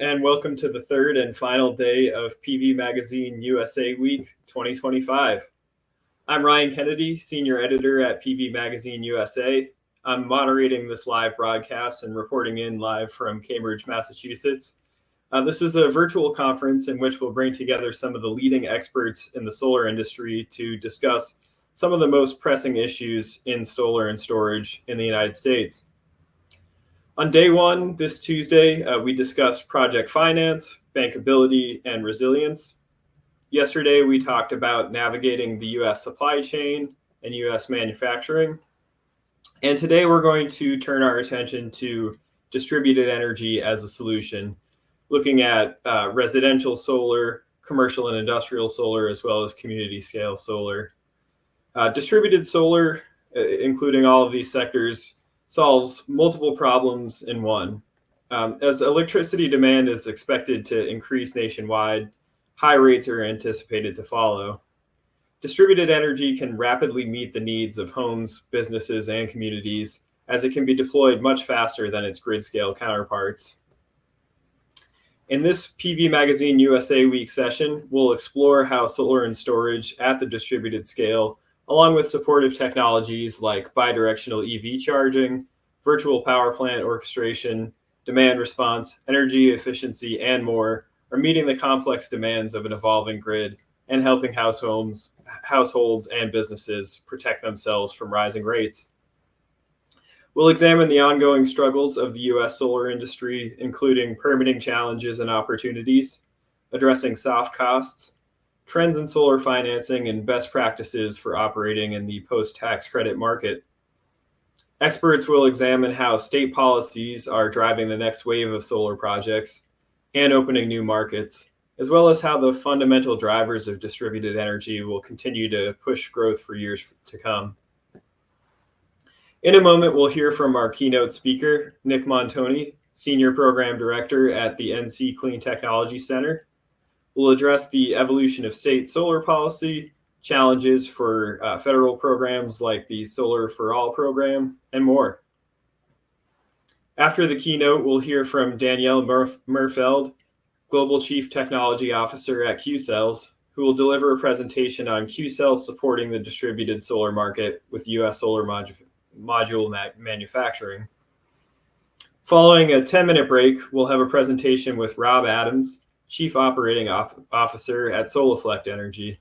and welcome to the third and final day of PV Magazine USA Week 2025. I'm Ryan Kennedy, Senior Editor at PV Magazine USA. I'm moderating this live broadcast and reporting in live from Cambridge, Massachusetts. This is a virtual conference in which we'll bring together some of the leading experts in the solar industry to discuss some of the most pressing issues in solar and storage in the United States. On day one, this Tuesday, we discussed project finance, bankability, and resilience. Yesterday, we talked about navigating the U.S. supply chain and U.S. manufacturing. And today, we're going to turn our attention to distributed energy as a solution, looking at residential solar, commercial and industrial solar, as well as community scale solar. Distributed solar, including all of these sectors, solves multiple problems in one. As electricity demand is expected to increase nationwide, high rates are anticipated to follow. Distributed energy can rapidly meet the needs of homes, businesses, and communities, as it can be deployed much faster than its grid-scale counterparts. In this PV Magazine USA Week session, we'll explore how solar and storage at the distributed scale, along with supportive technologies like bidirectional EV charging, virtual power plant orchestration, demand response, energy efficiency, and more, are meeting the complex demands of an evolving grid and helping households and businesses protect themselves from rising rates. We'll examine the ongoing struggles of the U.S. solar industry, including permitting challenges and opportunities, addressing soft costs, trends in solar financing, and best practices for operating in the post-tax credit market. Experts will examine how state policies are driving the next wave of solar projects and opening new markets, as well as how the fundamental drivers of distributed energy will continue to push growth for years to come. In a moment, we'll hear from our keynote speaker, Nick Montoni, Senior Program Director at the NC Clean Technology Center. We'll address the evolution of state solar policy, challenges for federal programs like the Solar for All program, and more. After the keynote, we'll hear from Danielle Merfeld, Global Chief Technology Officer at Qcells, who will deliver a presentation on Qcells supporting the distributed solar market with U.S. solar module manufacturing. Following a 10-minute break, we'll have a presentation with Rob Adams, Chief Operating Officer at Solaflect Energy.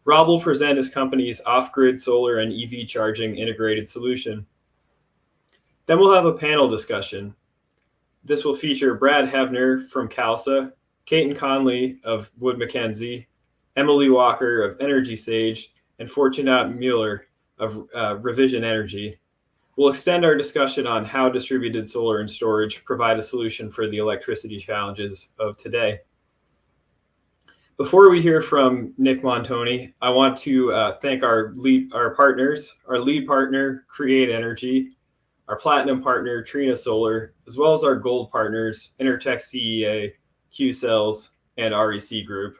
Rob will present his company's off-grid solar and EV charging integrated solution. Then we'll have a panel discussion. This will feature Brad Heavner from CALSSA, Kate Connelly of Mackenzie, Emily Walker of EnergySage, and Fortunat Mueller of Revision Energy. We'll extend our discussion on how distributed solar and storage provide a solution for the electricity challenges of today. Before we hear from Nick Montoni, I want to thank our lead partner, Create Energy, our platinum partner, Trina Solar, as well as our gold partners, Intertech CEA, Qcells, and REC Group.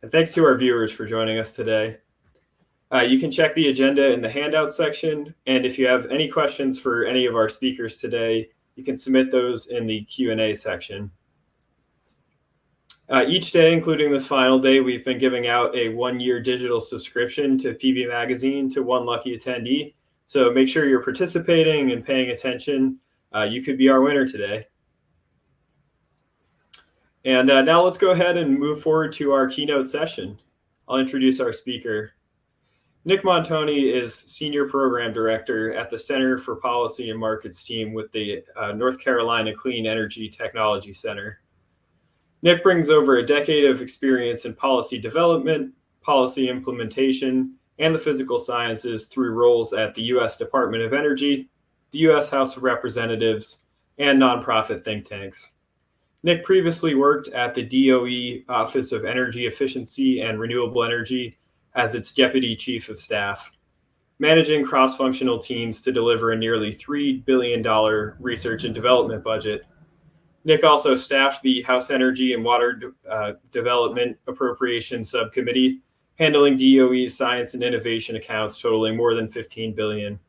And thanks to our viewers for joining us today. You can check the agenda in the handout section, and if you have any questions for any of our speakers today, you can submit those in the Q&A section. Each day, including this final day, we've been giving out a one-year digital subscription to PV Magazine to one lucky attendee. So make sure you're participating and paying attention. You could be our winner today. And now let's go ahead and move forward to our keynote session. I'll introduce our speaker. Nick Montoni is Senior Program Director at the Center for Policy and Markets team with the North Carolina Clean Energy Technology Center. Nick brings over a decade of experience in policy development, policy implementation, and the physical sciences through roles at the U.S. Department of Energy, the U.S. House of Representatives, and nonprofit think tanks. Nick previously worked at the DOE Office of Energy Efficiency and Renewable Energy as its Deputy Chief of Staff, managing cross-functional teams to deliver a nearly $3 billion research and development budget. Nick also staffed the House Energy and Water Development Appropriations Subcommittee, handling DOE's science and innovation accounts totaling more than $15 billion.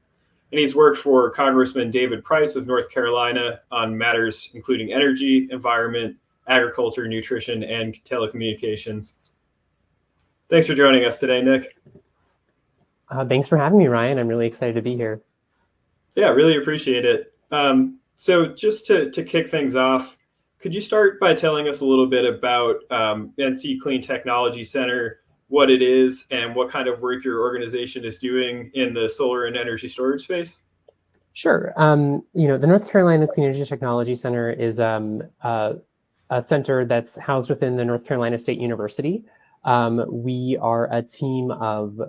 and he's worked for Congressman David Price of North Carolina on matters including energy, environment, agriculture, nutrition, and telecommunications. Thanks for joining us today, Nick. Thanks for having me, Ryan. I'm really excited to be here. Yeah, really appreciate it. So just to kick things off, could you start by telling us a little bit about NC Clean Technology Center, what it is, and what kind of work your organization is doing in the solar and energy storage space? Sure. The North Carolina Clean Energy Technology Center is a center that's housed within the North Carolina State University. We are a team of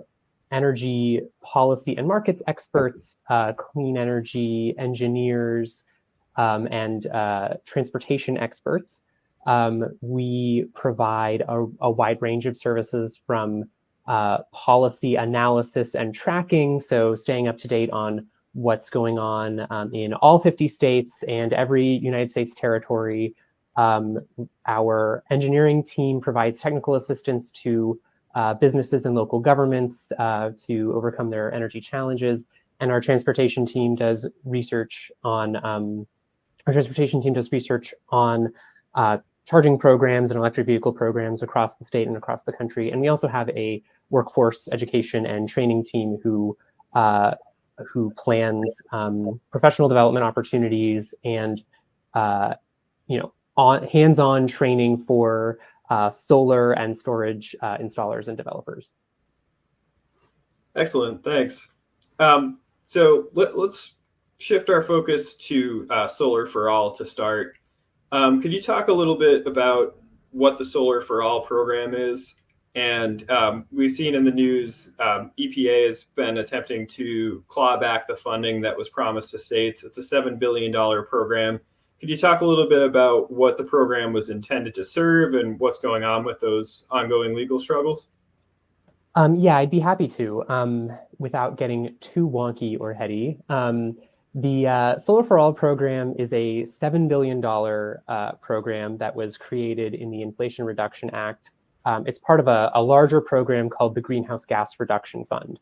energy policy and markets experts, clean energy engineers, and transportation experts. We provide a wide range of services from policy analysis and tracking, so staying up to date on what's going on in all 50 states and every United States territory. Our engineering team provides technical assistance to businesses and local governments to overcome their energy challenges. And our transportation team does research on charging programs and electric vehicle programs across the state and across the country. And we also have a workforce education and training team who plans professional development opportunities and hands-on training for solar and storage installers and developers. Excellent, thanks. So let's shift our focus to Solar for All to start. Could you talk a little bit about what the Solar for All program is? And we've seen in the news, EPA has been attempting to claw back the funding that was promised to states. It's a $7 billion program. Could you talk a little bit about what the program was intended to serve and what's going on with those ongoing legal struggles? Yeah, I'd be happy to, without getting too wonky or heady. The Solar for All program is a $7 billion program that was created in the Inflation Reduction Act. It's part of a larger program called the Greenhouse Gas Reduction Fund.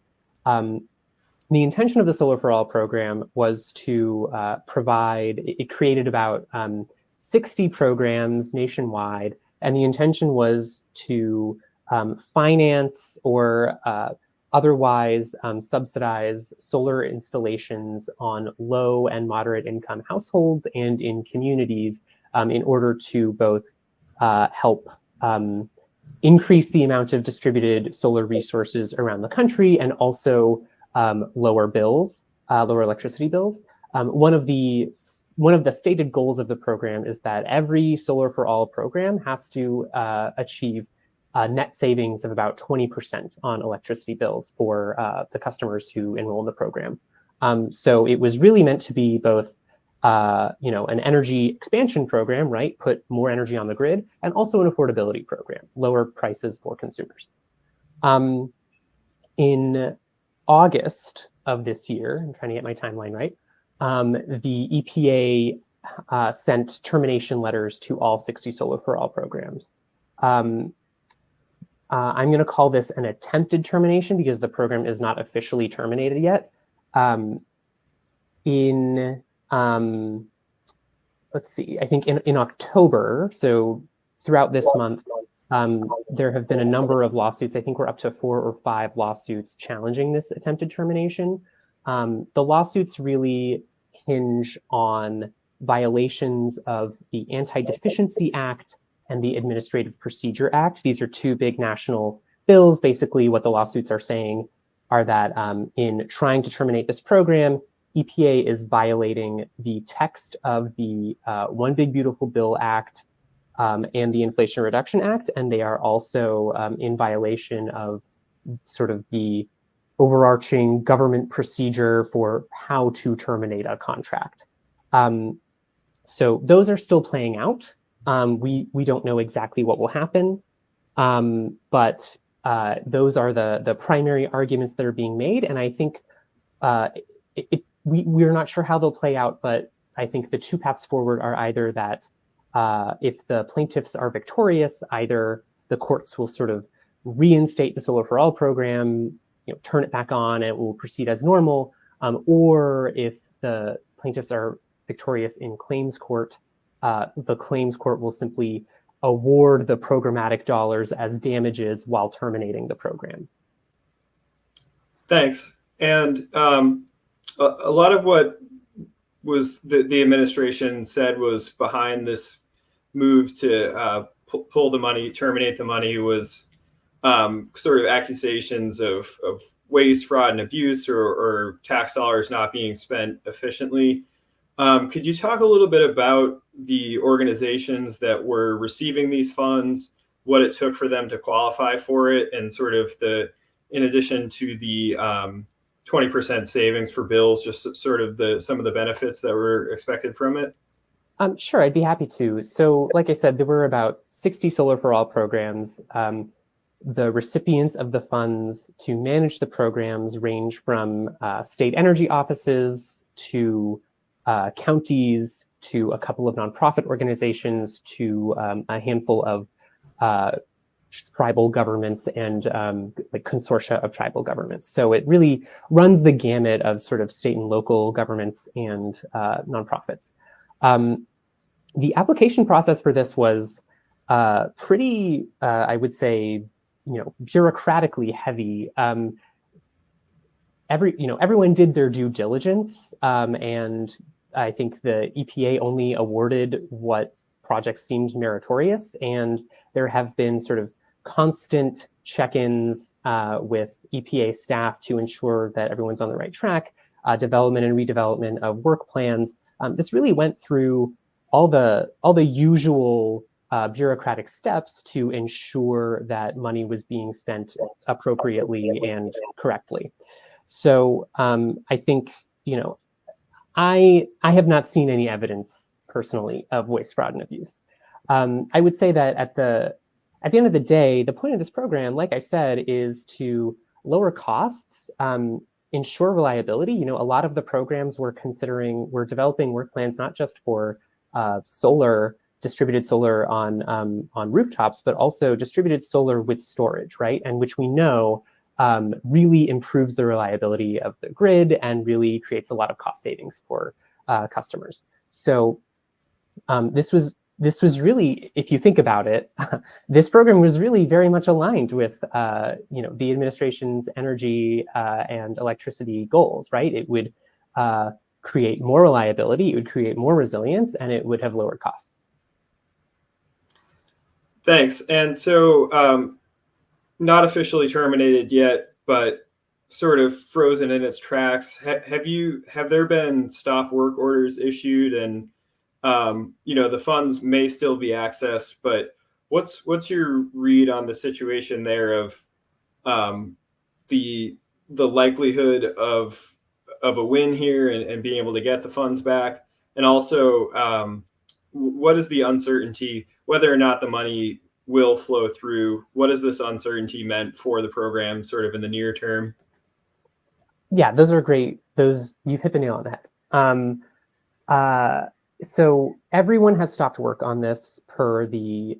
The intention of the Solar for All program was to it created about 60 programs nationwide, and the intention was to finance or otherwise subsidize solar installations on low and moderate income households and in communities in order to both help increase the amount of distributed solar resources around the country and also lower electricity bills. One of the stated goals of the program is that every Solar for All program has to achieve net savings of about 20% on electricity bills for the customers who enroll in the program. So it was really meant to be both an energy expansion program, right? Put more energy on the grid, and also an affordability program, lower prices for consumers. In August of this year, I'm trying to get my timeline right, the EPA sent termination letters to all 60 Solar for All programs. I'm going to call this an attempted termination because the program is not officially terminated yet. Let's see, I think in October, so throughout this month, there have been a number of lawsuits. I think we're up to 4 or 5 lawsuits challenging this attempted termination. The lawsuits really hinge on violations of the Anti-Deficiency Act and the Administrative Procedure Act. These are 2 big national bills. Basically, what the lawsuits are saying are that in trying to terminate this program, EPA is violating the text of the One Big Beautiful Bill Act and the Inflation Reduction Act, and they are also in violation of sort of the overarching government procedure for how to terminate a contract. So those are still playing out. We don't know exactly what will happen, but those are the primary arguments that are being made, and I think we're not sure how they'll play out, but I think the 2 paths forward are either that if the plaintiffs are victorious, either the courts will sort of reinstate the Solar for All program, turn it back on, and it will proceed as normal, or if the plaintiffs are victorious in claims court, the claims court will simply award the programmatic dollars as damages while terminating the program. Thanks. And a lot of what was the administration said was behind this move to pull the money, terminate the money, was sort of accusations of waste, fraud, and abuse, or tax dollars not being spent efficiently. Could you talk a little bit about the organizations that were receiving these funds, what it took for them to qualify for it, and sort of in addition to the 20% savings for bills, just sort of some of the benefits that were expected from it? Sure, I'd be happy to. So like I said, there were about 60 Solar for All programs. The recipients of the funds to manage the programs range from state energy offices to counties to a couple of nonprofit organizations to a handful of tribal governments and like consortia of tribal governments. So it really runs the gamut of sort of state and local governments and nonprofits. The application process for this was pretty, I would say, bureaucratically heavy. Everyone did their due diligence, and I think the EPA only awarded what projects seemed meritorious, and there have been sort of constant check-ins with EPA staff to ensure that everyone's on the right track, development and redevelopment of work plans. This really went through all the usual bureaucratic steps to ensure that money was being spent appropriately and correctly. So I think, I have not seen any evidence personally of waste, fraud, and abuse. I would say that at the end of the day, the point of this program, like I said, is to lower costs, ensure reliability. A lot of the programs we're developing work plans not just for distributed solar on rooftops, but also distributed solar with storage, right? And which we know really improves the reliability of the grid and really creates a lot of cost savings for customers. So this was really, if you think about it, this program was really very much aligned with the administration's energy and electricity goals, right? It would create more reliability, it would create more resilience, and it would have lower costs. Thanks. And so not officially terminated yet, but sort of frozen in its tracks. Have there been stop work orders issued? And the funds may still be accessed, but what's your read on the situation there of the likelihood of a win here and being able to get the funds back? And also, what is the uncertainty, whether or not the money will flow through? What has this uncertainty meant for the program sort of in the near term? Yeah, those are great. You've hit the nail on the head. So everyone has stopped work on this per the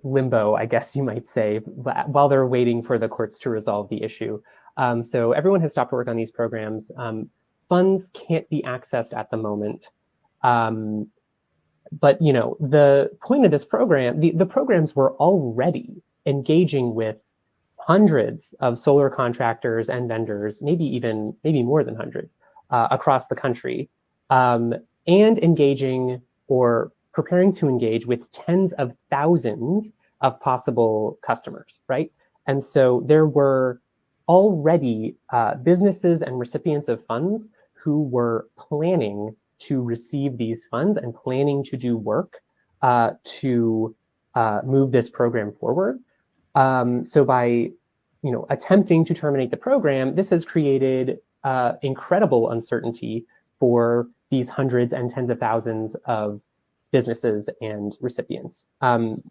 limbo, I guess you might say, while they're waiting for the courts to resolve the issue. So everyone has stopped work on these programs. Funds can't be accessed at the moment. But the point of this program, the programs were already engaging with hundreds of solar contractors and vendors, maybe more than hundreds, across the country, and engaging or preparing to engage with tens of thousands of possible customers, right? And so there were already businesses and recipients of funds who were planning to receive these funds and planning to do work to move this program forward. So by attempting to terminate the program, this has created incredible uncertainty for these hundreds and tens of thousands of businesses and recipients. And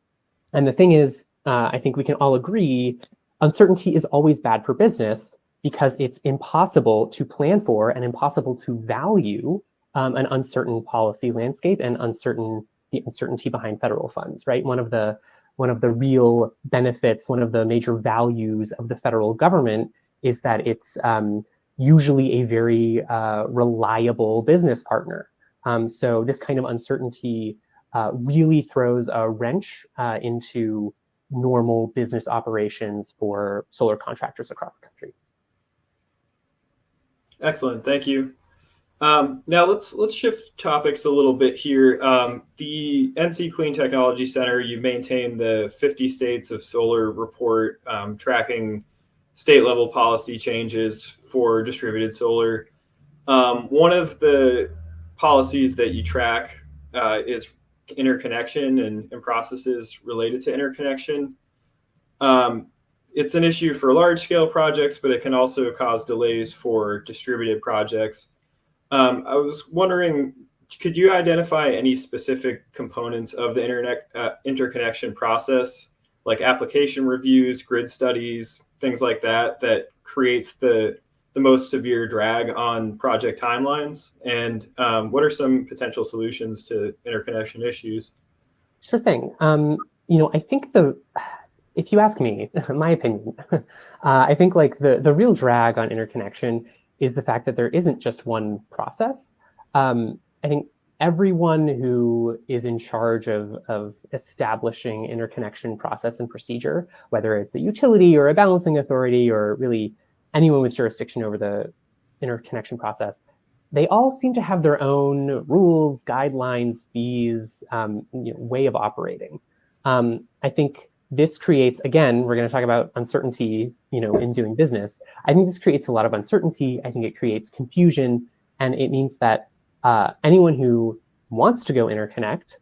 the thing is, I think we can all agree, uncertainty is always bad for business because it's impossible to plan for and impossible to value an uncertain policy landscape and the uncertainty behind federal funds, right? One of the one of the real benefits, one of the major values of the federal government is that it's usually a very reliable business partner. So this kind of uncertainty really throws a wrench into normal business operations for solar contractors across the country. Excellent, thank you. Now let's shift topics a little bit here. The NC Clean Technology Center, you maintain the 50 States of Solar report tracking state level policy changes for distributed solar. One of the policies that you track is interconnection and processes related to interconnection. It's an issue for large scale projects, but it can also cause delays for distributed projects. I was wondering, could you identify any specific components of the interconnection process, like application reviews, grid studies, things like that, that creates the most severe drag on project timelines? And what are some potential solutions to interconnection issues? Sure thing. I think if you ask me, my opinion, I think like the real drag on interconnection is the fact that there isn't just one process. I think everyone who is in charge of establishing interconnection process and procedure, whether it's a utility or a balancing authority or really anyone with jurisdiction over the interconnection process, they all seem to have their own rules, guidelines, fees, way of operating. I think this creates, again, we're going to talk about uncertainty, in doing business. I think this creates a lot of uncertainty. I think it creates confusion, and it means that anyone who wants to go interconnect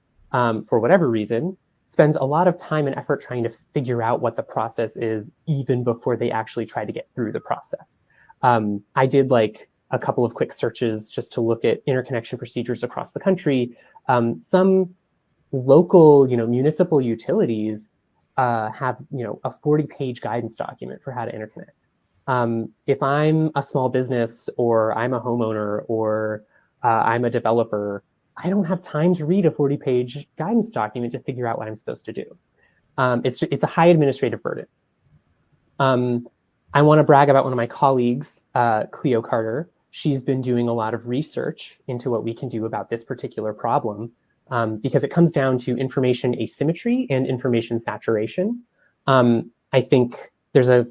for whatever reason spends a lot of time and effort trying to figure out what the process is even before they actually try to get through the process. I did like a couple of quick searches just to look at interconnection procedures across the country. Some local, municipal utilities have, a 40-page guidance document for how to interconnect. If I'm a small business or I'm a homeowner or I'm a developer, I don't have time to read a 40-page guidance document to figure out what I'm supposed to do. It's a high administrative burden. I want to brag about one of my colleagues, Cleo Carter. She's been doing a lot of research into what we can do about this particular problem. Because it comes down to information asymmetry and information saturation. I think there's a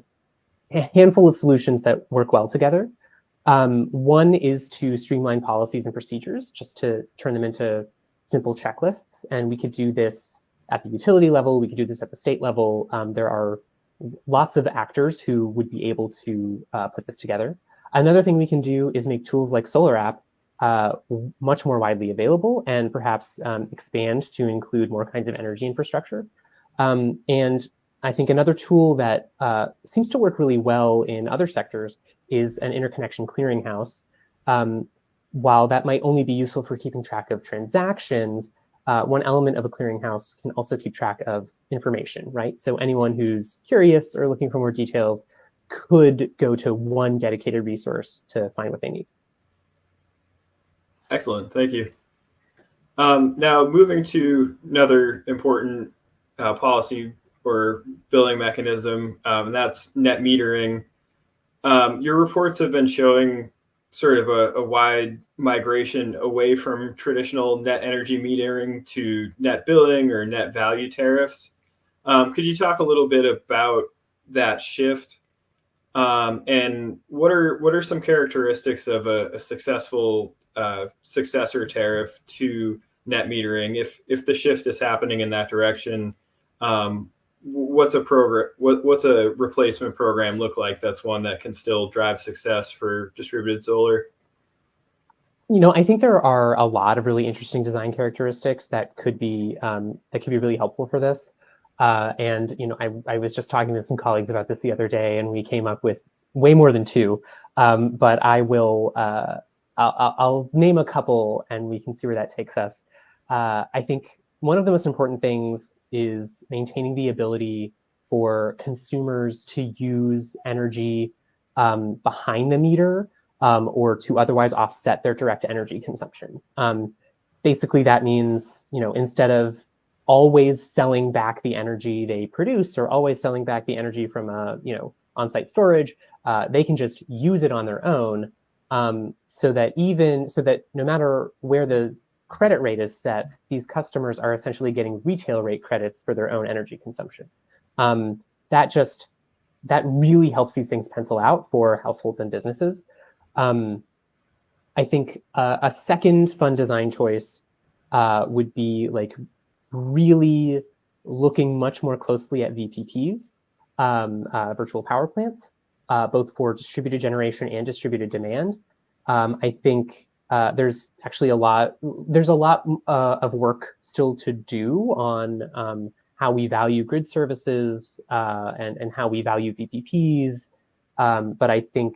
handful of solutions that work well together. One is to streamline policies and procedures, just to turn them into simple checklists. And we could do this at the utility level. We could do this at the state level. There are lots of actors who would be able to put this together. Another thing we can do is make tools like Solar App much more widely available and perhaps expand to include more kinds of energy infrastructure. And I think another tool that seems to work really well in other sectors is an interconnection clearinghouse. While that might only be useful for keeping track of transactions, one element of a clearinghouse can also keep track of information, right? So anyone who's curious or looking for more details could go to one dedicated resource to find what they need. Excellent, thank you. Now moving to another important policy or billing mechanism, and that's net metering. Your reports have been showing sort of a wide migration away from traditional net energy metering to net billing or net value tariffs. Could you talk a little bit about that shift? And what are some characteristics of a successful successor tariff to net metering? If the shift is happening in that direction, what's a replacement program look like that's one that can still drive success for distributed solar? I think there are a lot of really interesting design characteristics that could be really helpful for this. And I was just talking to some colleagues about this the other day, and we came up with way more than two. But I'll name a couple, and we can see where that takes us. I think one of the most important things is maintaining the ability for consumers to use energy behind the meter or to otherwise offset their direct energy consumption. Basically, that means instead of always selling back the energy they produce or always selling back the energy from on-site storage. They can just use it on their own, so that no matter where the credit rate is set, these customers are essentially getting retail rate credits for their own energy consumption. That really helps these things pencil out for households and businesses. I think a second fun design choice would be like really looking much more closely at VPPs, virtual power plants, both for distributed generation and distributed demand. I think there's actually a lot of work still to do on how we value grid services and how we value VPPs. But I think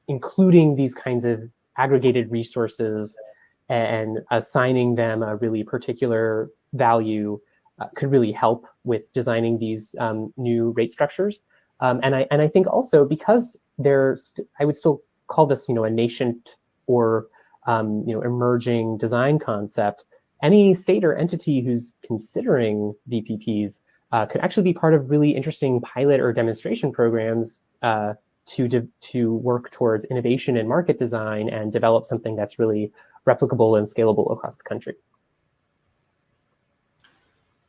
including these kinds of aggregated resources and assigning them a really particular value could really help with designing these new rate structures. And I think also because I would still call this a nascent or emerging design concept. Any state or entity who's considering VPPs could actually be part of really interesting pilot or demonstration programs to work towards innovation in market design and develop something that's really replicable and scalable across the country.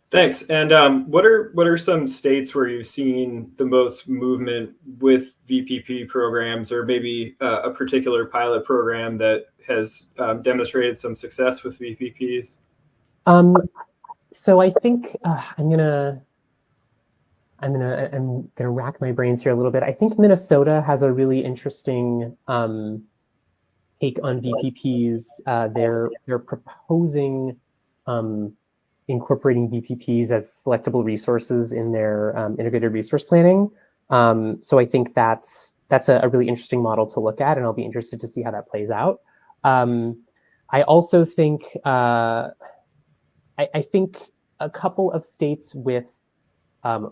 Thanks. And what are some states where you've seen the most movement with VPP programs, or maybe a particular pilot program that has demonstrated some success with VPPs? So I think I'm gonna rack my brains here a little bit. I think Minnesota has a really interesting take on VPPs. They're proposing incorporating VPPs as selectable resources in their integrated resource planning. So I think that's a really interesting model to look at, and I'll be interested to see how that plays out. I also think I think a couple of states with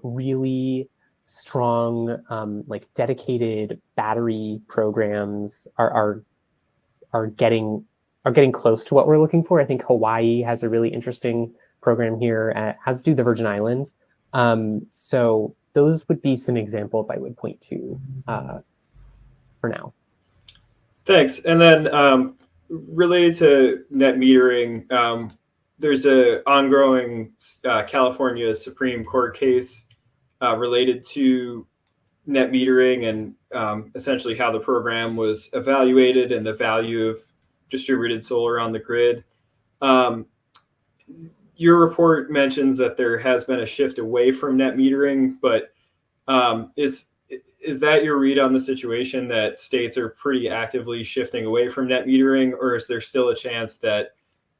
really strong like dedicated battery programs are getting close to what we're looking for. I think Hawaii has a really interesting program here, as do the Virgin Islands. So those would be some examples I would point to for now. Thanks. And then related to net metering, there's an ongoing California Supreme Court case related to net metering and essentially how the program was evaluated and the value of distributed solar on the grid. Your report mentions that there has been a shift away from net metering, but is that your read on the situation, that states are pretty actively shifting away from net metering, or is there still a chance that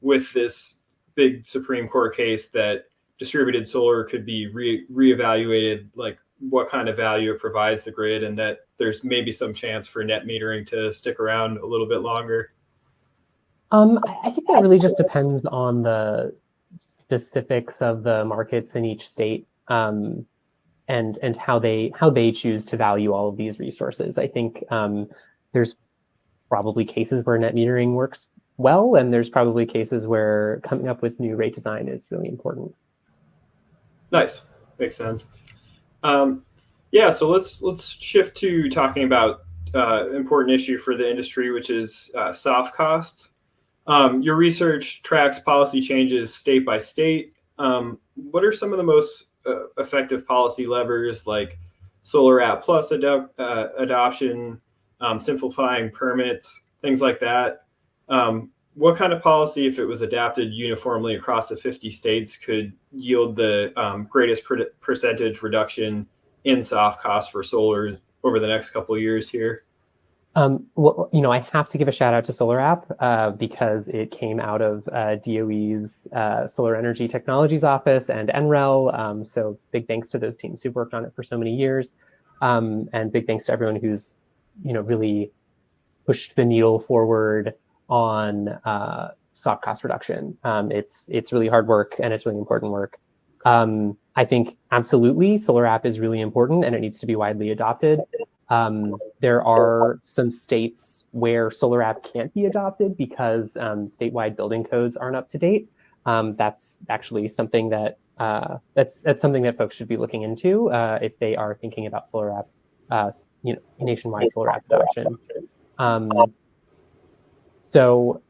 with this big Supreme Court case that distributed solar could be reevaluated, like what kind of value it provides the grid, and that there's maybe some chance for net metering to stick around a little bit longer? I think that really just depends on the specifics of the markets in each state, and how they choose to value all of these resources. I think there's probably cases where net metering works well, and there's probably cases where coming up with new rate design is really important. Nice, makes sense. Yeah, so let's shift to talking about important issue for the industry, which is soft costs. Your research tracks policy changes state by state. What are some of the most effective policy levers, like Solar App Plus adoption, simplifying permits, things like that? What kind of policy, if it was adapted uniformly across the 50 states, could yield the greatest percentage reduction in soft costs for solar over the next couple of years here? Well, I have to give a shout out to Solar App because it came out of DOE's Solar Energy Technologies Office and NREL. So big thanks to those teams who've worked on it for so many years, and big thanks to everyone who's really pushed the needle forward on soft cost reduction. It's really hard work, and it's really important work. I think absolutely Solar App is really important, and it needs to be widely adopted. There are some states where Solar App can't be adopted because statewide building codes aren't up to date. That's actually something that that's something that folks should be looking into if they are thinking about solar app, nationwide solar app adoption. So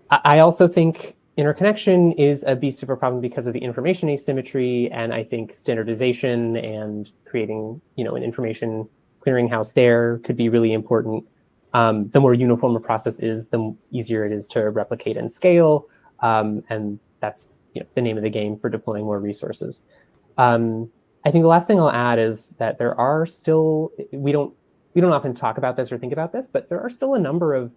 I also think interconnection is a beast of a problem because of the information asymmetry, and I think standardization and creating, an information clearinghouse there could be really important. The more uniform a process is, the easier it is to replicate and scale, and that's the name of the game for deploying more resources. I think the last thing I'll add is that there are still, we don't often talk about this or think about this, but there are still a number of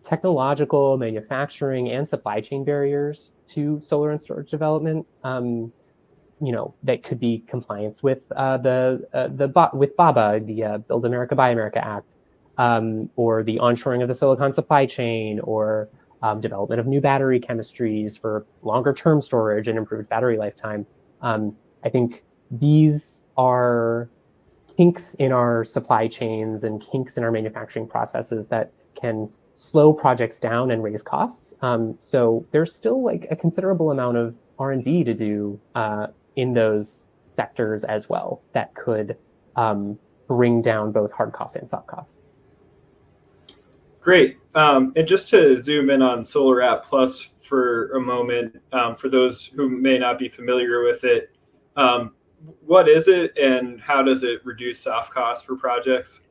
technological, manufacturing, and supply chain barriers to solar and storage development. That could be compliance with with BABA, the Build America Buy America Act, or the onshoring of the silicon supply chain, or development of new battery chemistries for longer term storage and improved battery lifetime. I think these are kinks in our supply chains and kinks in our manufacturing processes that can slow projects down and raise costs. So there's still like a considerable amount of R&D to do in those sectors as well that could bring down both hard costs and soft costs. Great. And just to zoom in on Solar App Plus for a moment, for those who may not be familiar with it, what is it and how does it reduce soft costs for projects?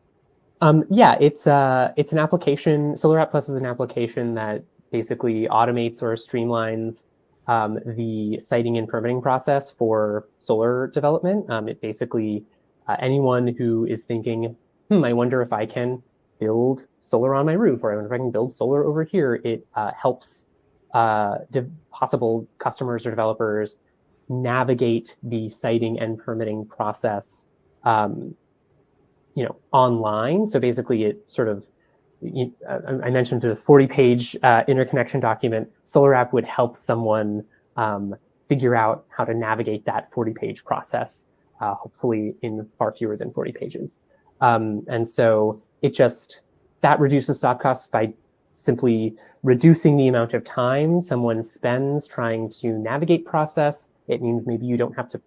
Yeah, it's an application. Solar App Plus is an application that basically automates or streamlines the siting and permitting process for solar development. It basically, anyone who is thinking, I wonder if I can build solar on my roof, or I wonder if I can build solar over here, it helps possible customers or developers navigate the siting and permitting process online. So basically it sort of, I mentioned the 40-page interconnection document. Solar App would help someone figure out how to navigate that 40-page process, hopefully in far fewer than 40 pages. And so that reduces soft costs by simply reducing the amount of time someone spends trying to navigate process. It means maybe you don't have to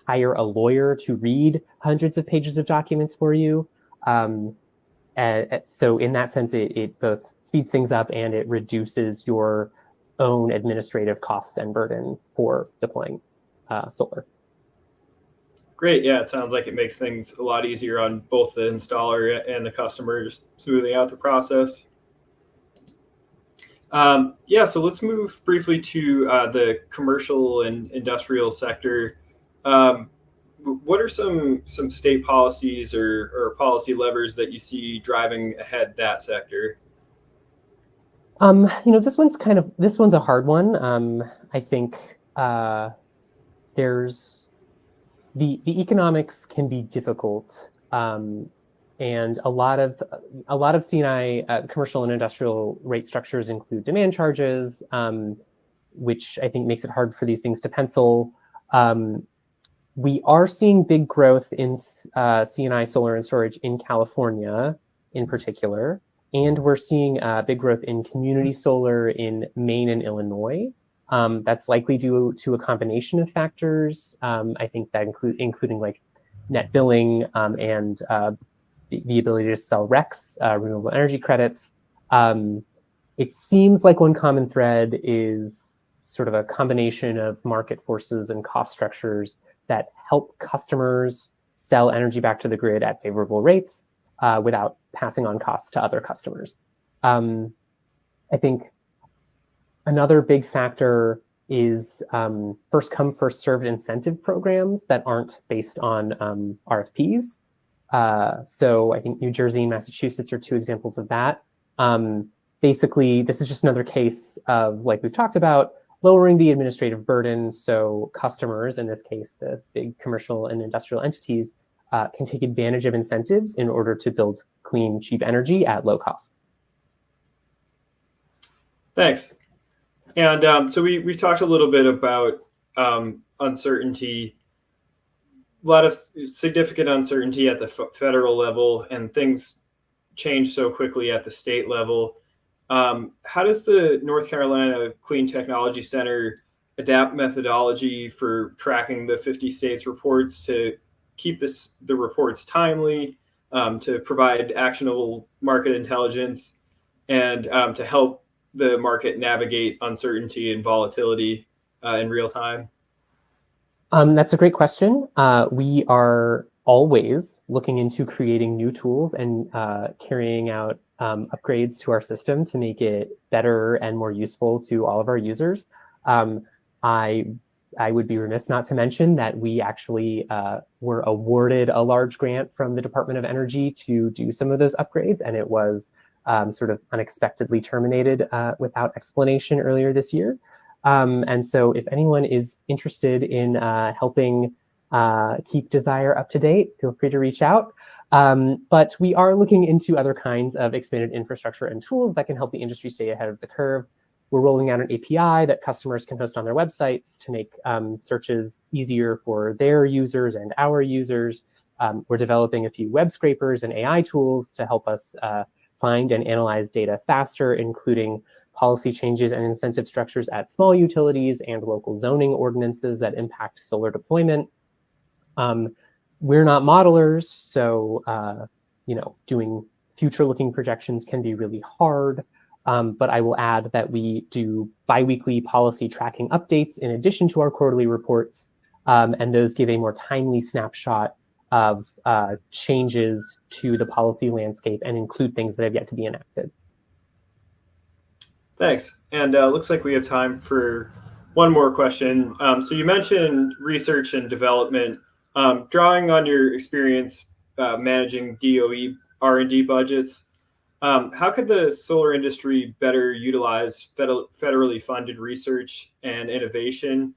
hire a lawyer to read hundreds of pages of documents for you. So in that sense, it both speeds things up and it reduces your own administrative costs and burden for deploying solar. Great. Yeah, it sounds like it makes things a lot easier on both the installer and the customer, just smoothing out the process. So let's move briefly to the commercial and industrial sector. What are some state policies or policy levers that you see driving ahead that sector? This one's a hard one. I think there's the economics can be difficult, and a lot of C&I commercial and industrial rate structures include demand charges, which I think makes it hard for these things to pencil. We are seeing big growth in C&I solar and storage in California in particular, and we're seeing big growth in community solar in Maine and Illinois. That's likely due to a combination of factors. I think that including like net billing and the ability to sell RECs, renewable energy credits. It seems like one common thread is sort of a combination of market forces and cost structures that help customers sell energy back to the grid at favorable rates without passing on costs to other customers. I think another big factor is first come, first served incentive programs that aren't based on RFPs. So I think New Jersey and Massachusetts are two examples of that. Basically, this is just another case of, like we've talked about, lowering the administrative burden so customers, in this case, the big commercial and industrial entities, can take advantage of incentives in order to build clean, cheap energy at low cost. Thanks. And so we talked a little bit about uncertainty, a lot of significant uncertainty at the federal level, and things change so quickly at the state level. How does the North Carolina Clean Technology Center adapt methodology for tracking the 50 states reports to keep the reports timely, to provide actionable market intelligence, and to help the market navigate uncertainty and volatility in real time? That's a great question. We are always looking into creating new tools and carrying out upgrades to our system to make it better and more useful to all of our users. I would be remiss not to mention that we actually were awarded a large grant from the Department of Energy to do some of those upgrades, and it was sort of unexpectedly terminated without explanation earlier this year. And so if anyone is interested in helping keep Desire up to date, feel free to reach out. But we are looking into other kinds of expanded infrastructure and tools that can help the industry stay ahead of the curve. We're rolling out an API that customers can host on their websites to make searches easier for their users and our users. We're developing a few web scrapers and AI tools to help us find and analyze data faster, including policy changes and incentive structures at small utilities and local zoning ordinances that impact solar deployment. We're not modelers, so doing future-looking projections can be really hard. But I will add that we do biweekly policy tracking updates in addition to our quarterly reports, and those give a more timely snapshot of changes to the policy landscape and include things that have yet to be enacted. Thanks. And looks like we have time for one more question. So you mentioned research and development. Drawing on your experience managing DOE R&D budgets, how could the solar industry better utilize federally funded research and innovation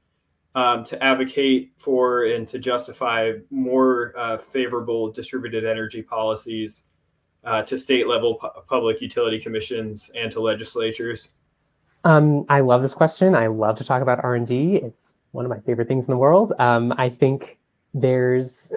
to advocate for and to justify more favorable distributed energy policies to state-level public utility commissions and to legislatures? I love this question. I love to talk about R&D. It's one of my favorite things in the world. I think there's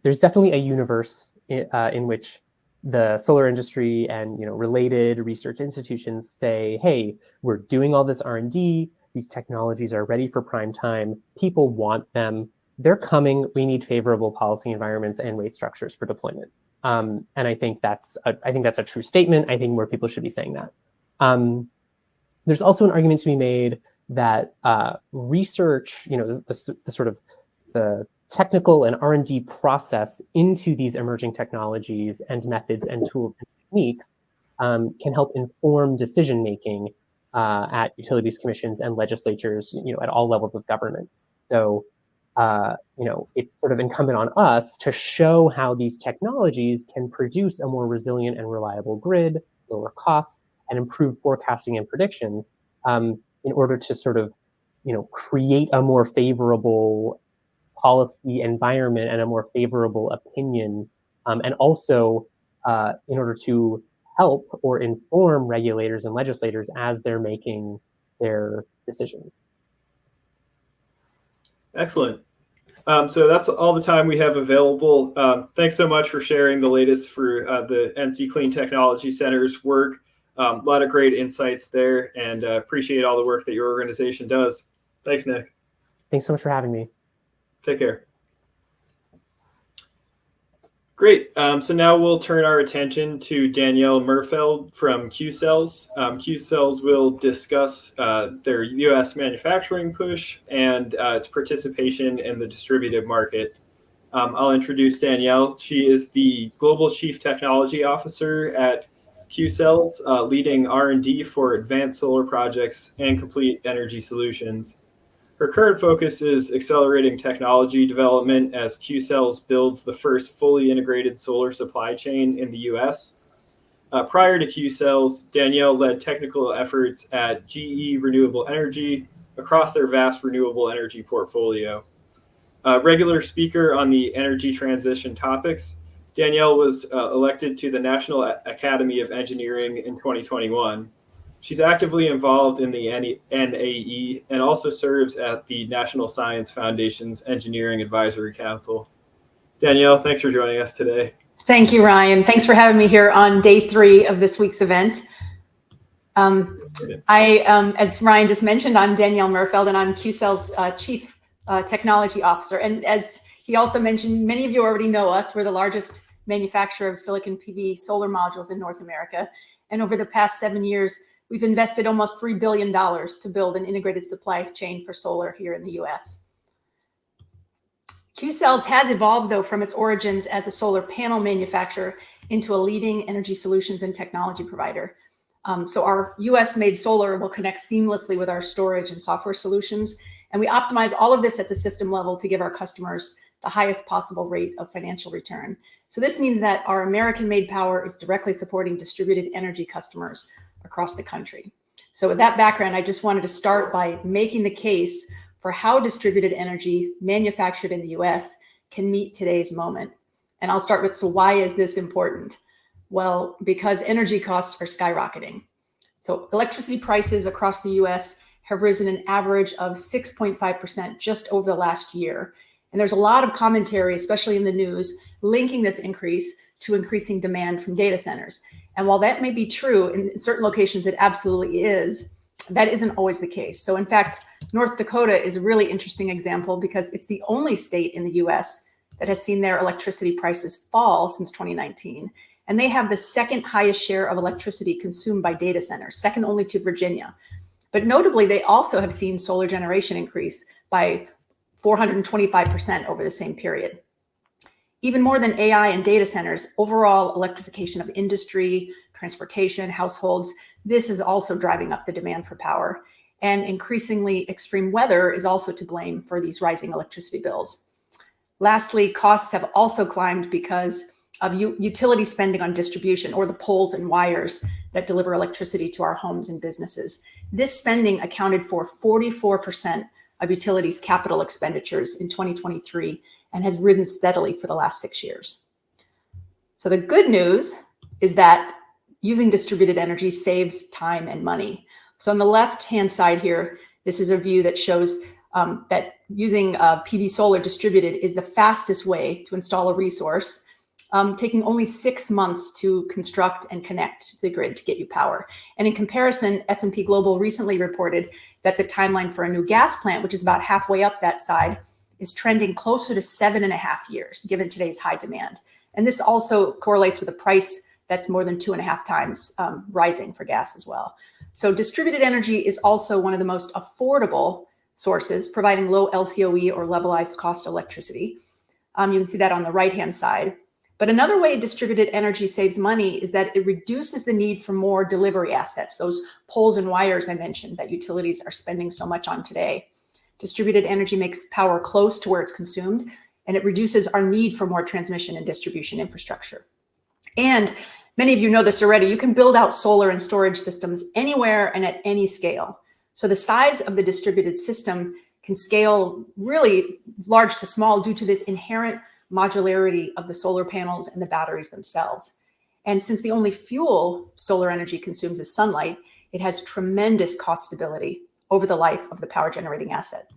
definitely a universe in which the solar industry and related research institutions say, hey, we're doing all this R&D. These technologies are ready for prime time. People want them. They're coming. We need favorable policy environments and rate structures for deployment. And I think that's a true statement. I think more people should be saying that. There's also an argument to be made that research, the sort of the technical and R&D process into these emerging technologies and methods and tools and techniques can help inform decision making at utilities commissions and legislatures, at all levels of government. So, it's sort of incumbent on us to show how these technologies can produce a more resilient and reliable grid, lower costs, and improve forecasting and predictions in order to sort of, create a more favorable policy environment and a more favorable opinion, and also in order to help or inform regulators and legislators as they're making their decisions. Excellent. So that's all the time we have available. Thanks so much for sharing the latest for the NC Clean Technology Center's work. A lot of great insights there, and appreciate all the work that your organization does. Thanks, Nick. Thanks so much for having me. Take care. Great. So now we'll turn our attention to Danielle Merfeld from Qcells. Qcells will discuss their U.S. manufacturing push and its participation in the distributed market. I'll introduce Danielle. She is the Global Chief Technology Officer at Qcells, leading R&D for advanced solar projects and complete energy solutions. Her current focus is accelerating technology development as Qcells builds the first fully integrated solar supply chain in the U.S. Prior to Qcells, Danielle led technical efforts at GE Renewable Energy across their vast renewable energy portfolio. A regular speaker on the energy transition topics, Danielle was elected to the National Academy of Engineering in 2021. She's actively involved in the NAE and also serves at the National Science Foundation's Engineering Advisory Council. Danielle, thanks for joining us today. Thank you, Ryan. Thanks for having me here on day 3 of this week's event. As Ryan just mentioned, I'm Danielle Merfeld, and I'm Qcells Chief Technology Officer. And as he also mentioned, many of you already know us. We're the largest manufacturer of silicon PV solar modules in North America. And over the past 7 years, we've invested almost $3 billion to build an integrated supply chain for solar here in the US. Qcells has evolved, though, from its origins as a solar panel manufacturer into a leading energy solutions and technology provider. So our US-made solar will connect seamlessly with our storage and software solutions, and we optimize all of this at the system level to give our customers the highest possible rate of financial return. So this means that our American-made power is directly supporting distributed energy customers across the country. So with that background, I just wanted to start by making the case for how distributed energy manufactured in the US can meet today's moment. And I'll start with, so why is this important? Well, because energy costs are skyrocketing. So electricity prices across the US have risen an average of 6.5% just over the last year. And there's a lot of commentary, especially in the news, linking this increase to increasing demand from data centers. And while that may be true, in certain locations it absolutely is, that isn't always the case. So in fact, North Dakota is a really interesting example because it's the only state in the US that has seen their electricity prices fall since 2019. And they have the second highest share of electricity consumed by data centers, second only to Virginia. But notably, they also have seen solar generation increase by 425% over the same period. Even more than AI and data centers, overall electrification of industry, transportation, households, this is also driving up the demand for power. And increasingly extreme weather is also to blame for these rising electricity bills. Lastly, costs have also climbed because of utility spending on distribution, or the poles and wires that deliver electricity to our homes and businesses. This spending accounted for 44% of utilities' capital expenditures in 2023 and has risen steadily for the last 6 years. So the good news is that using distributed energy saves time and money. So on the left-hand side here, this is a view that shows that using PV solar distributed is the fastest way to install a resource, taking only 6 months to construct and connect to the grid to get you power. And in comparison, S&P Global recently reported that the timeline for a new gas plant, which is about halfway up that side, is trending closer to 7.5 years, given today's high demand. And this also correlates with a price that's more than 2.5 times rising for gas as well. So distributed energy is also one of the most affordable sources, providing low LCOE or levelized cost electricity. You can see that on the right-hand side. But another way distributed energy saves money is that it reduces the need for more delivery assets, those poles and wires I mentioned that utilities are spending so much on today. Distributed energy makes power close to where it's consumed, and it reduces our need for more transmission and distribution infrastructure. And many of you know this already, you can build out solar and storage systems anywhere and at any scale. So the size of the distributed system can scale really large to small due to this inherent modularity of the solar panels and the batteries themselves. And since the only fuel solar energy consumes is sunlight, it has tremendous cost stability over the life of the power generating asset.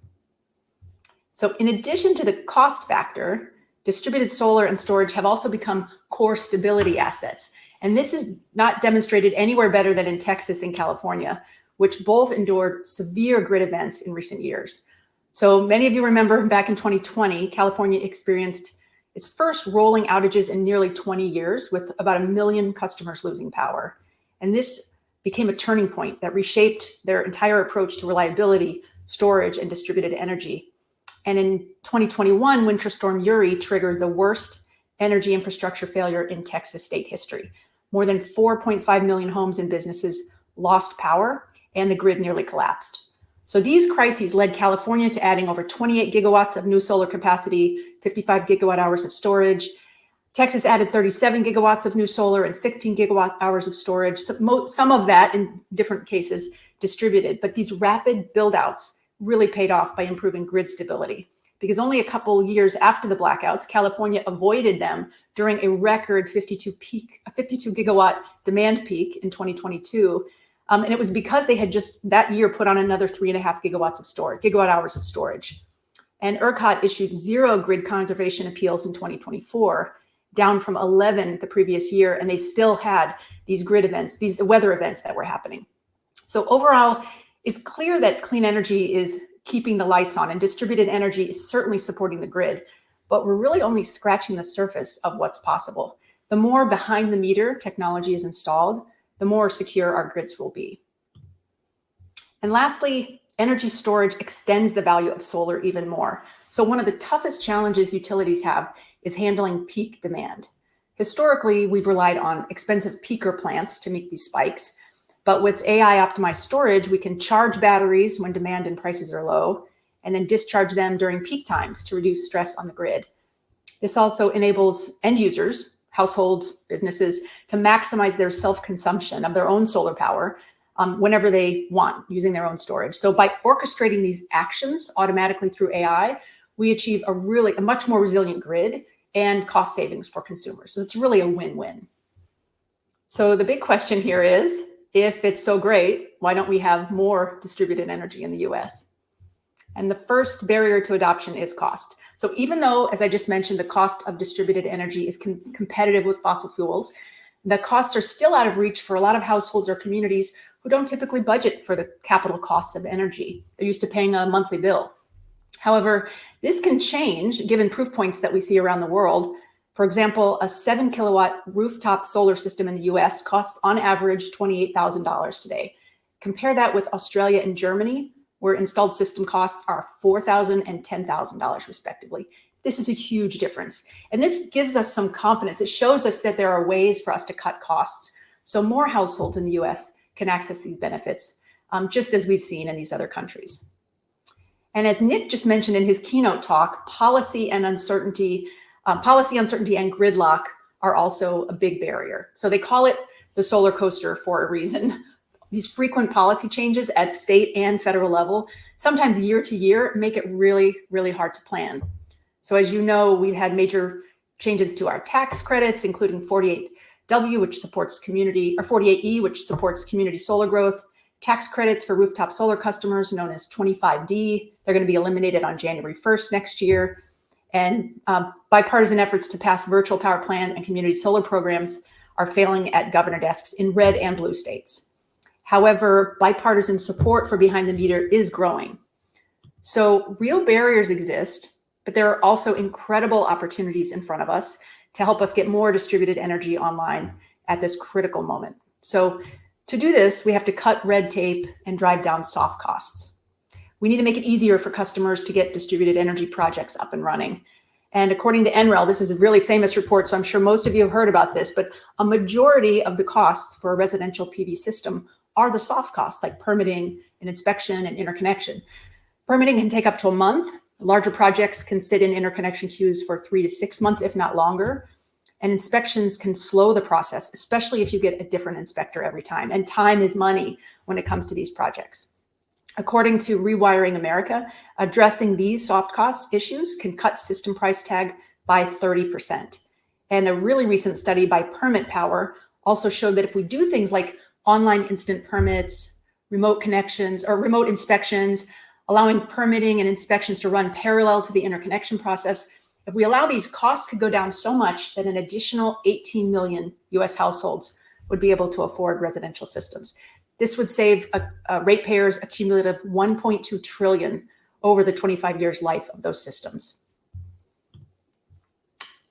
So in addition to the cost factor, distributed solar and storage have also become core stability assets. And this is not demonstrated anywhere better than in Texas and California, which both endured severe grid events in recent years. So many of you remember back in 2020, California experienced its first rolling outages in nearly 20 years, with about 1 million customers losing power. And this became a turning point that reshaped their entire approach to reliability, storage, and distributed energy. And in 2021, Winter Storm Uri triggered the worst energy infrastructure failure in Texas state history. More than 4.5 million homes and businesses lost power, and the grid nearly collapsed. So these crises led California to adding over 28 gigawatts of new solar capacity, 55 gigawatt hours of storage. Texas added 37 gigawatts of new solar and 16 gigawatt hours of storage. Some of that, in different cases, distributed. But these rapid build-outs really paid off by improving grid stability, because only a couple years after the blackouts, California avoided them during a record 52 gigawatt demand peak in 2022. And it was because they had just that year put on another 3.5 gigawatt hours of storage. And ERCOT issued 0 grid conservation appeals in 2024, down from 11 the previous year. And they still had these grid events, these weather events that were happening. So overall, it's clear that clean energy is keeping the lights on, and distributed energy is certainly supporting the grid, but we're really only scratching the surface of what's possible. The more behind the meter technology is installed, the more secure our grids will be. And lastly, energy storage extends the value of solar even more. So one of the toughest challenges utilities have is handling peak demand. Historically, we've relied on expensive peaker plants to meet these spikes, but with AI optimized storage, we can charge batteries when demand and prices are low, and then discharge them during peak times to reduce stress on the grid. This also enables end users, households, businesses, to maximize their self-consumption of their own solar power whenever they want, using their own storage. So by orchestrating these actions automatically through AI, we achieve a much more resilient grid and cost savings for consumers. So it's really a win-win. So the big question here is, if it's so great, why don't we have more distributed energy in the US? And the first barrier to adoption is cost. So even though, as I just mentioned, the cost of distributed energy is competitive with fossil fuels, the costs are still out of reach for a lot of households or communities who don't typically budget for the capital costs of energy. They're used to paying a monthly bill. However, this can change given proof points that we see around the world. For example, a 7 kilowatt rooftop solar system in the US costs on average $28,000 today. Compare that with Australia and Germany, where installed system costs are $4,000 and $10,000 respectively. This is a huge difference. And this gives us some confidence. It shows us that there are ways for us to cut costs, so more households in the US can access these benefits, just as we've seen in these other countries. And as Nick just mentioned in his keynote talk, policy uncertainty and gridlock are also a big barrier. So they call it the solar coaster for a reason. These frequent policy changes at state and federal level, sometimes year to year, make it really, really hard to plan. So as you know, we've had major changes to our tax credits, including 48W, which supports community, or 48E, which supports community solar growth, tax credits for rooftop solar customers known as 25D. They're going to be eliminated on January 1st next year. And bipartisan efforts to pass virtual power plant and community solar programs are failing at governor desks in red and blue states. However, bipartisan support for behind the meter is growing. So real barriers exist, but there are also incredible opportunities in front of us to help us get more distributed energy online at this critical moment. So to do this, we have to cut red tape and drive down soft costs. We need to make it easier for customers to get distributed energy projects up and running. And according to NREL, this is a really famous report, so I'm sure most of you have heard about this, but a majority of the costs for a residential PV system are the soft costs, like permitting and inspection and interconnection. Permitting can take up to a month. Larger projects can sit in interconnection queues for 3 to 6 months, if not longer. And inspections can slow the process, especially if you get a different inspector every time. And time is money when it comes to these projects. According to Rewiring America, addressing these soft cost issues can cut system price tag by 30%. And a really recent study by Permit Power also showed that if we do things like online instant permits, remote connections, or remote inspections, allowing permitting and inspections to run parallel to the interconnection process, if we allow these, costs could go down so much that an additional 18 million US households would be able to afford residential systems. This would save ratepayers a cumulative $1.2 trillion over the 25 years life of those systems.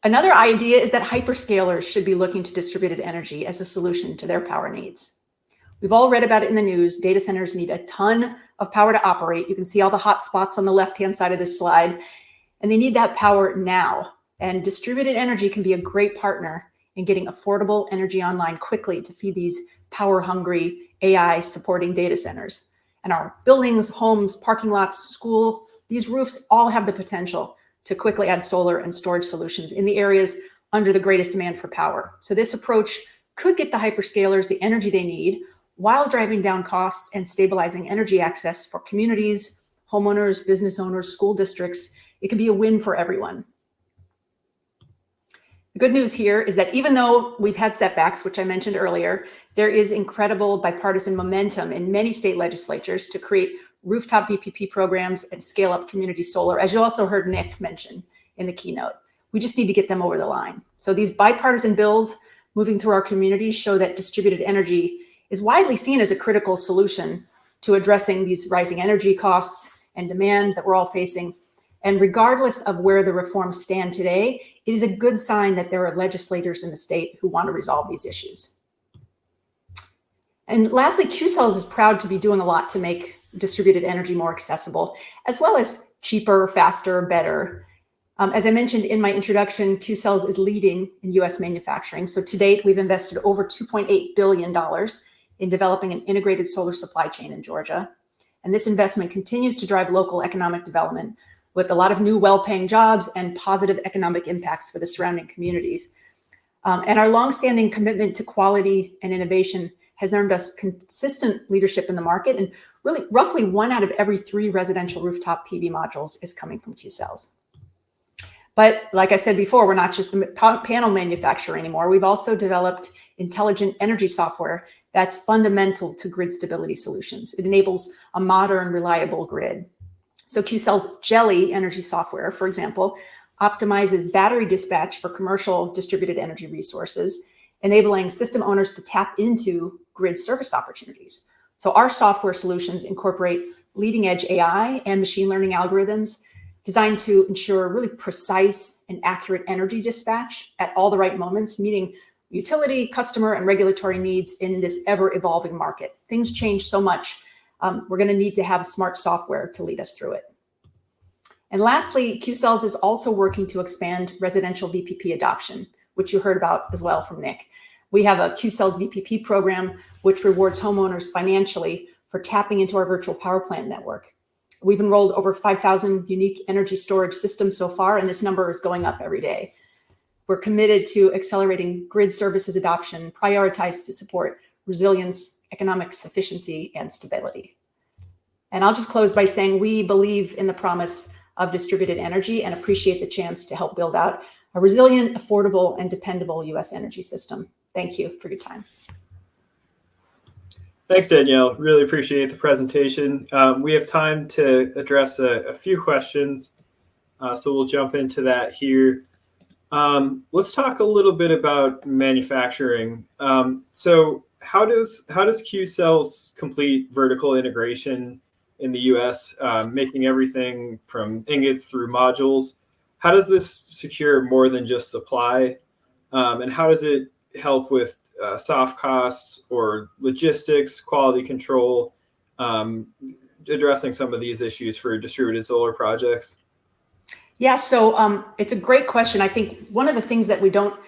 Another idea is that hyperscalers should be looking to distributed energy as a solution to their power needs. We've all read about it in the news. Data centers need a ton of power to operate. You can see all the hot spots on the left-hand side of this slide, and they need that power now. And distributed energy can be a great partner in getting affordable energy online quickly to feed these power-hungry, AI-supporting data centers. And our buildings, homes, parking lots, school, these roofs all have the potential to quickly add solar and storage solutions in the areas under the greatest demand for power. So this approach could get the hyperscalers the energy they need while driving down costs and stabilizing energy access for communities, homeowners, business owners, school districts. It can be a win for everyone. The good news here is that even though we've had setbacks, which I mentioned earlier, there is incredible bipartisan momentum in many state legislatures to create rooftop VPP programs and scale up community solar, as you also heard Nick mention in the keynote. We just need to get them over the line. So these bipartisan bills moving through our communities show that distributed energy is widely seen as a critical solution to addressing these rising energy costs and demand that we're all facing. And regardless of where the reforms stand today, it is a good sign that there are legislators in the state who want to resolve these issues. And lastly, Qcells is proud to be doing a lot to make distributed energy more accessible, as well as cheaper, faster, better. As I mentioned in my introduction, Qcells is leading in US manufacturing. So to date, we've invested over $2.8 billion in developing an integrated solar supply chain in Georgia. And this investment continues to drive local economic development with a lot of new well-paying jobs and positive economic impacts for the surrounding communities. And our longstanding commitment to quality and innovation has earned us consistent leadership in the market. And really, roughly 1 out of every 3 residential rooftop PV modules is coming from Qcells. But like I said before, we're not just a panel manufacturer anymore. We've also developed intelligent energy software that's fundamental to grid stability solutions. It enables a modern, reliable grid. So Qcells Jelly energy software, for example, optimizes battery dispatch for commercial distributed energy resources, enabling system owners to tap into grid service opportunities. So our software solutions incorporate leading edge AI and machine learning algorithms designed to ensure really precise and accurate energy dispatch at all the right moments, meeting utility, customer, and regulatory needs in this ever-evolving market. Things change so much. We're going to need to have smart software to lead us through it. And lastly, Qcells is also working to expand residential VPP adoption, which you heard about as well from Nick. We have a Qcells VPP program, which rewards homeowners financially for tapping into our virtual power plant network. We've enrolled over 5,000 unique energy storage systems so far, and this number is going up every day. We're committed to accelerating grid services adoption, prioritized to support resilience, economic sufficiency, and stability. And I'll just close by saying we believe in the promise of distributed energy and appreciate the chance to help build out a resilient, affordable, and dependable US energy system. Thank you for your time. Thanks, Danielle. Really appreciate the presentation. We have time to address a few questions, so we'll jump into that here. Let's talk a little bit about manufacturing. So how does Qcells complete vertical integration in the US, making everything from ingots through modules? How does this secure more than just supply? And how does it help with soft costs or logistics, quality control, addressing some of these issues for distributed solar projects? Yeah, so it's a great question. I think one of the things that we don't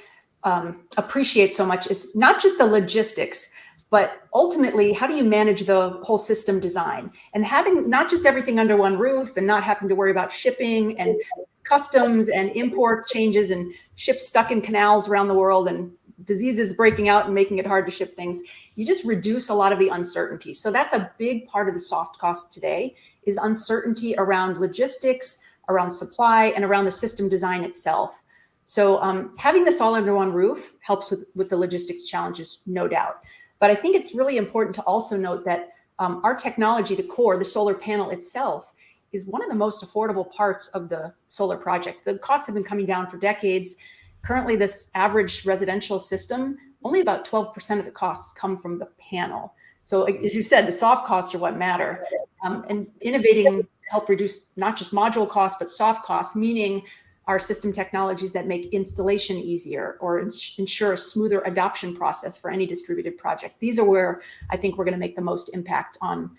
appreciate so much is not just the logistics, but ultimately, how do you manage the whole system design? And having not just everything under one roof and not having to worry about shipping and customs and imports changes and ships stuck in canals around the world and diseases breaking out and making it hard to ship things, you just reduce a lot of the uncertainty. So that's a big part of the soft cost today is uncertainty around logistics, around supply, and around the system design itself. So having this all under one roof helps with the logistics challenges, no doubt. But I think it's really important to also note that our technology, the core, the solar panel itself, is one of the most affordable parts of the solar project. The costs have been coming down for decades. Currently, this average residential system, only about 12% of the costs come from the panel. So as you said, the soft costs are what matter. And innovating to help reduce not just module costs, but soft costs, meaning our system technologies that make installation easier or ensure a smoother adoption process for any distributed project. These are where I think we're going to make the most impact on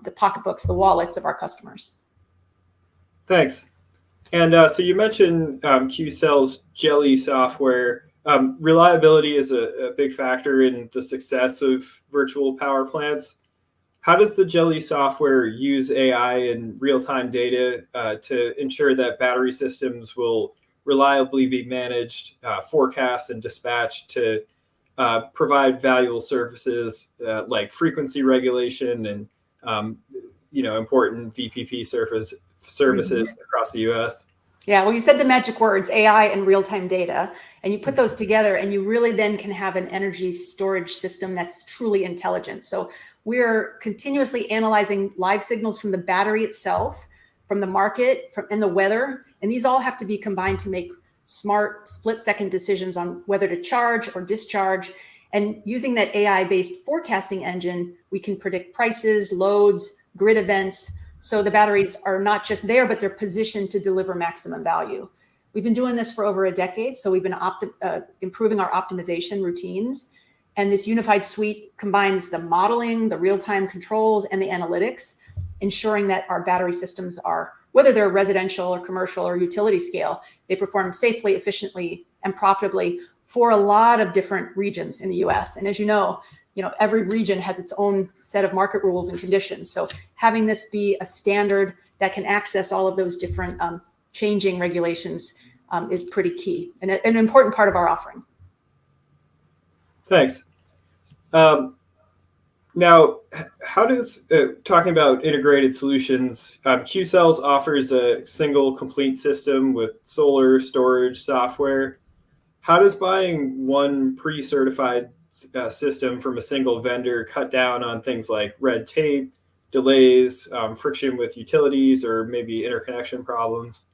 the pocketbooks, the wallets of our customers. Thanks. And so you mentioned Qcells Jelly software. Reliability is a big factor in the success of virtual power plants. How does the Jelly software use AI and real-time data to ensure that battery systems will reliably be managed, forecast, and dispatched to provide valuable services like frequency regulation and important VPP services across the US? Yeah, well, you said the magic words, AI and real-time data, and you put those together and you really then can have an energy storage system that's truly intelligent. So we're continuously analyzing live signals from the battery itself, from the market, and the weather, and these all have to be combined to make smart split-second decisions on whether to charge or discharge. And using that AI-based forecasting engine, we can predict prices, loads, grid events. So the batteries are not just there, but they're positioned to deliver maximum value. We've been doing this for over a decade. So we've been improving our optimization routines. And this unified suite combines the modeling, the real-time controls, and the analytics, ensuring that our battery systems are, whether they're residential or commercial or utility scale, they perform safely, efficiently, and profitably for a lot of different regions in the US. And as you know, every region has its own set of market rules and conditions. So having this be a standard that can access all of those different changing regulations is pretty key and an important part of our offering. Thanks. Now, how does, talking about integrated solutions, Qcells offers a single complete system with solar, storage, software. How does buying one pre-certified system from a single vendor cut down on things like red tape, delays, friction with utilities, or maybe interconnection problems?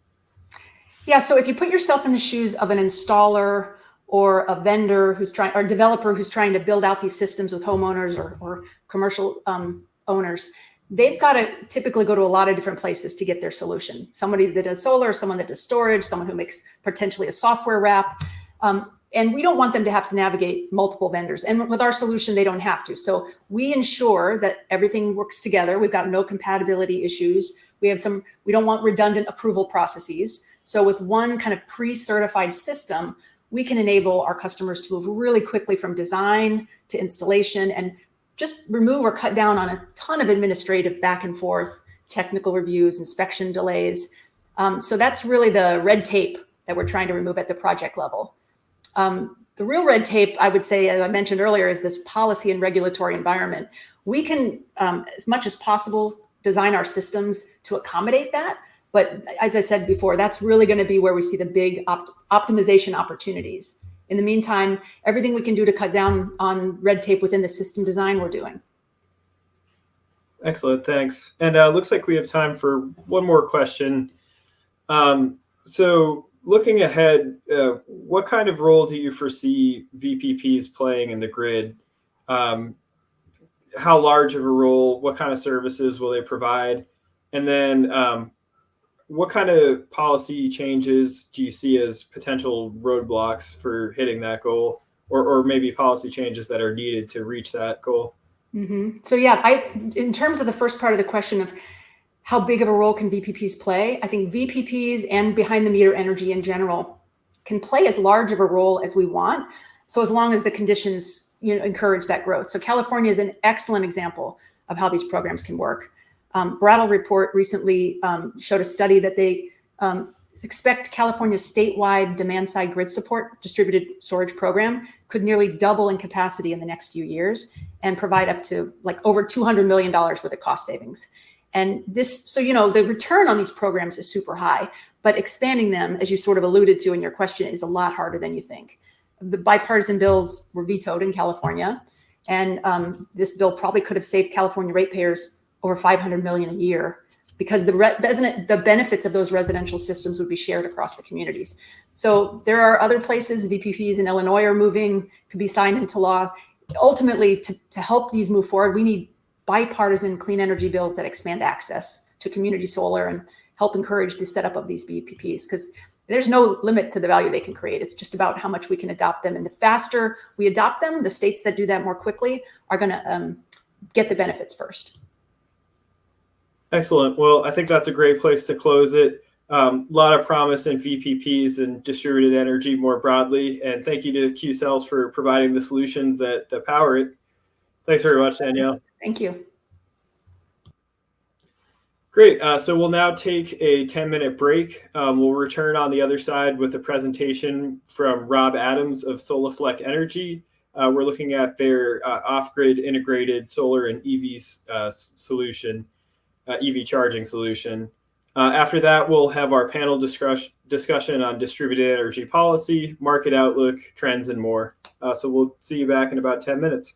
Yeah, so if you put yourself in the shoes of an installer or a vendor or developer who's trying to build out these systems with homeowners or commercial owners, they've got to typically go to a lot of different places to get their solution. Somebody that does solar, someone that does storage, someone who makes potentially a software wrap. And we don't want them to have to navigate multiple vendors. And with our solution, they don't have to. So we ensure that everything works together. We've got no compatibility issues. We don't want redundant approval processes. So with one kind of pre-certified system, we can enable our customers to move really quickly from design to installation and just remove or cut down on a ton of administrative back and forth, technical reviews, inspection delays. So that's really the red tape that we're trying to remove at the project level. The real red tape, I would say, as I mentioned earlier, is this policy and regulatory environment. We can, as much as possible, design our systems to accommodate that. But as I said before, that's really going to be where we see the big optimization opportunities. In the meantime, everything we can do to cut down on red tape within the system design, we're doing. Excellent, thanks. And looks like we have time for one more question. So looking ahead, what kind of role do you foresee VPPs playing in the grid? How large of a role? What kind of services will they provide? And then what kind of policy changes do you see as potential roadblocks for hitting that goal, or maybe policy changes that are needed to reach that goal? Mm-hmm. So yeah, in terms of the first part of the question of how big of a role can VPPs play, I think VPPs and behind the meter energy in general can play as large of a role as we want. So as long as the conditions encourage that growth. So California is an excellent example of how these programs can work. Brattle Report recently showed a study that they expect California's statewide demand-side grid support distributed storage program could nearly double in capacity in the next few years and provide up to like over $200 million worth of cost savings. And this, so, the return on these programs is super high, but expanding them, as you sort of alluded to in your question, is a lot harder than you think. The bipartisan bills were vetoed in California, and this bill probably could have saved California ratepayers over $500 million a year because the benefits of those residential systems would be shared across the communities. So there are other places, VPPs in Illinois are moving, could be signed into law. Ultimately, to help these move forward, we need bipartisan clean energy bills that expand access to community solar and help encourage the setup of these VPPs, because there's no limit to the value they can create. It's just about how much we can adopt them. And the faster we adopt them, the states that do that more quickly are going to get the benefits first. Excellent. Well, I think that's a great place to close it. A lot of promise in VPPs and distributed energy more broadly. And thank you to Qcells for providing the solutions that power it. Thanks very much, Danielle. Thank you. Great. So we'll now take a 10-minute break. We'll return on the other side with a presentation from Rob Adams of Solaflect Energy. We're looking at their off-grid integrated solar and EV solution, EV charging solution. After that, we'll have our panel discussion on distributed energy policy, market outlook, trends, and more. So we'll see you back in about 10 minutes.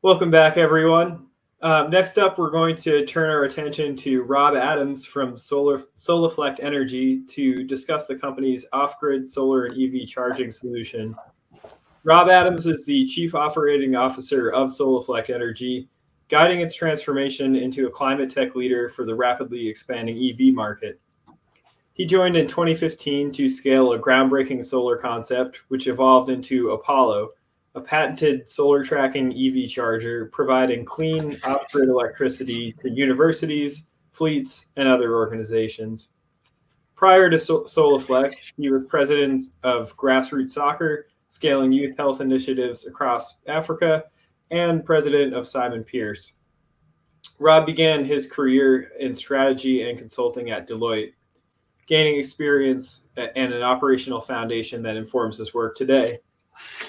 Welcome back, everyone. Next up, we're going to turn our attention to Rob Adams from Solaflect Energy to discuss the company's off-grid solar and EV charging solution. Rob Adams is the Chief Operating Officer of Solaflect Energy, guiding its transformation into a climate tech leader for the rapidly expanding EV market. He joined in 2015 to scale a groundbreaking solar concept, which evolved into Apollo, a patented solar tracking EV charger providing clean off-grid electricity to universities, fleets, and other organizations. Prior to Solaflect, he was president of Grassroots Soccer, scaling youth health initiatives across Africa, and president of Simon Pierce. Rob began his career in strategy and consulting at Deloitte, gaining experience and an operational foundation that informs his work today.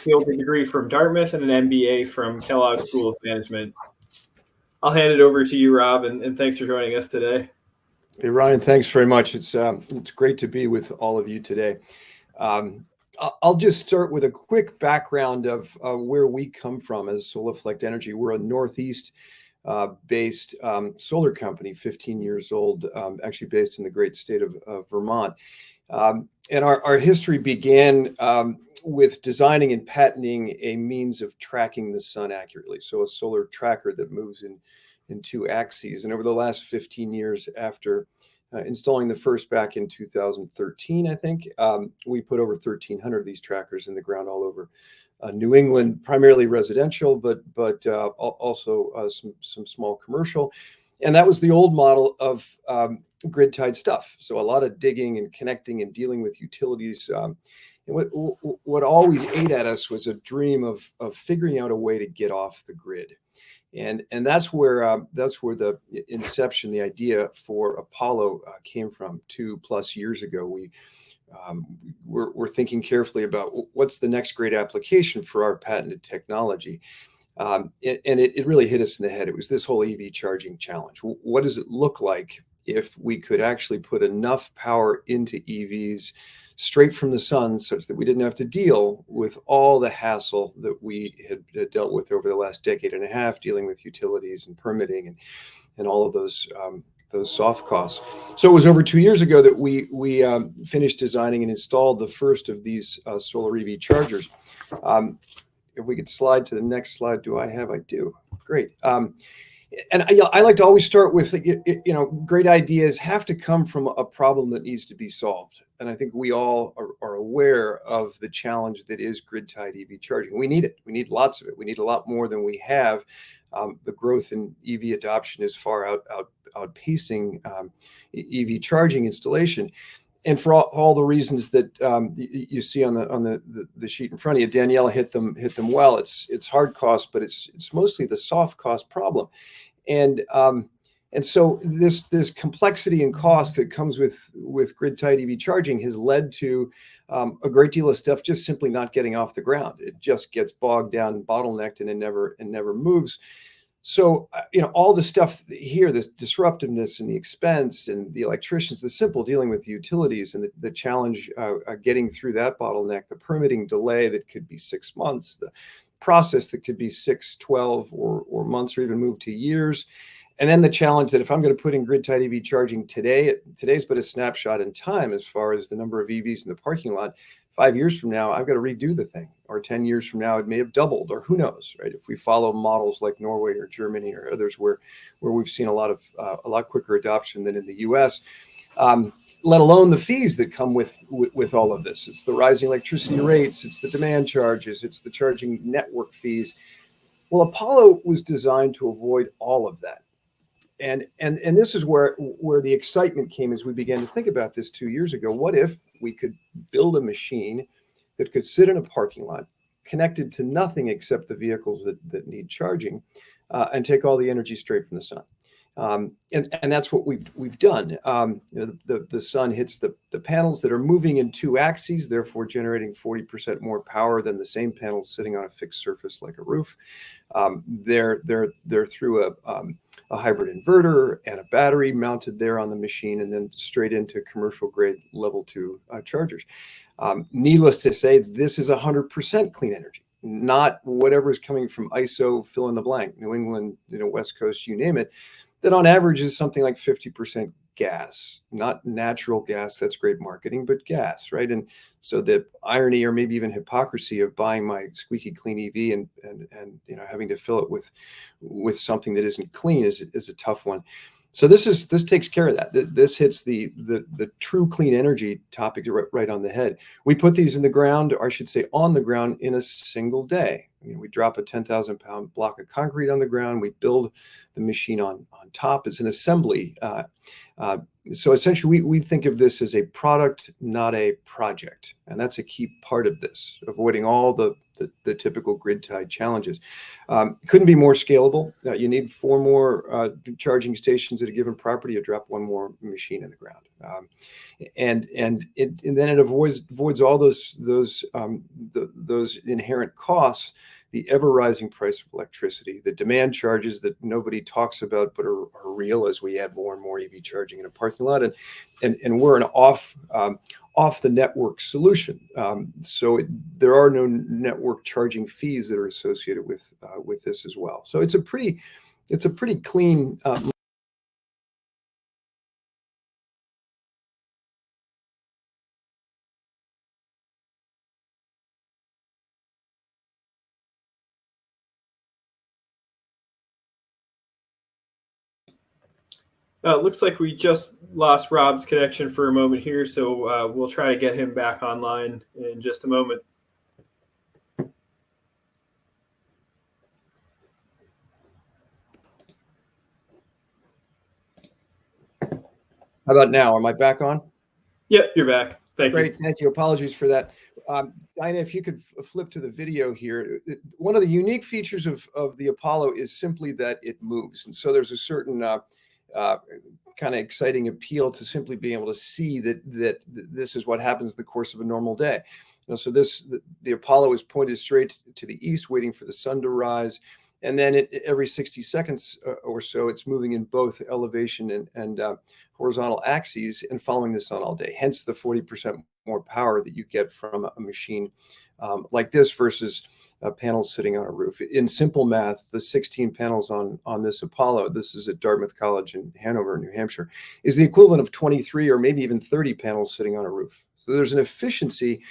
He holds a degree from Dartmouth and an MBA from Kellogg School of Management. I'll hand it over to you, Rob, and thanks for joining us today. Hey, Ryan, thanks very much. It's great to be with all of you today. I'll just start with a quick background of where we come from as Solaflect Energy. We're a Northeast based solar company, 15 years old, actually based in the great state of Vermont. And our history began with designing and patenting a means of tracking the sun accurately. So a solar tracker that moves in two axes. And over the last 15 years after installing the first back in 2013, I think, we put over 1,300 of these trackers in the ground all over New England, primarily residential, but also some small commercial. And that was the old model of grid-tied stuff. So a lot of digging and connecting and dealing with utilities. And what always ate at us was a dream of figuring out a way to get off the grid. And that's where the inception, the idea for Apollo came from 2+ years ago. We're thinking carefully about what's the next great application for our patented technology. And it really hit us in the head. It was this whole EV charging challenge. What does it look like if we could actually put enough power into EVs straight from the sun such that we didn't have to deal with all the hassle that we had dealt with over the last decade and a half, dealing with utilities and permitting and all of those soft costs. So it was over 2 years ago that we finished designing and installed the first of these solar EV chargers. If we could slide to the next slide, I do. Great. And I like to always start with, great ideas have to come from a problem that needs to be solved. And I think we all are aware of the challenge that is grid-tied EV charging. We need it. We need lots of it. We need a lot more than we have. The growth in EV adoption is far outpacing EV charging installation. And for all the reasons that you see on the sheet in front of you, Danielle hit them well. It's hard cost, but it's mostly the soft cost problem, and so this complexity and cost that comes with grid-tied EV charging has led to a great deal of stuff just simply not getting off the ground. It just gets bogged down, bottlenecked, and it never moves. So, all the stuff here, this disruptiveness and the expense and the electricians, the simple dealing with the utilities and the challenge getting through that bottleneck, the permitting delay that could be 6 months, the process that could be 6, 12 or months or even move to years. And then the challenge that if I'm going to put in grid-tied EV charging today's but a snapshot in time as far as the number of EVs in the parking lot. 5 years from now, I've got to redo the thing, or 10 years from now, it may have doubled, or who knows, right? If we follow models like Norway or Germany or others where we've seen a lot quicker adoption than in the U.S., let alone the fees that come with all of this. It's the rising electricity rates, it's the demand charges, it's the charging network fees. Well, Apollo was designed to avoid all of that. And this is where the excitement came as we began to think about this 2 years ago. What if we could build a machine that could sit in a parking lot, connected to nothing except the vehicles that need charging, and take all the energy straight from the sun? And that's what we've done. The sun hits the panels that are moving in two axes, therefore generating 40% more power than the same panels sitting on a fixed surface like a roof. They're through a hybrid inverter and a battery mounted there on the machine, and then straight into commercial grade level 2 chargers. Needless to say, this is 100% clean energy. not whatever is coming from ISO, fill in the blank, New England, West Coast, you name it, that on average is something like 50% gas, not natural gas. That's great marketing, but gas, right? And so the irony, or maybe even hypocrisy, of buying my squeaky clean EV and having to fill it with something that isn't clean is a tough one. So this takes care of that. This hits the true clean energy topic right on the head. We put these in the ground, or I should say on the ground, in a single day. We drop a 10,000 pound block of concrete on the ground. We build the machine on top as an assembly. So essentially, we think of this as a product, not a project. And that's a key part of this, avoiding all the typical grid tie challenges. Couldn't be more scalable. You need 4 more charging stations at a given property. You drop 1 more machine in the ground. And then it avoids all those inherent costs, the ever rising price of electricity, the demand charges that nobody talks about but are real as we add more and more EV charging in a parking lot, and we're an off the network solution. So there are no network charging fees that are associated with this as well. So it's a pretty clean. It looks like we just lost Rob's connection for a moment here, so we'll try to get him back online in just a moment. How about now? Am I back on? Yep, you're back. Thank you. Great, thank you. Apologies for that. Dinah, if you could flip to the video here. One of the unique features of the Apollo is simply that it moves. And so there's a certain kind of exciting appeal to simply being able to see that this is what happens in the course of a normal day. So the Apollo is pointed straight to the east, waiting for the sun to rise. And then every 60 seconds or so, it's moving in both elevation and horizontal axes and following the sun all day. Hence the 40% more power that you get from a machine like this versus panels sitting on a roof. In simple math, the 16 panels on this Apollo, this is at Dartmouth College in Hanover, New Hampshire, is the equivalent of 23 or maybe even 30 panels sitting on a roof. So there's an efficiency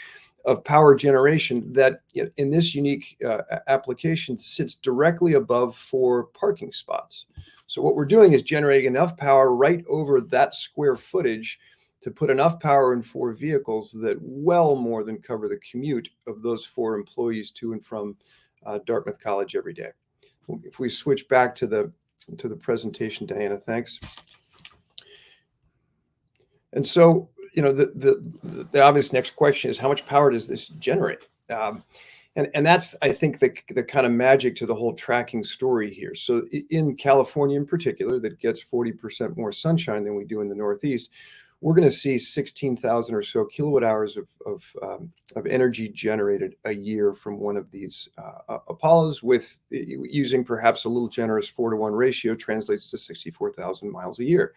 of power generation that in this unique application sits directly above 4 parking spots. So what we're doing is generating enough power right over that square footage to put enough power in 4 vehicles that well more than cover the commute of those 4 employees to and from Dartmouth College every day. If we switch back to the presentation, Diana, thanks. And so, the obvious next question is, how much power does this generate? And that's, I think, the kind of magic to the whole tracking story here. So in California in particular, that gets 40% more sunshine than we do in the Northeast, we're going to see 16,000 or so kilowatt hours of energy generated a year from one of these Apollos, with using perhaps a little generous 4-to-1 ratio, translates to 64,000 miles a year.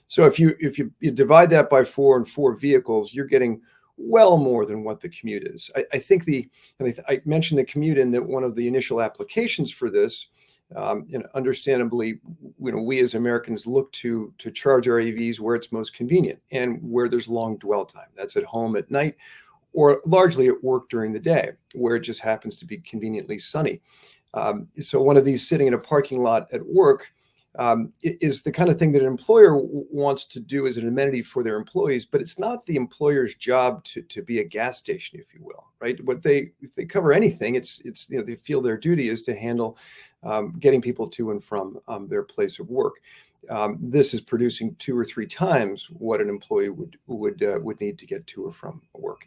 So if you divide that by 4 and 4 vehicles, you're getting well more than what the commute is. I think I mentioned the commute in that one of the initial applications for this, and understandably, we as Americans look to charge our EVs where it's most convenient and where there's long dwell time. That's at home at night, or largely at work during the day, where it just happens to be conveniently sunny. So one of these sitting in a parking lot at work is the kind of thing that an employer wants to do as an amenity for their employees, but it's not the employer's job to be a gas station, if you will, right? If they cover anything, it's they feel their duty is to handle getting people to and from their place of work. This is producing 2 or 3 times what an employee would need to get to or from work.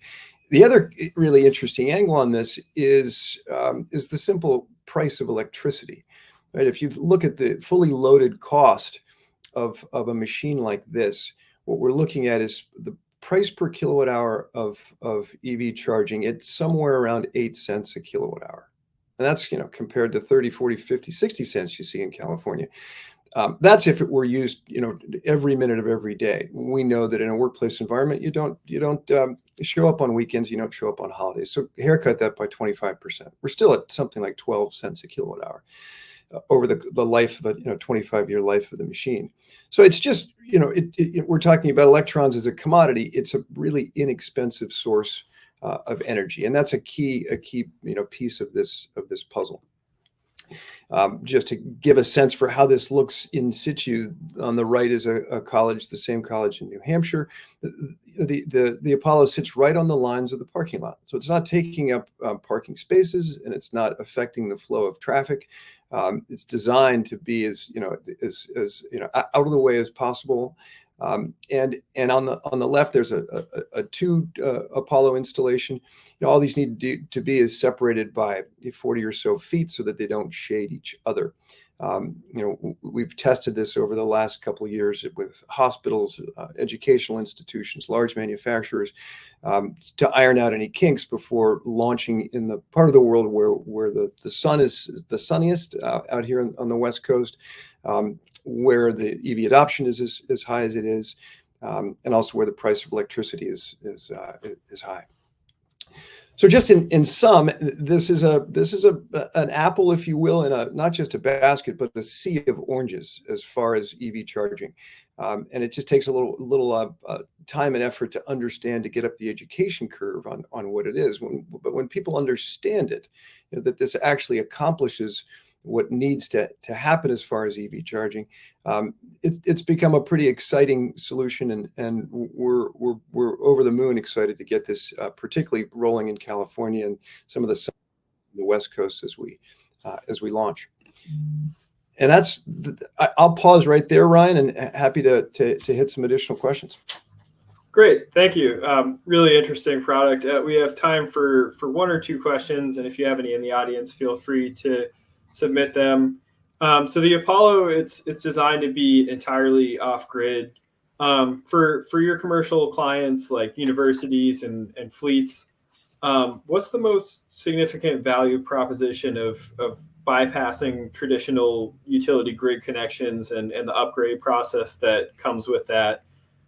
The other really interesting angle on this is the simple price of electricity. Right? If you look at the fully loaded cost of a machine like this, what we're looking at is the price per kilowatt hour of EV charging. It's somewhere around 8 cents a kilowatt hour. And that's, compared to 30, 40, 50, 60 cents you see in California. That's if it were used, every minute of every day. We know that in a workplace environment, you don't show up on weekends, you don't show up on holidays. So haircut that by 25%. We're still at something like 12 cents a kilowatt hour over the life of a 25-year life of the machine. So it's just we're talking about electrons as a commodity. It's a really inexpensive source of energy, and that's a key piece of this puzzle. Just to give a sense for how this looks in situ, on the right is a college, the same college in New Hampshire. The Apollo sits right on the lines of the parking lot, so it's not taking up parking spaces, and it's not affecting the flow of traffic. It's designed to be as out of the way as possible. And on the left, there's a two Apollo installation. All these need to be is separated by 40 or so feet so that they don't shade each other. We've tested this over the last couple of years with hospitals, educational institutions, large manufacturers, to iron out any kinks before launching in the part of the world where the sun is the sunniest, out here on the West Coast, where the EV adoption is as high as it is, and also where the price of electricity is high. So just in sum, this is an apple, if you will, in not just a basket, but a sea of oranges as far as EV charging. And it just takes a little time and effort to understand, to get up the education curve on what it is. But when people understand it, that this actually accomplishes what needs to happen as far as EV charging, it's become a pretty exciting solution, and we're over the moon excited to get this particularly rolling in California and some of the West Coast as we launch. And I'll pause right there, Ryan, and happy to hit some additional questions. Great, thank you. Really interesting product. We have time for one or two questions, and if you have any in the audience, feel free to submit them. So the Apollo, it's designed to be entirely off-grid. For your commercial clients like universities and fleets, what's the most significant value proposition of bypassing traditional utility grid connections and the upgrade process that comes with that?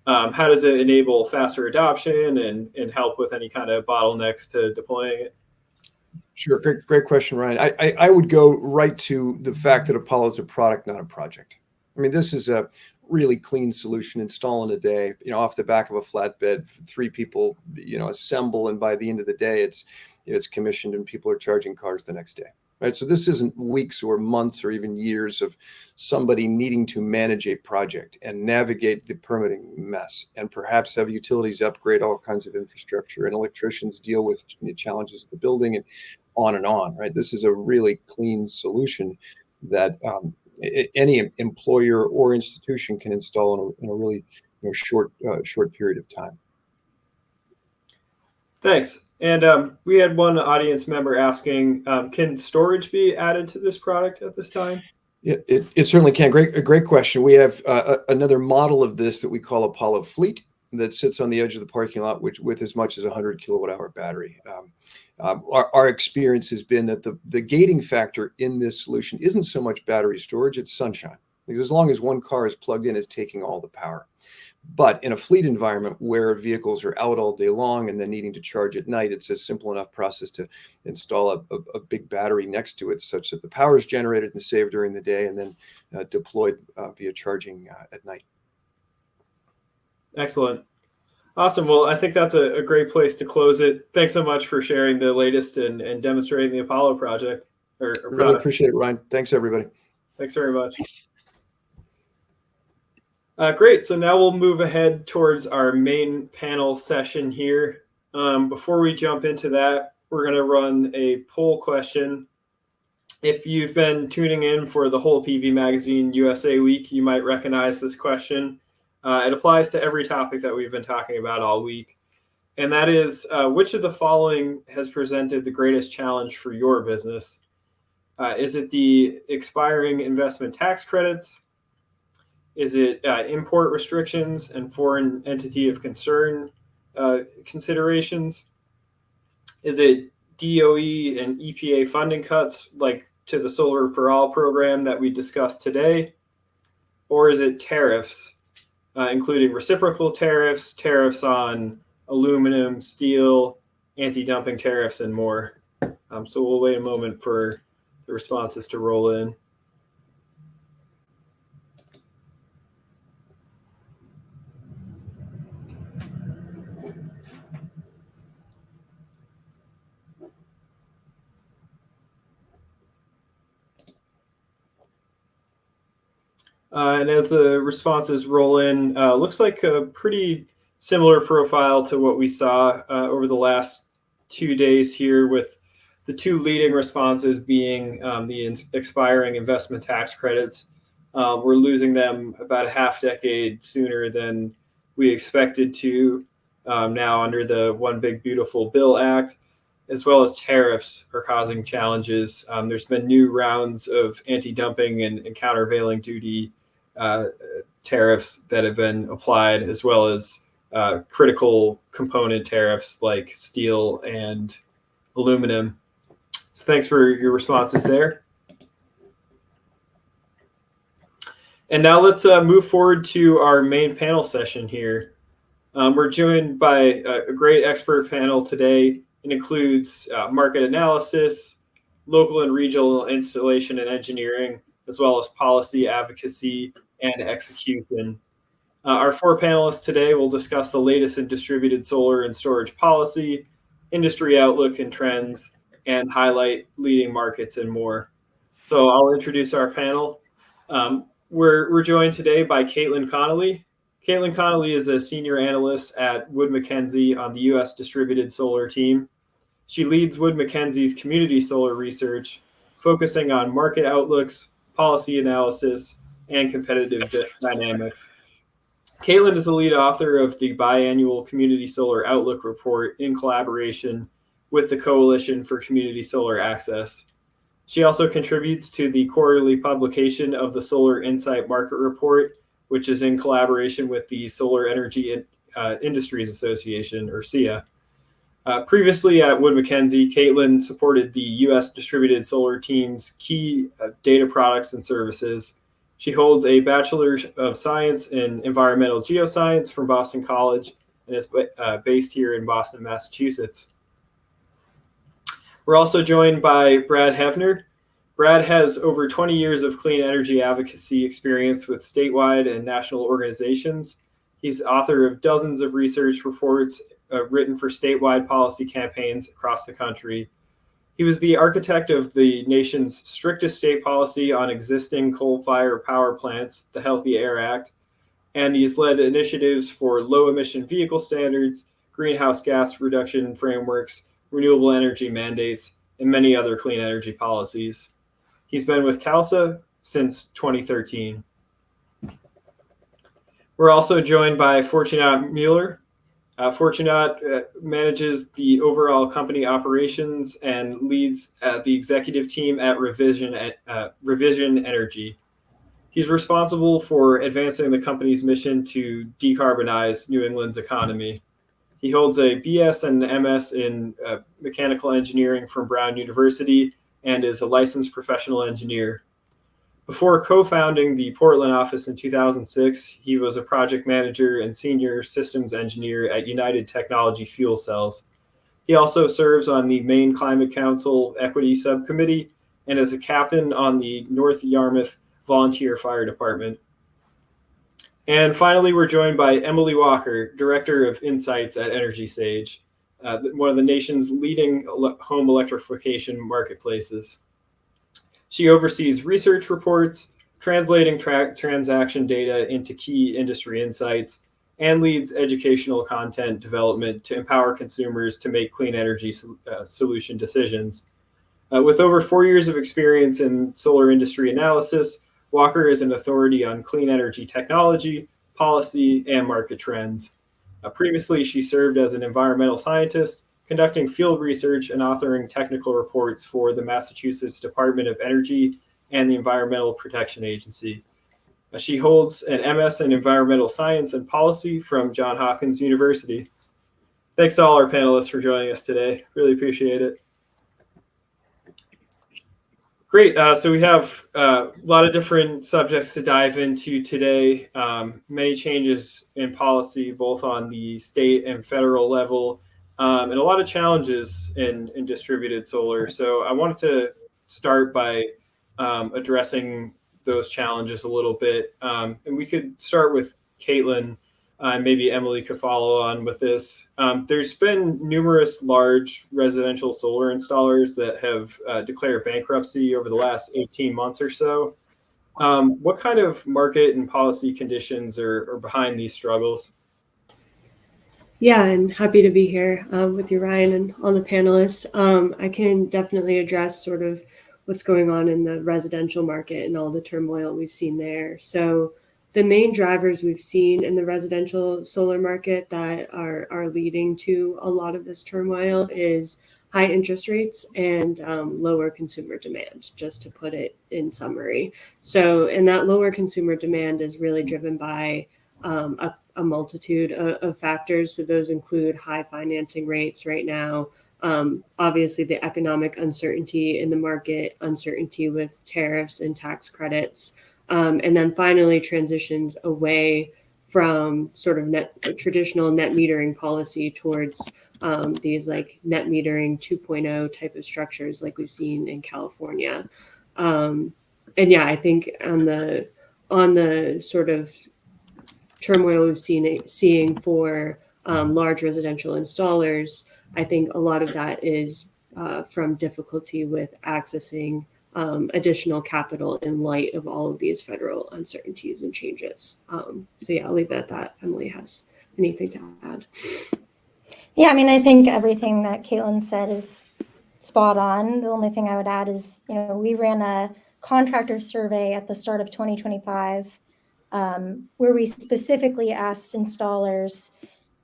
How does it enable faster adoption and help with any kind of bottlenecks to deploying it? Sure. Great question, Ryan. I would go right to the fact that Apollo is a product, not a project. I mean, this is a really clean solution. Install in a day, off the back of a flatbed, 3 people, assemble, and by the end of the day, it's commissioned and people are charging cars the next day. Right. So this isn't weeks or months or even years of somebody needing to manage a project and navigate the permitting mess, and perhaps have utilities upgrade all kinds of infrastructure and electricians deal with the challenges of the building and on, right? This is a really clean solution that any employer or institution can install in a really short period of time. Thanks. And we had one audience member asking, can storage be added to this product at this time? It certainly can. Great question. We have another model of this that we call Apollo Fleet that sits on the edge of the parking lot, with as much as 100 kilowatt hour battery. Our experience has been that the gating factor in this solution isn't so much battery storage, it's sunshine. Because as long as one car is plugged in, it's taking all the power. But in a fleet environment where vehicles are out all day long and then needing to charge at night, it's a simple enough process to install a big battery next to it, such that the power is generated and saved during the day and then deployed via charging at night. Excellent. Awesome. Well, I think that's a great place to close it. Thanks so much for sharing the latest and demonstrating the Apollo project. Really appreciate it, Ryan. Thanks, everybody. Thanks very much. Great. So now we'll move ahead towards our main panel session here. Before we jump into that, we're going to run a poll question. If you've been tuning in for the whole PV Magazine USA week, you might recognize this question. It applies to every topic that we've been talking about all week. And that is, which of the following has presented the greatest challenge for your business? Is it the expiring investment tax credits? Is it import restrictions and foreign entity of concern considerations? Is it DOE and EPA funding cuts, like to the Solar for All program that we discussed today? or is it tariffs, including reciprocal tariffs, tariffs on aluminum, steel, anti-dumping tariffs, and more? So we'll wait a moment for the responses to roll in. And as the responses roll in, looks like a pretty similar profile to what we saw over the last 2 days here, with the two leading responses being the expiring investment tax credits. We're losing them about a half decade sooner than we expected to now under the One Big Beautiful Bill Act, as well as tariffs are causing challenges. There's been new rounds of anti-dumping and countervailing duty tariffs that have been applied, as well as critical component tariffs like steel and aluminum. So thanks for your responses there. And now let's move forward to our main panel session here. We're joined by a great expert panel today. It includes market analysis, local and regional installation and engineering, as well as policy advocacy and execution. Our four panelists today will discuss the latest in distributed solar and storage policy, industry outlook and trends, and highlight leading markets and more. So I'll introduce our panel. We're joined today by Connelly. Connelly is a senior analyst at Wood Mackenzie on the U.S. distributed solar team. She leads Wood Mackenzie's community solar research, focusing on market outlooks, policy analysis, and competitive dynamics. Caitlin is the lead author of the biannual Community Solar Outlook Report in collaboration with the Coalition for Community Solar Access. She also contributes to the quarterly publication of the Solar Insight Market Report, which is in collaboration with the Solar Energy Industries Association, or SEIA. Previously at Wood Mackenzie, Caitlin supported the U.S. distributed solar team's key data products and services. She holds a Bachelor of Science in Environmental Geoscience from Boston College and is based here in Boston, Massachusetts. We're also joined by Brad Heavner. Brad has over 20 years of clean energy advocacy experience with statewide and national organizations. He's author of dozens of research reports written for statewide policy campaigns across the country. He was the architect of the nation's strictest state policy on existing coal-fired power plants, the Healthy Air Act, and he's led initiatives for low-emission vehicle standards, greenhouse gas reduction frameworks, renewable energy mandates, and many other clean energy policies. He's been with CALSSA since 2013. We're also joined by Fortunat Mueller. Fortunat manages the overall company operations and leads the executive team at Revision Energy. He's responsible for advancing the company's mission to decarbonize New England's economy. He holds a BS and MS in mechanical engineering from Brown University and is a licensed professional engineer. Before co-founding the Portland office in 2006, he was a project manager and senior systems engineer at United Technology Fuel Cells. He also serves on the Maine Climate Council Equity Subcommittee and is a captain on the North Yarmouth Volunteer Fire Department. And finally, we're joined by Emily Walker, Director of Insights at EnergySage, one of the nation's leading home electrification marketplaces. She oversees research reports, translating transaction data into key industry insights, and leads educational content development to empower consumers to make clean energy solution decisions. With over 4 years of experience in solar industry analysis, Walker is an authority on clean energy technology, policy, and market trends. Previously, she served as an environmental scientist, conducting field research and authoring technical reports for the Massachusetts Department of Energy and the Environmental Protection Agency. She holds an MS in Environmental Science and Policy from Johns Hopkins University. Thanks to all our panelists for joining us today. Really appreciate it. Great. So we have a lot of different subjects to dive into today. Many changes in policy, both on the state and federal level, and a lot of challenges in distributed solar. So I wanted to start by addressing those challenges a little bit. And we could start with Caitlin. Maybe Emily could follow on with this. There's been numerous large residential solar installers that have declared bankruptcy over the last 18 months or so. What kind of market and policy conditions are behind these struggles? Yeah, I'm happy to be here with you, Ryan, and all the panelists. I can definitely address sort of what's going on in the residential market and all the turmoil we've seen there. So the main drivers we've seen in the residential solar market that are leading to a lot of this turmoil is high interest rates and lower consumer demand, just to put it in summary. So, and that lower consumer demand is really driven by a multitude of factors. So those include high financing rates right now, obviously the economic uncertainty in the market, uncertainty with tariffs and tax credits, and then finally transitions away from sort of traditional net metering policy towards these like net metering 2.0 type of structures like we've seen in California. And yeah, I think on the sort of turmoil we've seeing for large residential installers, I think a lot of that is from difficulty with accessing additional capital in light of all of these federal uncertainties and changes. So yeah, I'll leave it at that. Emily has anything to add? Yeah, I mean, I think everything that Caitlin said is spot on. The only thing I would add is, we ran a contractor survey at the start of 2025 where we specifically asked installers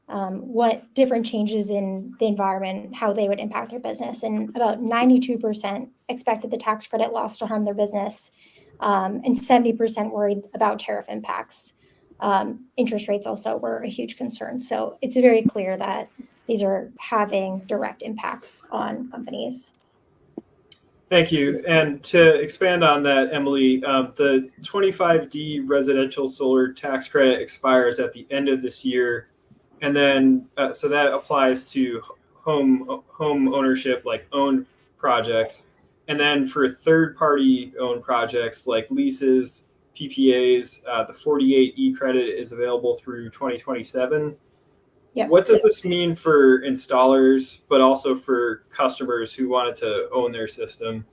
what different changes in the environment, how they would impact their business. And about 92% expected the tax credit loss to harm their business, and 70% worried about tariff impacts. Interest rates also were a huge concern. So it's very clear that these are having direct impacts on companies. Thank you. And to expand on that, Emily, the 25D residential solar tax credit expires at the end of this year. And then, so that applies to home ownership, like owned projects. And then for third-party owned projects like leases, PPAs, the 48E credit is available through 2027. Yep. What does this mean for installers, but also for customers who wanted to own their system?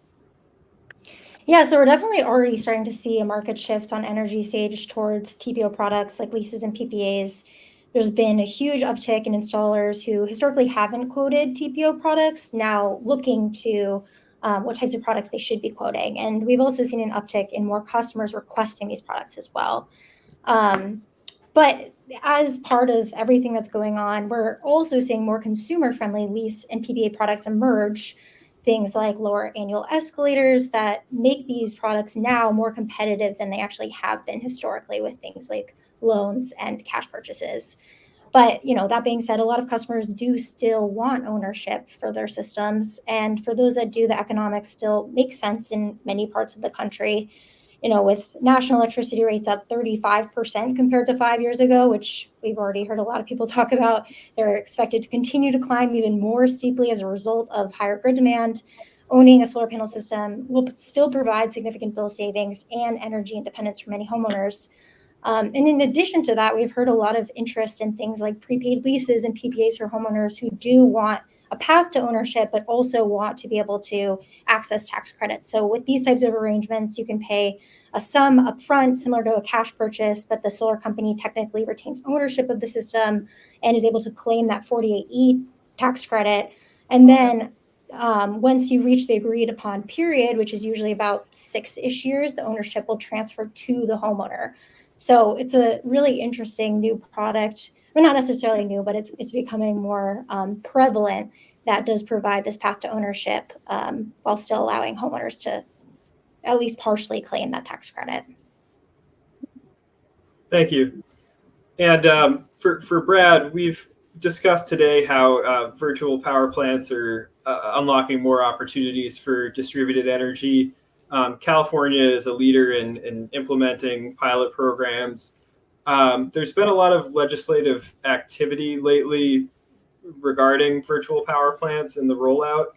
Yeah, so we're definitely already starting to see a market shift on EnergySage towards TPO products like leases and PPAs. There's been a huge uptick in installers who historically haven't quoted TPO products, now looking to what types of products they should be quoting. And we've also seen an uptick in more customers requesting these products as well. But as part of everything that's going on, we're also seeing more consumer-friendly lease and PPA products emerge, things like lower annual escalators that make these products now more competitive than they actually have been historically with things like loans and cash purchases. But, that being said, a lot of customers do still want ownership for their systems. And for those that do, the economics still make sense in many parts of the country. With national electricity rates up 35% compared to 5 years ago, which we've already heard a lot of people talk about, they're expected to continue to climb even more steeply as a result of higher grid demand. Owning a solar panel system will still provide significant bill savings and energy independence for many homeowners. And in addition to that, we've heard a lot of interest in things like prepaid leases and PPAs for homeowners who do want a path to ownership, but also want to be able to access tax credits. So with these types of arrangements, you can pay a sum upfront, similar to a cash purchase, but the solar company technically retains ownership of the system and is able to claim that 48E tax credit. And then once you reach the agreed upon period, which is usually about 6-ish years, the ownership will transfer to the homeowner. So it's a really interesting new product. Well, not necessarily new, but it's becoming more prevalent that does provide this path to ownership while still allowing homeowners to at least partially claim that tax credit. Thank you. And for Brad, we've discussed today how virtual power plants are unlocking more opportunities for distributed energy. California is a leader in implementing pilot programs. There's been a lot of legislative activity lately regarding virtual power plants and the rollout.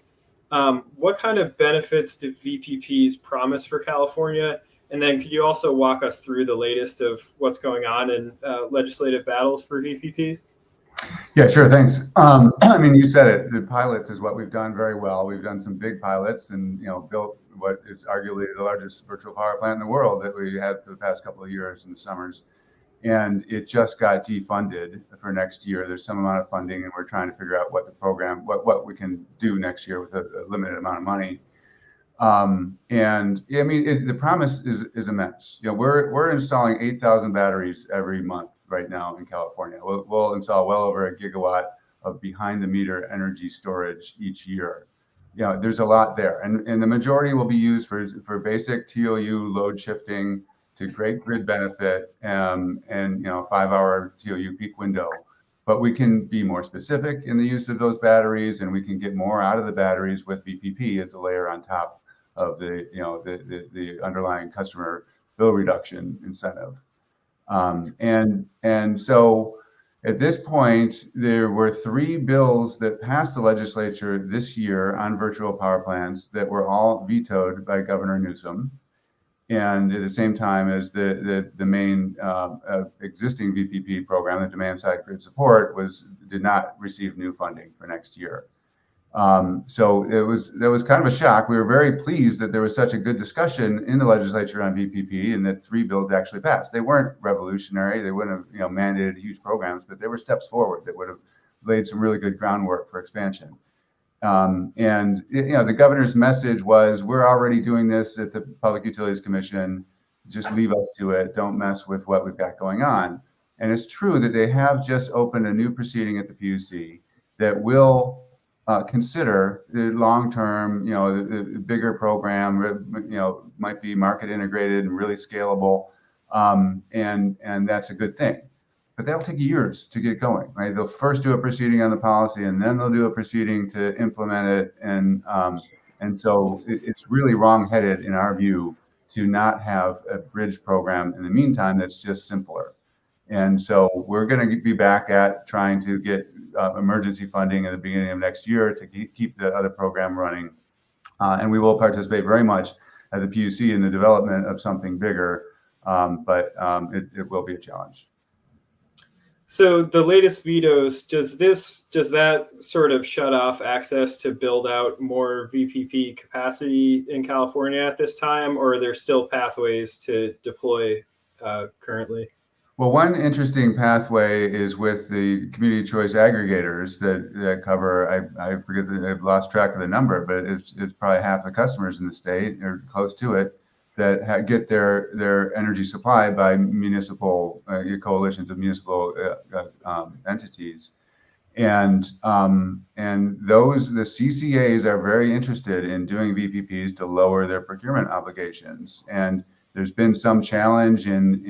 What kind of benefits do VPPs promise for California? And then could you also walk us through the latest of what's going on in legislative battles for VPPs? Yeah, sure. Thanks. I mean, you said it. The pilots is what we've done very well. We've done some big pilots and built what is arguably the largest virtual power plant in the world that we had for the past couple of years in the summers. And it just got defunded for next year. There's some amount of funding, and we're trying to figure out what the program, what we can do next year with a limited amount of money. And I mean, the promise is immense. We're installing 8,000 batteries every month right now in California. We'll install well over a gigawatt of behind the meter energy storage each year. There's a lot there, and the majority will be used for basic TOU load shifting to great grid benefit, and 5-hour TOU peak window. But we can be more specific in the use of those batteries, and we can get more out of the batteries with VPP as a layer on top of the underlying customer bill reduction incentive. And so at this point, there were 3 bills that passed the legislature this year on virtual power plants that were all vetoed by Governor Newsom. And at the same time as the main existing VPP program, the demand side grid support, did not receive new funding for next year. So that was kind of a shock. We were very pleased that there was such a good discussion in the legislature on VPP, and that 3 bills actually passed. They weren't revolutionary. They wouldn't have mandated huge programs, but they were steps forward that would have laid some really good groundwork for expansion. And the governor's message was, we're already doing this at the Public Utilities Commission. Just leave us to it. Don't mess with what we've got going on. And it's true that they have just opened a new proceeding at the PUC that will consider the long-term, the bigger program, might be market integrated and really scalable. And that's a good thing. But that'll take years to get going, right? They'll first do a proceeding on the policy, and then they'll do a proceeding to implement it. And so it's really wrong-headed in our view to not have a bridge program in the meantime that's just simpler. And so we're going to be back at trying to get emergency funding at the beginning of next year to keep the other program running. And we will participate very much at the PUC in the development of something bigger, but it will be a challenge. So the latest vetoes, does that sort of shut off access to build out more VPP capacity in California at this time, or are there still pathways to deploy currently? Well, one interesting pathway is with the community choice aggregators that cover, I forget, I've lost track of the number, but it's probably half the customers in the state or close to it that get their energy supply by municipal coalitions of municipal entities, and the CCAs are very interested in doing VPPs to lower their procurement obligations. And there's been some challenge in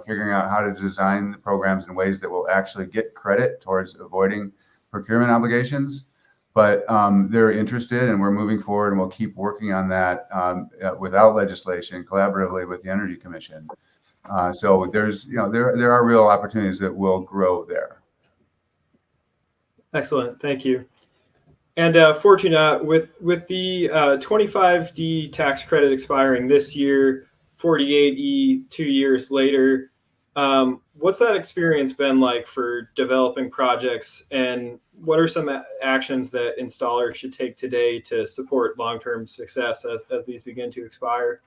figuring out how to design the programs in ways that will actually get credit towards avoiding procurement obligations. But they're interested, and we're moving forward, and we'll keep working on that without legislation, collaboratively with the Energy Commission. So there are real opportunities that will grow there. Excellent, thank you. And Fortunat, with the 25D tax credit expiring this year, 48E 2 years later, what's that experience been like for developing projects, and what are some actions that installers should take today to support long-term success as these begin to expire?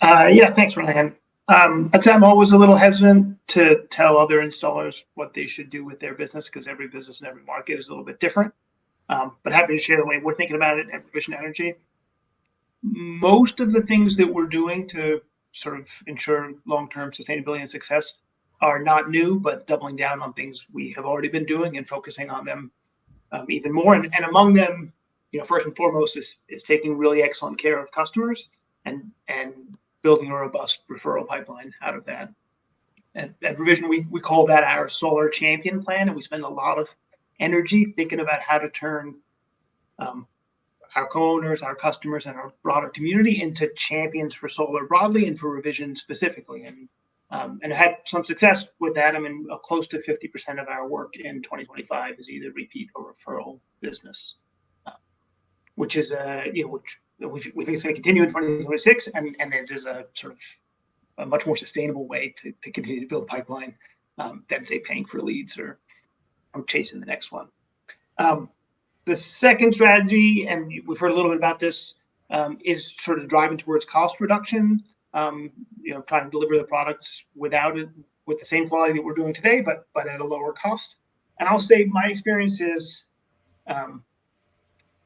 Yeah, thanks, Ryan. I'd say I'm always a little hesitant to tell other installers what they should do with their business, because every business and every market is a little bit different. But happy to share the way we're thinking about it at Provision Energy. Most of the things that we're doing to sort of ensure long-term sustainability and success are not new, but doubling down on things we have already been doing and focusing on them even more. And among them, first and foremost is taking really excellent care of customers and building a robust referral pipeline out of that. At Provision, we call that our Solar Champion Plan, and we spend a lot of energy thinking about how to turn our co-owners, our customers, and our broader community into champions for solar broadly and for revision specifically. And I had some success with that. I mean, close to 50% of our work in 2025 is either repeat or referral business, which is which we think is going to continue in 2026, and it is a sort of a much more sustainable way to continue to build a pipeline than say paying for leads or chasing the next one. The second strategy, and we've heard a little bit about this, is sort of driving towards cost reduction. Trying to deliver the products with the same quality that we're doing today, but at a lower cost. And I'll say my experience is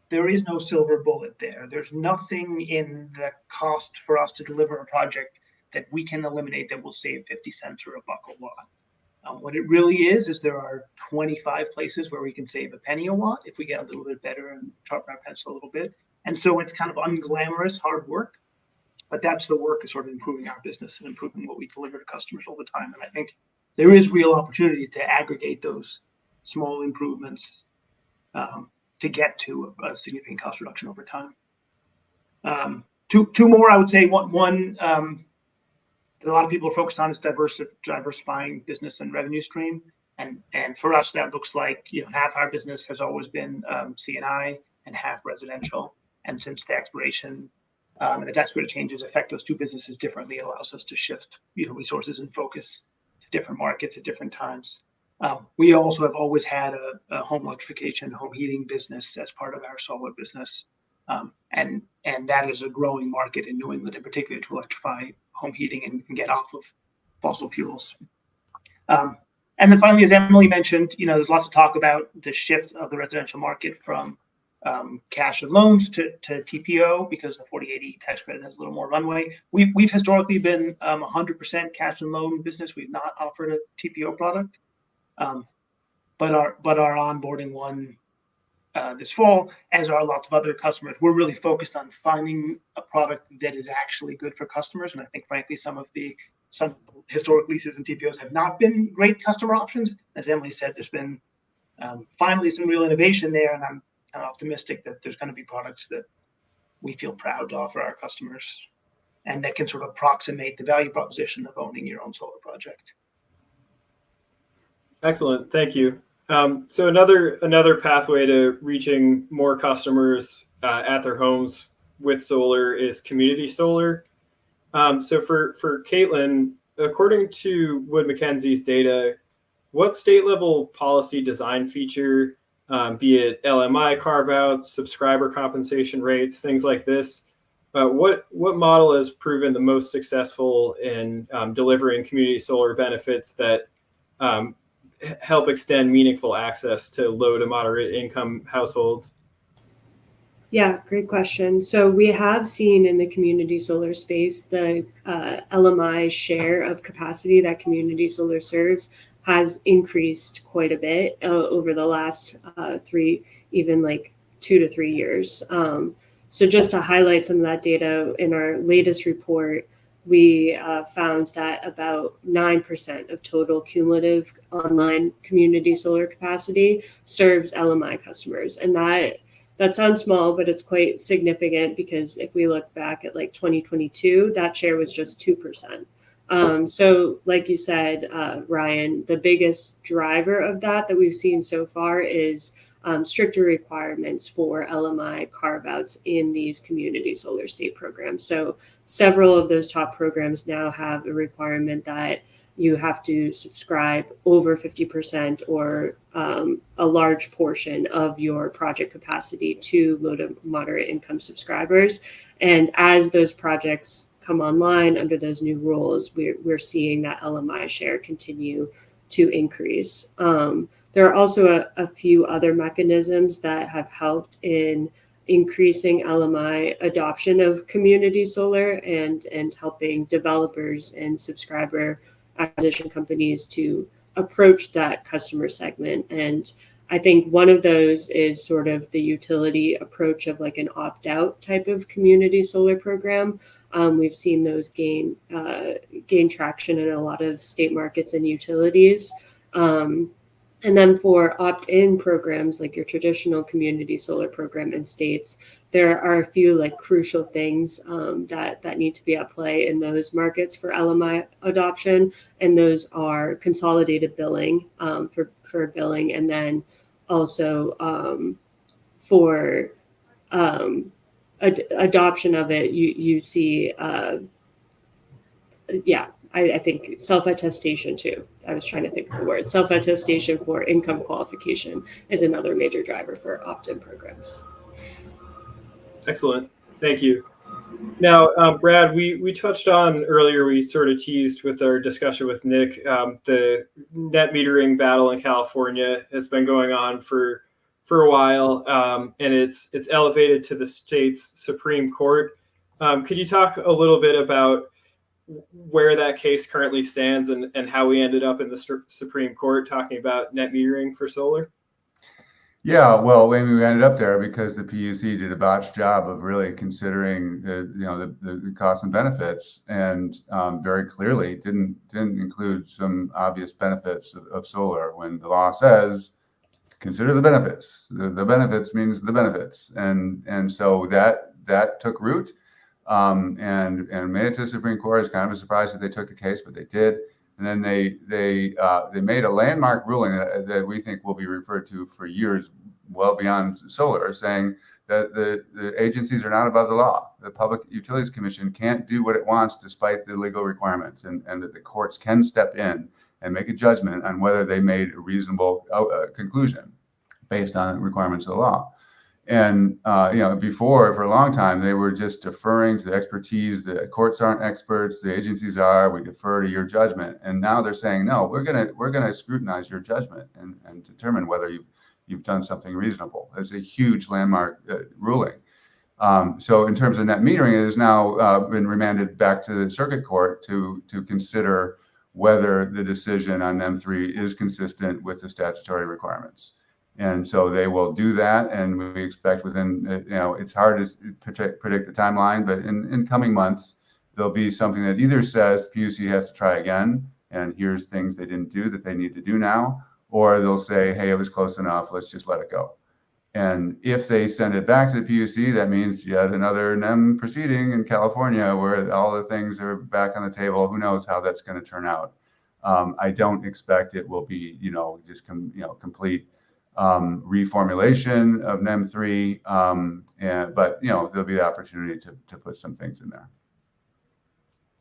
there is no silver bullet there. There's nothing in the cost for us to deliver a project that we can eliminate that will save 50 cents or $1 a watt. What it really is there are 25 places where we can save a penny a watt if we get a little bit better and sharpen our pencil a little bit. And so it's kind of unglamorous, hard work, but that's the work is sort of improving our business and improving what we deliver to customers all the time. And I think there is real opportunity to aggregate those small improvements to get to a significant cost reduction over time. Two more, I would say. One that a lot of people are focused on is diversifying business and revenue stream. And for us, that looks like half our business has always been C&I and half residential. And since the expiration and the tax credit changes affect those two businesses differently, it allows us to shift resources and focus to different markets at different times. We also have always had a home electrification, home heating business as part of our solar business. And that is a growing market in New England in particular to electrify home heating and get off of fossil fuels. And then finally, as Emily mentioned, there's lots of talk about the shift of the residential market from cash and loans to TPO because the 4080 tax credit has a little more runway. We've historically been 100% cash and loan business. We've not offered a TPO product, but are onboarding one this fall, as are lots of other customers. We're really focused on finding a product that is actually good for customers. And I think, frankly, some historic leases and TPOs have not been great customer options. As Emily said, there's been finally some real innovation there. And I'm kind of optimistic that there's going to be products that we feel proud to offer our customers and that can sort of approximate the value proposition of owning your own solar project. Excellent. Thank you. So another pathway to reaching more customers at their homes with solar is community solar. So for Caitlin, according to Wood Mackenzie's data, what state level policy design feature, be it LMI carve-outs, subscriber compensation rates, things like this, what model has proven the most successful in delivering community solar benefits that help extend meaningful access to low to moderate income households? Yeah, great question. So we have seen in the community solar space, the LMI share of capacity that community solar serves has increased quite a bit over the last 2 to 3 years. So just to highlight some of that data, in our latest report, we found that about 9% of total cumulative online community solar capacity serves LMI customers. And that sounds small, but it's quite significant because if we look back at 2022, that share was just 2%. So like you said, Ryan, the biggest driver of that we've seen so far is stricter requirements for LMI carve-outs in these community solar state programs. So several of those top programs now have a requirement that you have to subscribe over 50% or a large portion of your project capacity to low to moderate income subscribers. And as those projects come online under those new rules, we're seeing that LMI share continue to increase. There are also a few other mechanisms that have helped in increasing LMI adoption of community solar and helping developers and subscriber acquisition companies to approach that customer segment. And I think one of those is sort of the utility approach of an opt-out type of community solar program. We've seen those gain traction in a lot of state markets and utilities. And then for opt-in programs, like your traditional community solar program in states, there are a few like crucial things that need to be at play in those markets for LMI adoption. And those are consolidated billing for billing, and then also for adoption of it, you see, I think self-attestation too. I was trying to think of the word. Self-attestation for income qualification is another major driver for opt-in programs. Excellent. Thank you. Now, Brad, we touched on earlier, we sort of teased with our discussion with Nick, the net metering battle in California has been going on for a while, and it's elevated to the state's Supreme Court. Could you talk a little bit about where that case currently stands and how we ended up in the Supreme Court talking about net metering for solar? Yeah, well, we ended up there because the PUC did a botched job of really considering the costs and benefits, and very clearly didn't include some obvious benefits of solar when the law says consider the benefits. The benefits means the benefits, and so that took root. And made it to the Supreme Court. It's kind of a surprise that they took the case, but they did. And then they made a landmark ruling that we think will be referred to for years, well beyond solar, saying that the agencies are not above the law. The Public Utilities Commission can't do what it wants despite the legal requirements, and that the courts can step in and make a judgment on whether they made a reasonable conclusion based on requirements of the law. And, before, for a long time, they were just deferring to the expertise. The courts aren't experts. The agencies are. We defer to your judgment. And now they're saying, no, we're gonna scrutinize your judgment and determine whether you've done something reasonable. It's a huge landmark ruling. So in terms of net metering, it has now been remanded back to the circuit court to consider whether the decision on NEM3 is consistent with the statutory requirements. And so they will do that, and we expect within, it's hard to predict the timeline, but in coming months, there'll be something that either says PUC has to try again, and here's things they didn't do that they need to do now, or they'll say, hey, it was close enough, let's just let it go. And if they send it back to the PUC, that means yet another NEM proceeding in California where all the things are back on the table. Who knows how that's going to turn out? I don't expect it will be, complete reformulation of NEM3, but there'll be the opportunity to put some things in there.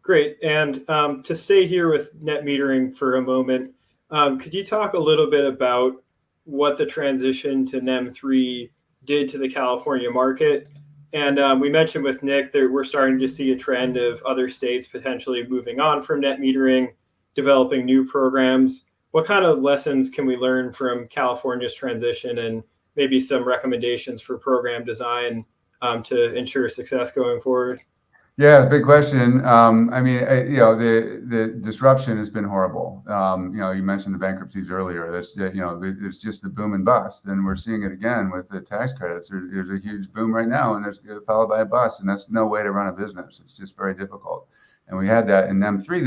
Great. And to stay here with net metering for a moment, could you talk a little bit about what the transition to NEM3 did to the California market? And we mentioned with Nick that we're starting to see a trend of other states potentially moving on from net metering, developing new programs. What kind of lessons can we learn from California's transition, and maybe some recommendations for program design to ensure success going forward? Yeah, big question. The disruption has been horrible. You mentioned the bankruptcies earlier. It's just the boom and bust, and we're seeing it again with the tax credits. There's a huge boom right now, and there's followed by a bust, and that's no way to run a business. It's just very difficult. And we had that in NEM3.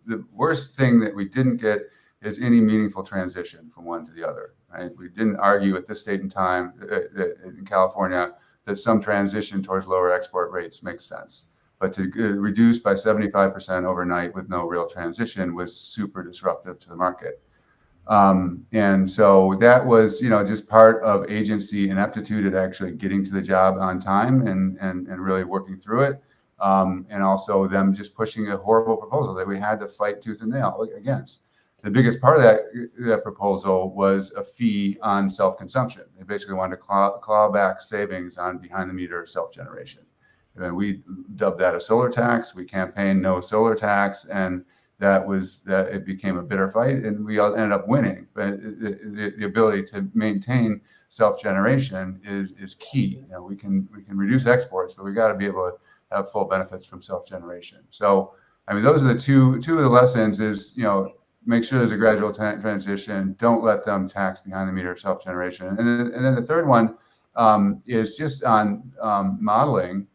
The worst thing that we didn't get is any meaningful transition from one to the other. Right? We didn't argue at this state and time in California that some transition towards lower export rates makes sense. But to reduce by 75% overnight with no real transition was super disruptive to the market. And so that was, just part of agency ineptitude at actually getting to the job on time and really working through it. And also them just pushing a horrible proposal that we had to fight tooth and nail against. The biggest part of that proposal was a fee on self-consumption. They basically wanted to claw back savings on behind-the-meter self-generation. And we dubbed that a solar tax. We campaigned no solar tax, and that it became a bitter fight, and we all ended up winning. But the ability to maintain self-generation is key. We can reduce exports, but we got to be able to have full benefits from self-generation. So, those are the two of the lessons. Is make sure there's a gradual transition. Don't let them tax behind the meter self-generation. And then the third one is just on modeling.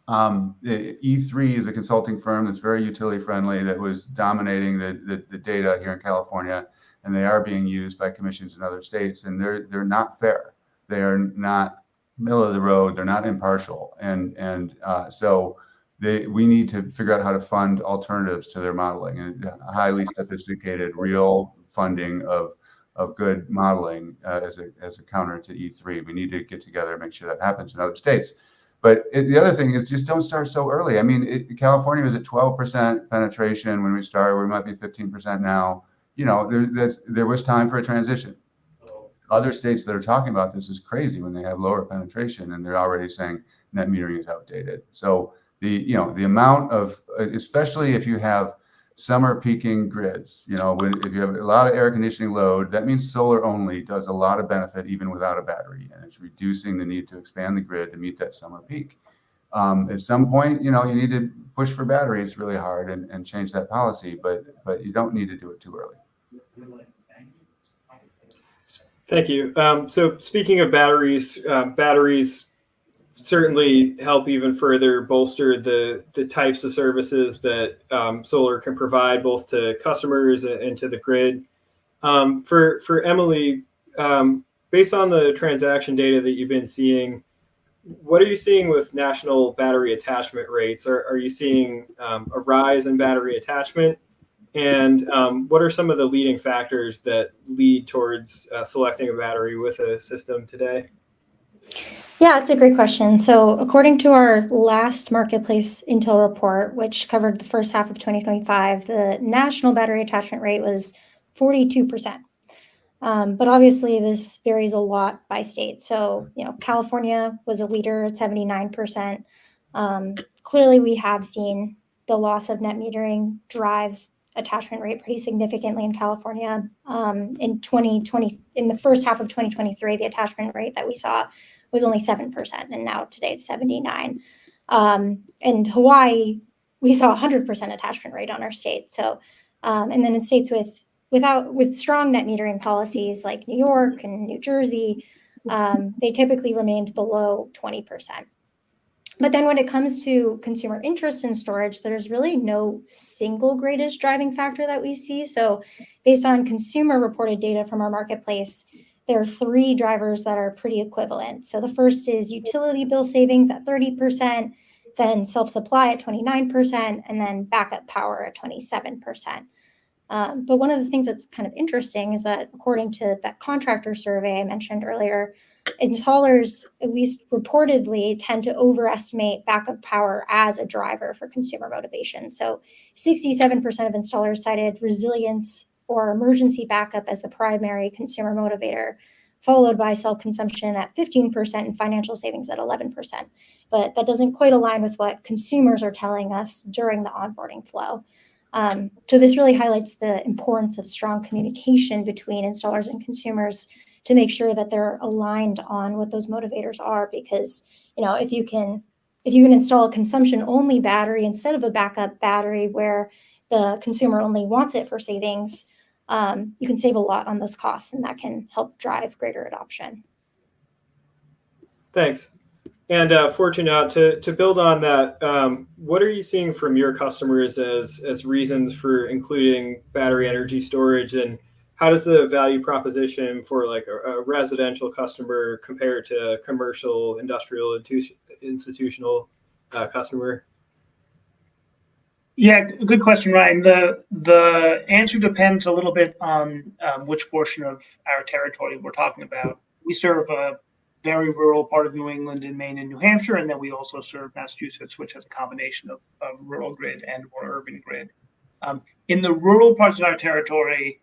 E3 is a consulting firm that's very utility friendly that was dominating the data here in California. and they are being used by commissions in other states, and they're not fair. They are not middle of the road. They're not impartial, and so we need to figure out how to fund alternatives to their modeling, and highly sophisticated, real funding of good modeling as a counter to E3. We need to get together and make sure that happens in other states. But the other thing is just don't start so early. I mean, California was at 12% penetration when we started. We might be 15% now. You know, there was time for a transition. Other states that are talking about this is crazy when they have lower penetration and they're already saying net metering is outdated. So the amount of, especially if you have summer peaking grids, if you have a lot of air conditioning load, that means solar only does a lot of benefit even without a battery, and it's reducing the need to expand the grid to meet that summer peak. At some point, you need to push for batteries really hard and change that policy, but you don't need to do it too early. Thank you. So speaking of batteries, batteries certainly help even further bolster the types of services that solar can provide both to customers and to the grid. For Emily, based on the transaction data that you've been seeing, what are you seeing with national battery attachment rates? Are you seeing a rise in battery attachment? And what are some of the leading factors that lead towards selecting a battery with a system today? Yeah, it's a great question. So according to our last marketplace intel report, which covered the first half of 2025, the national battery attachment rate was 42%. But obviously this varies a lot by state. So, California was a leader at 79%. Clearly we have seen the loss of net metering drive attachment rate pretty significantly in California. In the first half of 2023, the attachment rate that we saw was only 7%, and now today it's 79%. In Hawaii, we saw 100% attachment rate on our state. So, and then in states with strong net metering policies like New York and New Jersey, they typically remained below 20%. But then when it comes to consumer interest in storage, there's really no single greatest driving factor that we see. So based on consumer reported data from our marketplace, there are three drivers that are pretty equivalent. So the first is utility bill savings at 30%, then self-supply at 29%, and then backup power at 27%. But one of the things that's kind of interesting is that according to that contractor survey I mentioned earlier, installers, at least reportedly, tend to overestimate backup power as a driver for consumer motivation. So 67% of installers cited resilience or emergency backup as the primary consumer motivator, followed by self-consumption at 15% and financial savings at 11%. But that doesn't quite align with what consumers are telling us during the onboarding flow. So this really highlights the importance of strong communication between installers and consumers to make sure that they're aligned on what those motivators are. Because, if you can install a consumption only battery instead of a backup battery where the consumer only wants it for savings, you can save a lot on those costs, and that can help drive greater adoption. Thanks. And Fortunat, to build on that, what are you seeing from your customers as reasons for including battery energy storage, and how does the value proposition for like a residential customer compare to a commercial, industrial, institutional customer? Yeah, good question, Ryan. The answer depends a little bit on which portion of our territory we're talking about. We serve a very rural part of New England in Maine and New Hampshire, and then we also serve Massachusetts, which has a combination of rural grid and more urban grid. In the rural parts of our territory,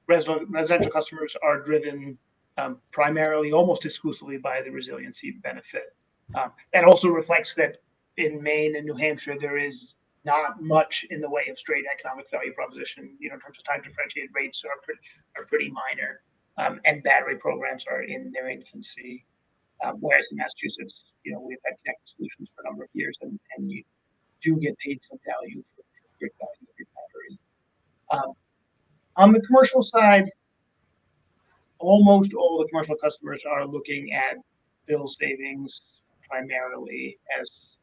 residential customers are driven primarily, almost exclusively, by the resiliency benefit. That also reflects that in Maine and New Hampshire, there is not much in the way of straight economic value proposition. In terms of time differentiated rates are pretty minor. And battery programs are in their infancy, whereas in Massachusetts, we've had connected solutions for a number of years, and you do get paid some value for grid value of your battery. On the commercial side, almost all the commercial customers are looking at bill savings primarily as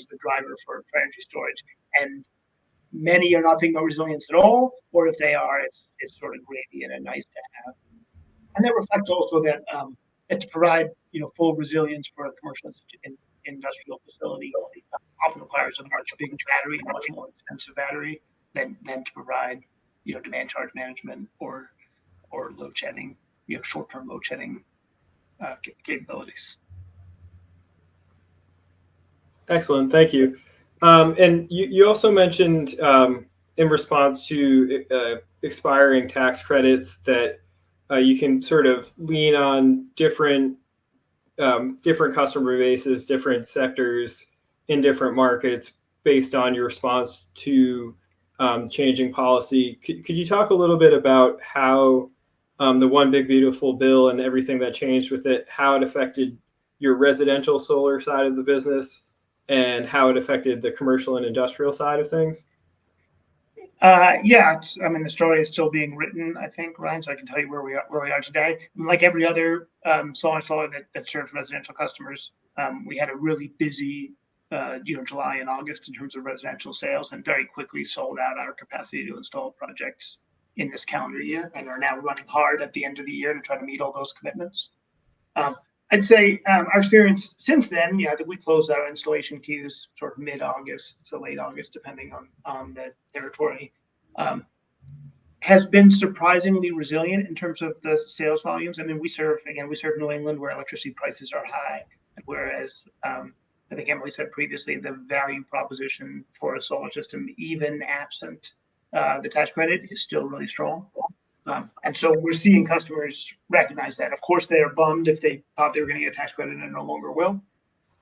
the driver for energy storage, and many are not thinking about resilience at all, or if they are, it's sort of gravy and a nice to have. And that reflects also that to provide full resilience for a commercial industrial facility often requires a much bigger battery, a much more expensive battery than to provide demand charge management or load shedding, short-term load shedding capabilities. Excellent, thank you. And you also mentioned in response to expiring tax credits that you can sort of lean on different customer bases, different sectors in different markets based on your response to changing policy. Could you talk a little bit about how the One Big Beautiful Bill and everything that changed with it, how it affected your residential solar side of the business and how it affected the commercial and industrial side of things? Yeah, the story is still being written, I think, Ryan. So I can tell you where we are today. Like every other solar that serves residential customers, we had a really busy, July and August in terms of residential sales, and very quickly sold out our capacity to install projects in this calendar year, and are now running hard at the end of the year to try to meet all those commitments. I'd say our experience since then, I think we closed our installation queues sort of mid-August to late August, depending on the territory, has been surprisingly resilient in terms of the sales volumes. We serve New England where electricity prices are high, whereas I think Emily said previously, the value proposition for a solar system, even absent the tax credit, is still really strong. And so we're seeing customers recognize that. Of course, they're bummed if they thought they were going to get a tax credit and no longer will.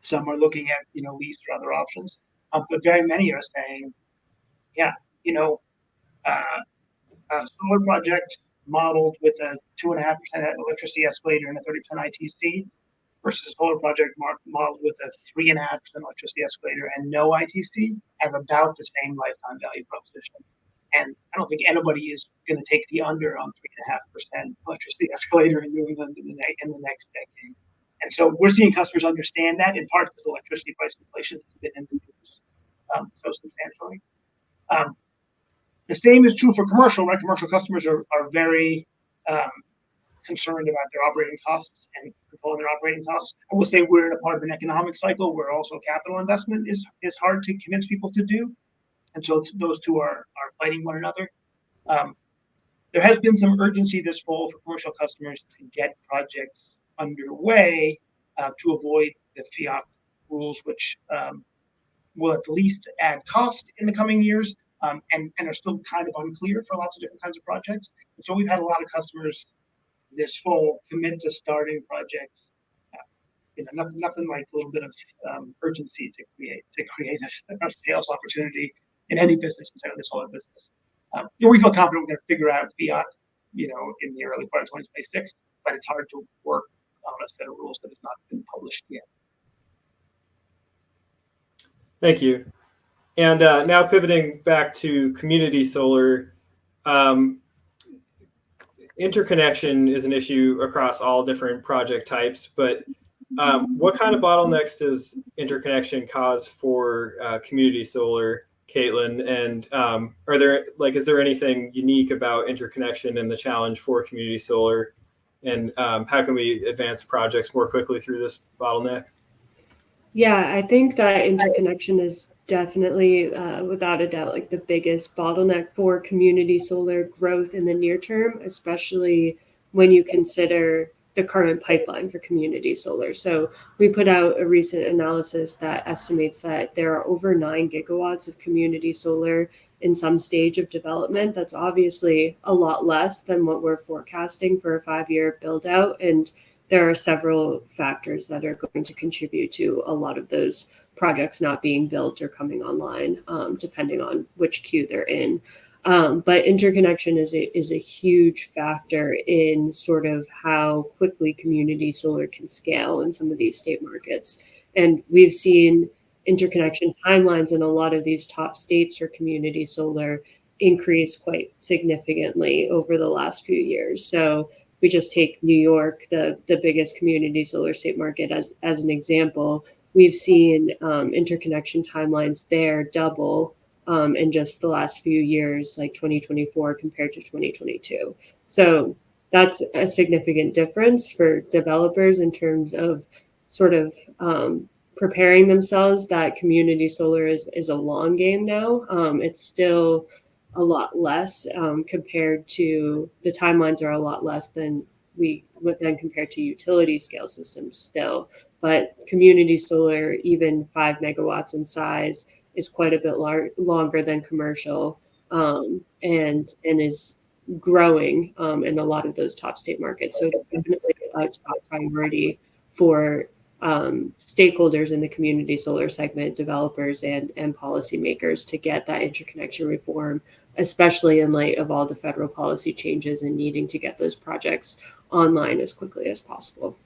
Some are looking at lease or other options, but very many are saying, yeah, a solar project modeled with a 2.5% electricity escalator and a 30% ITC versus a solar project modeled with a 3.5% electricity escalator and no ITC have about the same lifetime value proposition. And I don't think anybody is going to take the under on 3.5% electricity escalator in New England in the next decade. And so we're seeing customers understand that, in part because electricity price inflation has been in the news so substantially. The same is true for commercial, right? Commercial customers are very concerned about their operating costs and controlling their operating costs. I will say we're in a part of an economic cycle where also capital investment is hard to convince people to do. And so those two are fighting one another. There has been some urgency this fall for commercial customers to get projects underway to avoid the fiat rules, which will at least add cost in the coming years and are still kind of unclear for lots of different kinds of projects. And so we've had a lot of customers this fall commit to starting projects. Nothing like a little bit of urgency to create a sales opportunity in any business, entirely solar business. We feel confident we're going to figure out fiat, in the early part of 2026, but it's hard to work on a set of rules that has not been published yet. Thank you. And now pivoting back to community solar, interconnection is an issue across all different project types, but what kind of bottlenecks does interconnection cause for community solar, Caitlin? And is there anything unique about interconnection and the challenge for community solar? And how can we advance projects more quickly through this bottleneck? Yeah, I think that interconnection is definitely, without a doubt, the biggest bottleneck for community solar growth in the near term, especially when you consider the current pipeline for community solar. So we put out a recent analysis that estimates that there are over 9 gigawatts of community solar in some stage of development. That's obviously a lot less than what we're forecasting for a 5-year build out. And there are several factors that are going to contribute to a lot of those projects not being built or coming online, depending on which queue they're in. But interconnection is a huge factor in sort of how quickly community solar can scale in some of these state markets. And we've seen interconnection timelines in a lot of these top states for community solar increase quite significantly over the last few years. So we just take New York, the biggest community solar state market, as an example. We've seen interconnection timelines there double in just the last few years, like 2024 compared to 2022. So that's a significant difference for developers in terms of sort of preparing themselves. That community solar is a long game now. It's still a lot less compared to, the timelines are a lot less than compared to utility scale systems still. But community solar, even 5 megawatts in size, is quite a bit longer than commercial, and is growing in a lot of those top state markets. So it's definitely a top priority for stakeholders in the community solar segment, developers and policymakers, to get that interconnection reform, especially in light of all the federal policy changes and needing to get those projects online as quickly as possible.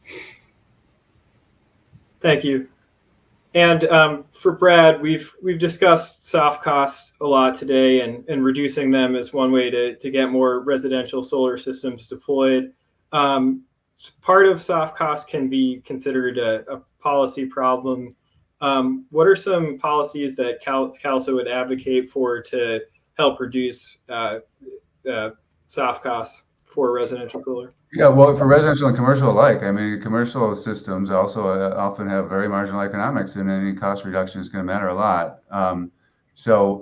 Thank you. And for Brad, we've discussed soft costs a lot today, and reducing them is one way to get more residential solar systems deployed. Part of soft costs can be considered a policy problem. What are some policies that CALSSA would advocate for to help reduce soft costs for residential solar? Yeah, well, for residential and commercial alike, I mean, commercial systems also often have very marginal economics, and any cost reduction is going to matter a lot. So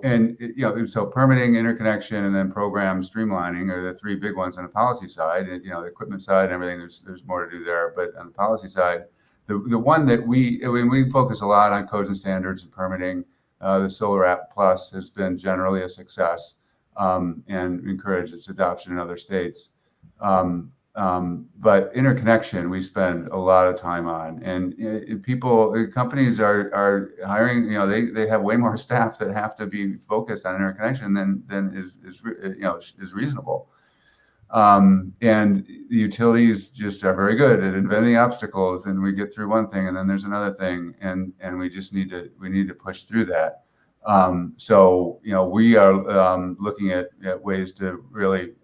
permitting, interconnection, and then program streamlining are the three big ones on the policy side. And, the equipment side and everything, there's more to do there. But on the policy side, the one that we focus a lot on codes and standards and permitting. The Solar App Plus has been generally a success, and encourage its adoption in other states. But interconnection, we spend a lot of time on, and companies are hiring. They have way more staff that have to be focused on interconnection than is reasonable. And the utilities just are very good at inventing obstacles, and we get through one thing, and then there's another thing, and we just need to push through that. So we are looking at ways to really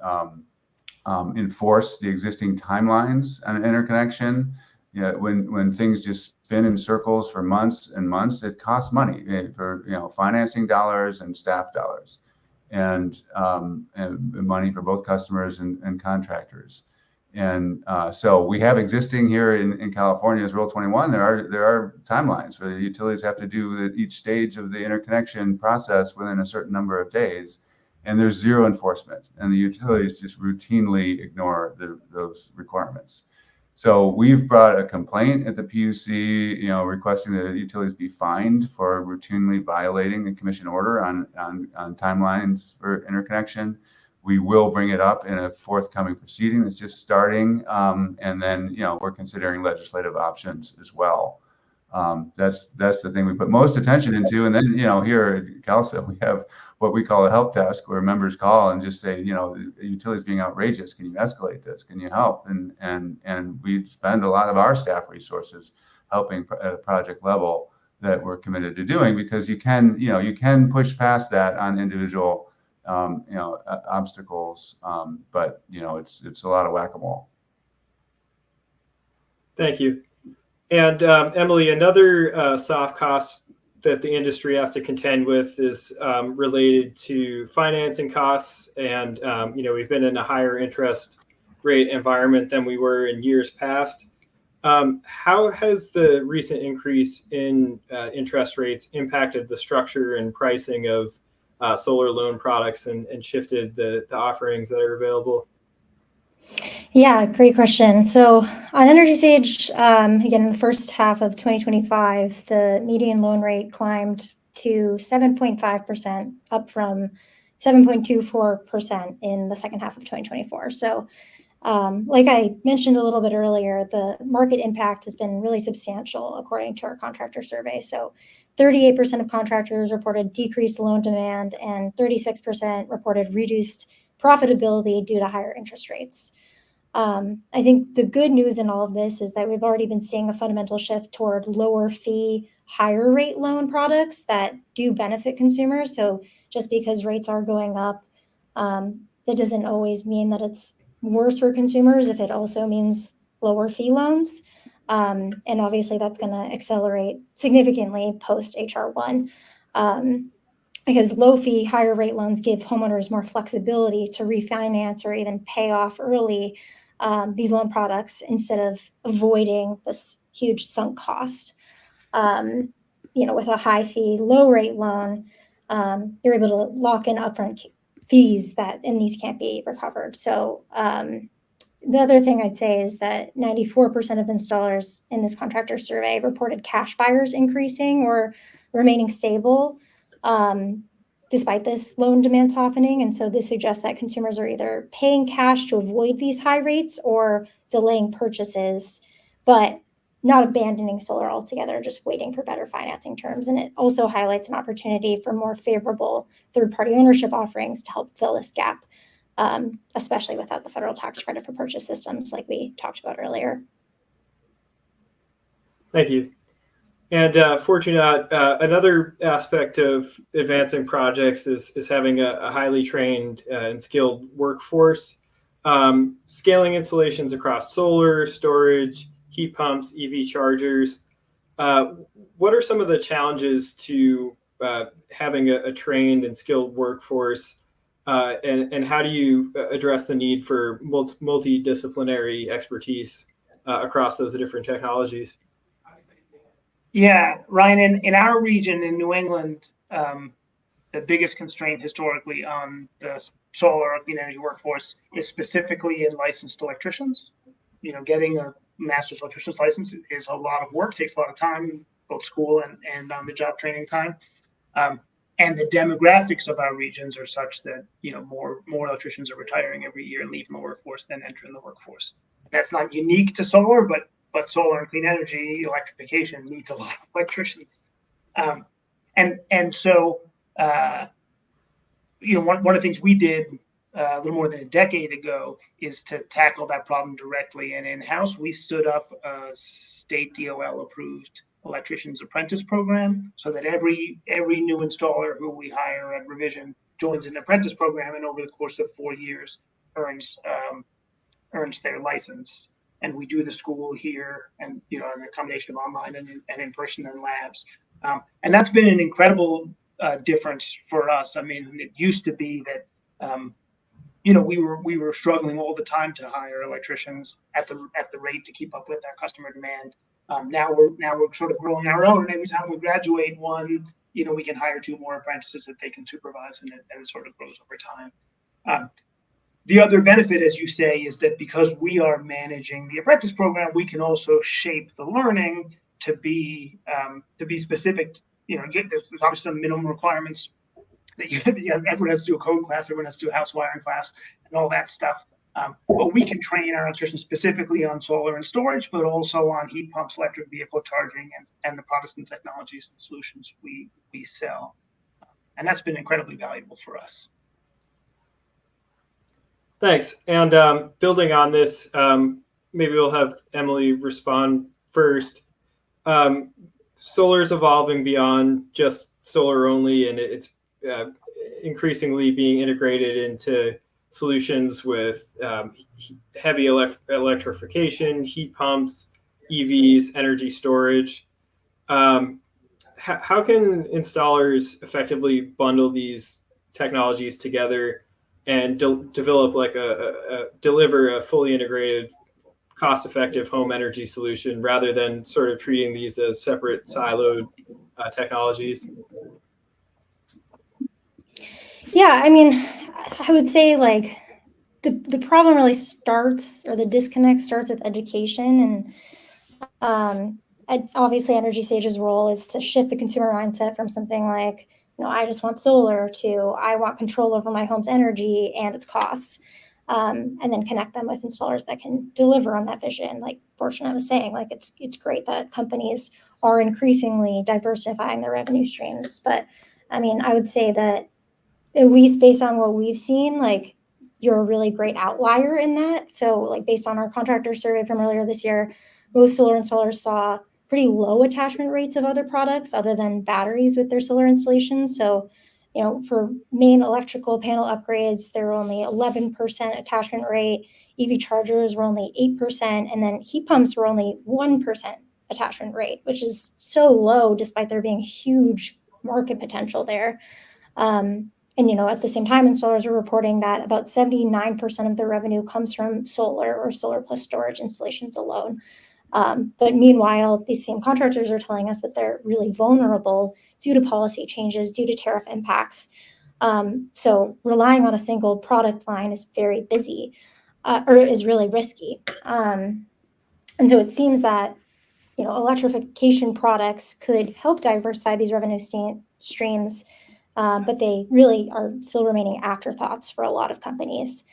enforce the existing timelines on interconnection. When things just spin in circles for months and months, it costs money for financing dollars and staff dollars, and money for both customers and contractors. And so we have existing here in California as Rule 21. There are timelines where the utilities have to do each stage of the interconnection process within a certain number of days. And there's zero enforcement, and the utilities just routinely ignore those requirements. So we've brought a complaint at the PUC, requesting that the utilities be fined for routinely violating the commission order on timelines for interconnection. We will bring it up in a forthcoming proceeding that's just starting, and then we're considering legislative options as well. That's the thing we put most attention into. And then, here at CALSSA, we have what we call a help desk, where members call and just say, the utility's being outrageous. Can you escalate this? Can you help? And we spend a lot of our staff resources helping at a project level that we're committed to doing, because you can push past that on individual, obstacles. But it's a lot of whack-a-mole. Thank you. And Emily, another soft cost that the industry has to contend with is related to financing costs. And, we've been in a higher interest rate environment than we were in years past. How has the recent increase in interest rates impacted the structure and pricing of solar loan products and shifted the offerings that are available? Yeah, great question. So on EnergySage, again, in the first half of 2025, the median loan rate climbed to 7.5%, up from 7.24% in the second half of 2024. So like I mentioned a little bit earlier, the market impact has been really substantial according to our contractor survey. So 38% of contractors reported decreased loan demand, and 36% reported reduced profitability due to higher interest rates. I think the good news in all of this is that we've already been seeing a fundamental shift toward lower fee, higher rate loan products that do benefit consumers. So just because rates are going up, that doesn't always mean that it's worse for consumers if it also means lower fee loans. And obviously that's going to accelerate significantly post HR1. because low fee, higher rate loans give homeowners more flexibility to refinance or even pay off early these loan products instead of avoiding this huge sunk cost. With a high fee, low rate loan, you're able to lock in upfront fees and these can't be recovered. So the other thing I'd say is that 94% of installers in this contractor survey reported cash buyers increasing or remaining stable despite this loan demand softening. And so this suggests that consumers are either paying cash to avoid these high rates or delaying purchases, but not abandoning solar altogether, just waiting for better financing terms. And it also highlights an opportunity for more favorable third-party ownership offerings to help fill this gap, especially without the federal tax credit for purchase systems like we talked about earlier. Thank you. And Fortunat, another aspect of advancing projects is having a highly trained and skilled workforce. Scaling installations across solar, storage, heat pumps, EV chargers. What are some of the challenges to having a trained and skilled workforce? And how do you address the need for multidisciplinary expertise across those different technologies? Yeah, Ryan, in our region in New England, the biggest constraint historically on the solar clean energy workforce is specifically in licensed electricians. Getting a master's electrician's license is a lot of work, takes a lot of time, both school and on the job training time. And the demographics of our regions are such that more electricians are retiring every year and leaving the workforce than entering the workforce. That's not unique to solar, but solar and clean energy electrification needs a lot of electricians. And so one of the things we did a little more than a decade ago is to tackle that problem directly. And in-house, we stood up a state DOL approved electrician's apprentice program so that every new installer who we hire at Revision joins an apprentice program, and over the course of 4 years earns their license. And we do the school here, and a combination of online and in person and labs, and that's been an incredible difference for us. I mean, it used to be that we were struggling all the time to hire electricians at the rate to keep up with our customer demand. Now we're sort of growing our own, and every time we graduate one, we can hire 2 more apprentices that they can supervise, and it sort of grows over time. The other benefit, as you say, is that because we are managing the apprentice program, we can also shape the learning to be specific. There's obviously some minimum requirements that everyone has to do a code class, everyone has to do a house wiring class, and all that stuff. But we can train our electricians specifically on solar and storage, but also on heat pumps, electric vehicle charging, and the products and technologies and solutions we sell. And that's been incredibly valuable for us. Thanks. And building on this, maybe we'll have Emily respond first. Solar is evolving beyond just solar only, and it's increasingly being integrated into solutions with heavy electrification, heat pumps, EVs, energy storage. How can installers effectively bundle these technologies together and develop deliver a fully integrated, cost-effective home energy solution rather than sort of treating these as separate siloed technologies? Yeah, I mean, I would say the problem really starts, or the disconnect starts with education. And obviously EnergySage's role is to shift the consumer mindset from something like, I just want solar to I want control over my home's energy and its costs, and then connect them with installers that can deliver on that vision. Like Fortunat was saying, it's great that companies are increasingly diversifying their revenue streams. But I mean, I would say that at least based on what we've seen, you're a really great outlier in that. So based on our contractor survey from earlier this year, most solar installers saw pretty low attachment rates of other products other than batteries with their solar installations. So, for main electrical panel upgrades, there were only 11% attachment rate. EV chargers were only 8%. And then heat pumps were only 1% attachment rate, which is so low despite there being huge market potential there. And, at the same time, installers are reporting that about 79% of their revenue comes from solar or solar plus storage installations alone. But meanwhile, these same contractors are telling us that they're really vulnerable due to policy changes, due to tariff impacts. So relying on a single product line is very busy, or is really risky. And so it seems that, electrification products could help diversify these revenue streams, but they really are still remaining afterthoughts for a lot of companies.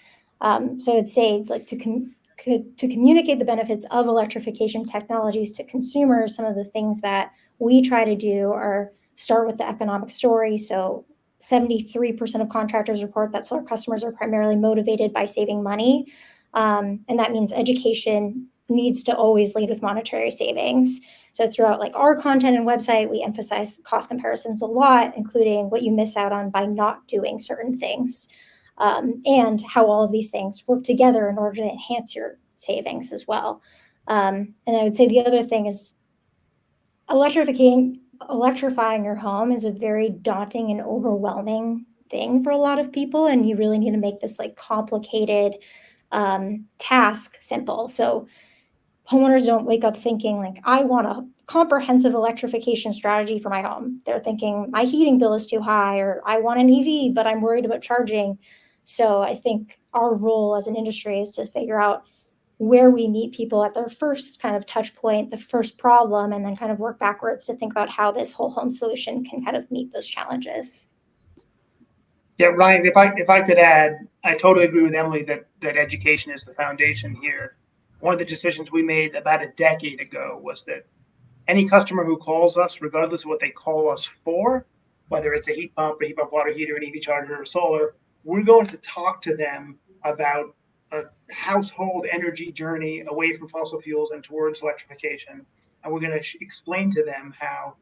So I'd say, like, to communicate the benefits of electrification technologies to consumers, some of the things that we try to do are start with the economic story. So 73% of contractors report that solar customers are primarily motivated by saving money. And that means education needs to always lead with monetary savings. So throughout our content and website, we emphasize cost comparisons a lot, including what you miss out on by not doing certain things, and how all of these things work together in order to enhance your savings as well. And I would say the other thing is electrifying your home is a very daunting and overwhelming thing for a lot of people, and you really need to make this complicated task simple. So homeowners don't wake up thinking I want a comprehensive electrification strategy for my home. They're thinking my heating bill is too high, or I want an EV, but I'm worried about charging. So I think our role as an industry is to figure out where we meet people at their first kind of touch point, the first problem, and then kind of work backwards to think about how this whole home solution can kind of meet those challenges. Yeah, Ryan, if I could add, I totally agree with Emily that education is the foundation here. One of the decisions we made about a decade ago was that any customer who calls us, regardless of what they call us for, whether it's a heat pump water heater, an EV charger, or solar, we're going to talk to them about a household energy journey away from fossil fuels and towards electrification. And we're going to explain to them how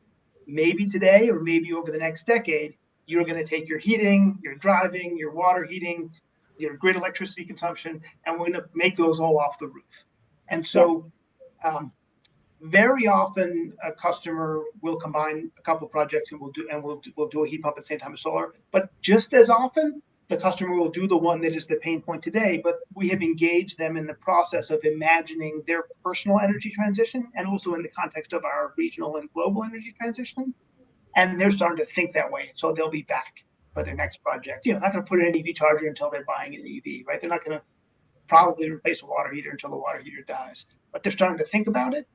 maybe today or maybe over the next decade, you're going to take your heating, your driving, your water heating, your grid electricity consumption, and we're going to make those all off the roof. And so very often a customer will combine a couple of projects and we'll do a heat pump at the same time as solar. But just as often, the customer will do the one that is the pain point today, but we have engaged them in the process of imagining their personal energy transition and also in the context of our regional and global energy transition. And they're starting to think that way. So they'll be back for their next project. Not going to put in an EV charger until they're buying an EV, right? They're not going to probably replace a water heater until the water heater dies, but they're starting to think about it.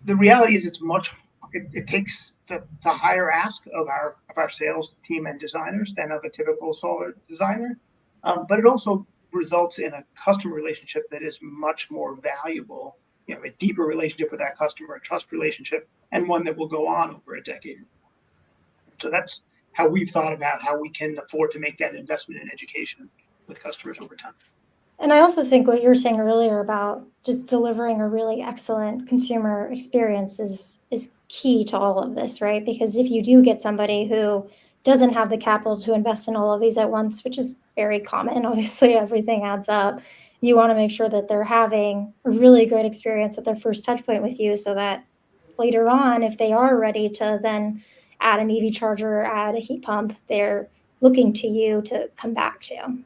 The reality is it takes a higher ask of our sales team and designers than of a typical solar designer. But it also results in a customer relationship that is much more valuable, a deeper relationship with that customer, a trust relationship, and one that will go on over a decade. So that's how we've thought about how we can afford to make that investment in education with customers over time. And I also think what you were saying earlier about just delivering a really excellent consumer experience is key to all of this, right? Because if you do get somebody who doesn't have the capital to invest in all of these at once, which is very common, obviously everything adds up, you want to make sure that they're having a really great experience at their first touch point with you, so that later on, if they are ready to then add an EV charger or add a heat pump, they're looking to you to come back to.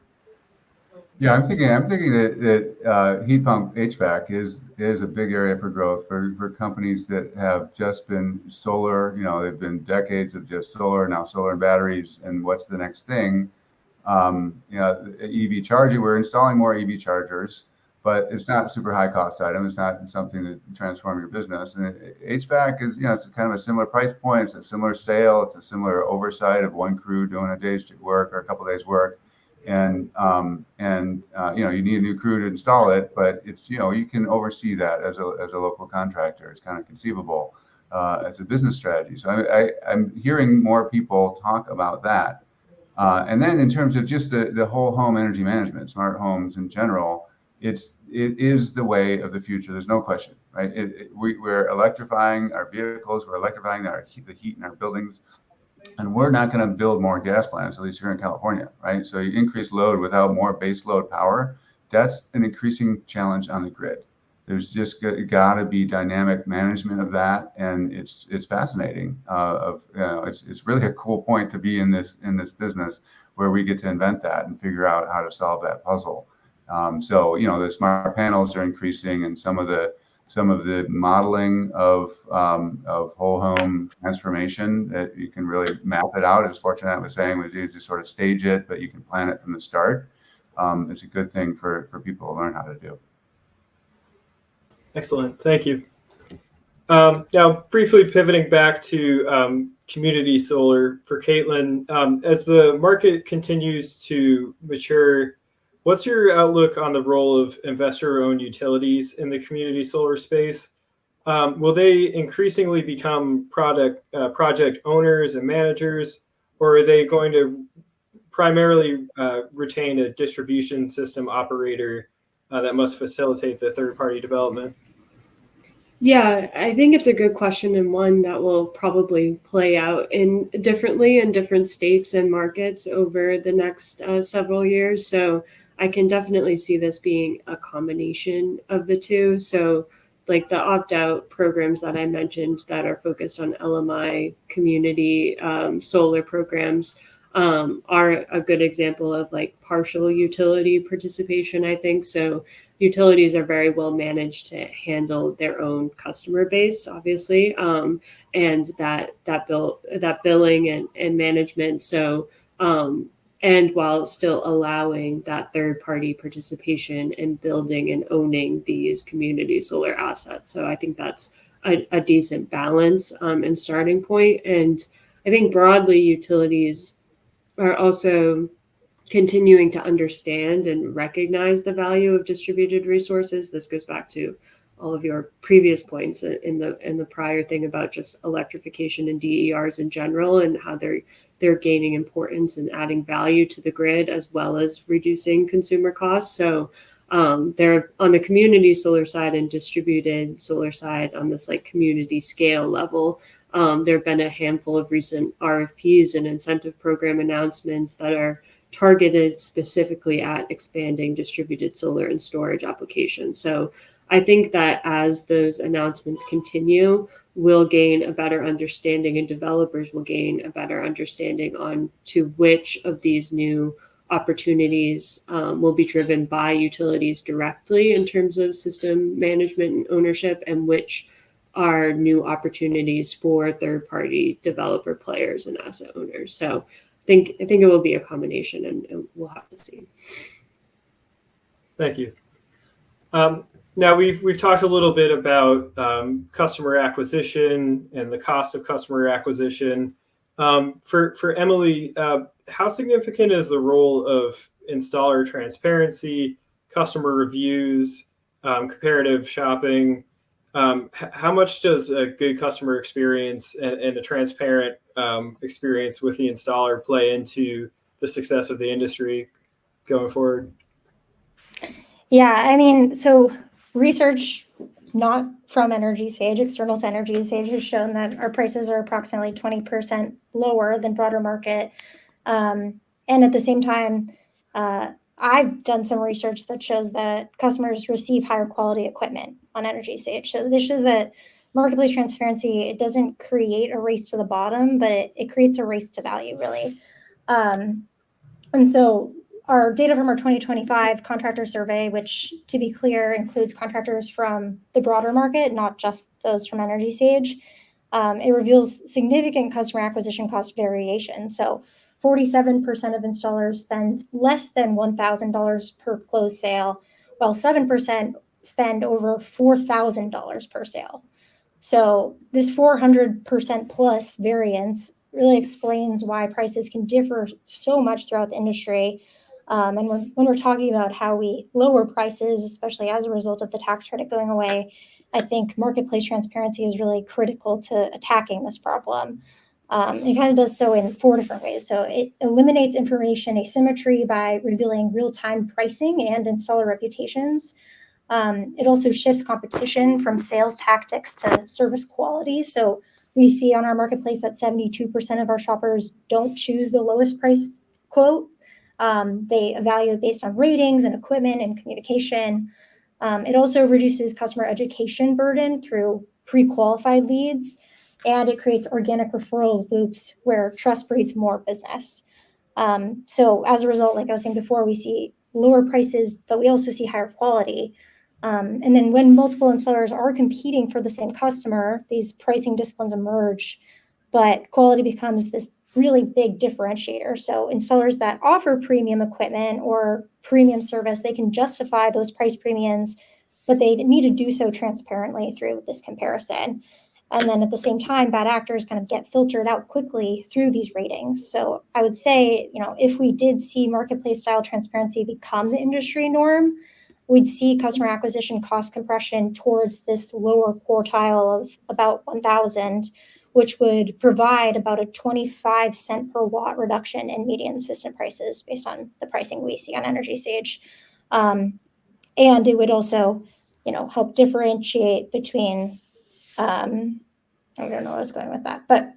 Yeah, I'm thinking that heat pump HVAC is a big area for growth for companies that have just been solar. They've been decades of just solar, now solar and batteries, and what's the next thing? EV charging. We're installing more EV chargers, but it's not a super high cost item. It's not something that transforms your business. And HVAC is, it's kind of a similar price point. It's a similar sale. It's a similar oversight of one crew doing a day's work or a couple of days work. And you need a new crew to install it, but it's, you can oversee that as a local contractor. It's kind of conceivable as a business strategy. So I'm hearing more people talk about that. And then in terms of just the whole home energy management, smart homes in general, it is the way of the future. There's no question, right? We're electrifying our vehicles. We're electrifying the heat in our buildings. And we're not going to build more gas plants, at least here in California, right? So you increase load without more base load power. That's an increasing challenge on the grid. there's just got to be dynamic management of that, and it's fascinating. It's really a cool point to be in this business where we get to invent that and figure out how to solve that puzzle. So the smart panels are increasing, and some of the modeling of whole home transformation that you can really map it out, as Fortunat was saying, was you just sort of stage it, but you can plan it from the start. It's a good thing for people to learn how to do. Excellent. Thank you. Now, briefly pivoting back to community solar for Caitlin, as the market continues to mature, what's your outlook on the role of investor-owned utilities in the community solar space? Will they increasingly become project owners and managers, or are they going to primarily retain a distribution system operator that must facilitate the third-party development? Yeah, I think it's a good question, and one that will probably play out differently in different states and markets over the next several years. So I can definitely see this being a combination of the two. So like the opt-out programs that I mentioned that are focused on LMI community solar programs are a good example of like partial utility participation, I think. So utilities are very well managed to handle their own customer base, obviously, and that billing and management. So, and while still allowing that third party participation in building and owning these community solar assets. So I think that's a decent balance and starting point. And I think broadly utilities are also continuing to understand and recognize the value of distributed resources. This goes back to all of your previous points in the prior thing about just electrification and DERs in general, and how they're gaining importance and adding value to the grid as well as reducing consumer costs. So they're on the community solar side and distributed solar side on this like community scale level. There have been a handful of recent RFPs and incentive program announcements that are targeted specifically at expanding distributed solar and storage applications. So I think that as those announcements continue, we'll gain a better understanding, and developers will gain a better understanding on to which of these new opportunities will be driven by utilities directly in terms of system management and ownership, and which are new opportunities for third-party developer players and asset owners. So I think it will be a combination, and we'll have to see. Thank you. Now we've talked a little bit about customer acquisition and the cost of customer acquisition. For Emily, how significant is the role of installer transparency, customer reviews, comparative shopping? How much does a good customer experience and a transparent experience with the installer play into the success of the industry going forward? Yeah, I mean, so research not from EnergySage, external to EnergySage, has shown that our prices are approximately 20% lower than broader market. And at the same time, I've done some research that shows that customers receive higher quality equipment on EnergySage. So this shows that marketplace transparency, it doesn't create a race to the bottom, but it creates a race to value, really. And so our data from our 2025 contractor survey, which, to be clear, includes contractors from the broader market, not just those from EnergySage, it reveals significant customer acquisition cost variation. So 47% of installers spend less than $1,000 per closed sale, while 7% spend over $4,000 per sale. So this 400% plus variance really explains why prices can differ so much throughout the industry. And when we're talking about how we lower prices, especially as a result of the tax credit going away, I think marketplace transparency is really critical to attacking this problem. It kind of does so in 4 different ways. So it eliminates information asymmetry by revealing real-time pricing and installer reputations. It also shifts competition from sales tactics to service quality. So we see on our marketplace that 72% of our shoppers don't choose the lowest price quote. They evaluate based on ratings and equipment and communication. It also reduces customer education burden through pre-qualified leads, and it creates organic referral loops where trust breeds more business. So as a result, like I was saying before, we see lower prices, but we also see higher quality. And then when multiple installers are competing for the same customer, these pricing disciplines emerge, but quality becomes this really big differentiator. So installers that offer premium equipment or premium service, they can justify those price premiums, but they need to do so transparently through this comparison. And then at the same time, bad actors kind of get filtered out quickly through these ratings. So I would say, if we did see marketplace style transparency become the industry norm, we'd see customer acquisition cost compression towards this lower quartile of about 1,000, which would provide about a 25 cent per watt reduction in median system prices based on the pricing we see on EnergySage. And it would also, help differentiate between, I don't know where I was going with that, but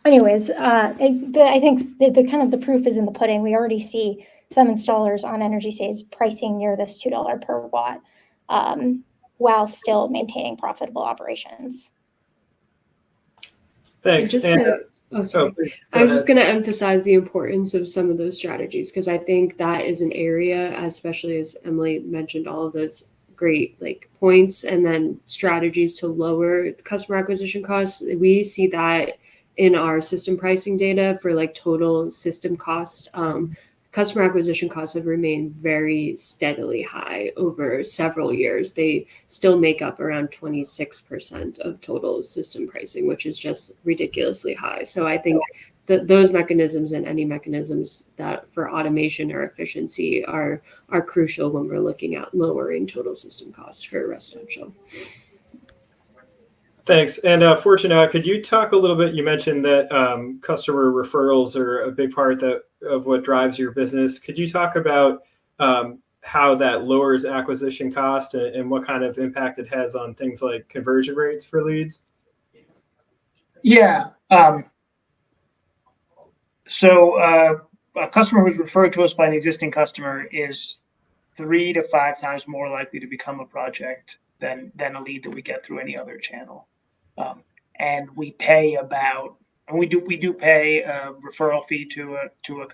anyways, I think the kind of the proof is in the pudding. We already see some installers on EnergySage pricing near this $2 per watt, while still maintaining profitable operations. Thanks. I was just going to emphasize the importance of some of those strategies, because I think that is an area, especially as Emily mentioned, all of those great points and then strategies to lower customer acquisition costs. We see that in our system pricing data for total system cost. Customer acquisition costs have remained very steadily high over several years. They still make up around 26% of total system pricing, which is just ridiculously high. So I think that those mechanisms and any mechanisms that for automation or efficiency are crucial when we're looking at lowering total system costs for residential. Thanks. And Fortunat, could you talk a little bit? You mentioned that customer referrals are a big part of what drives your business. Could you talk about how that lowers acquisition cost and what kind of impact it has on things like conversion rates for leads? Yeah. So a customer who's referred to us by an existing customer is 3 to 5 times more likely to become a project than a lead that we get through any other channel. And we pay we do pay a referral fee to a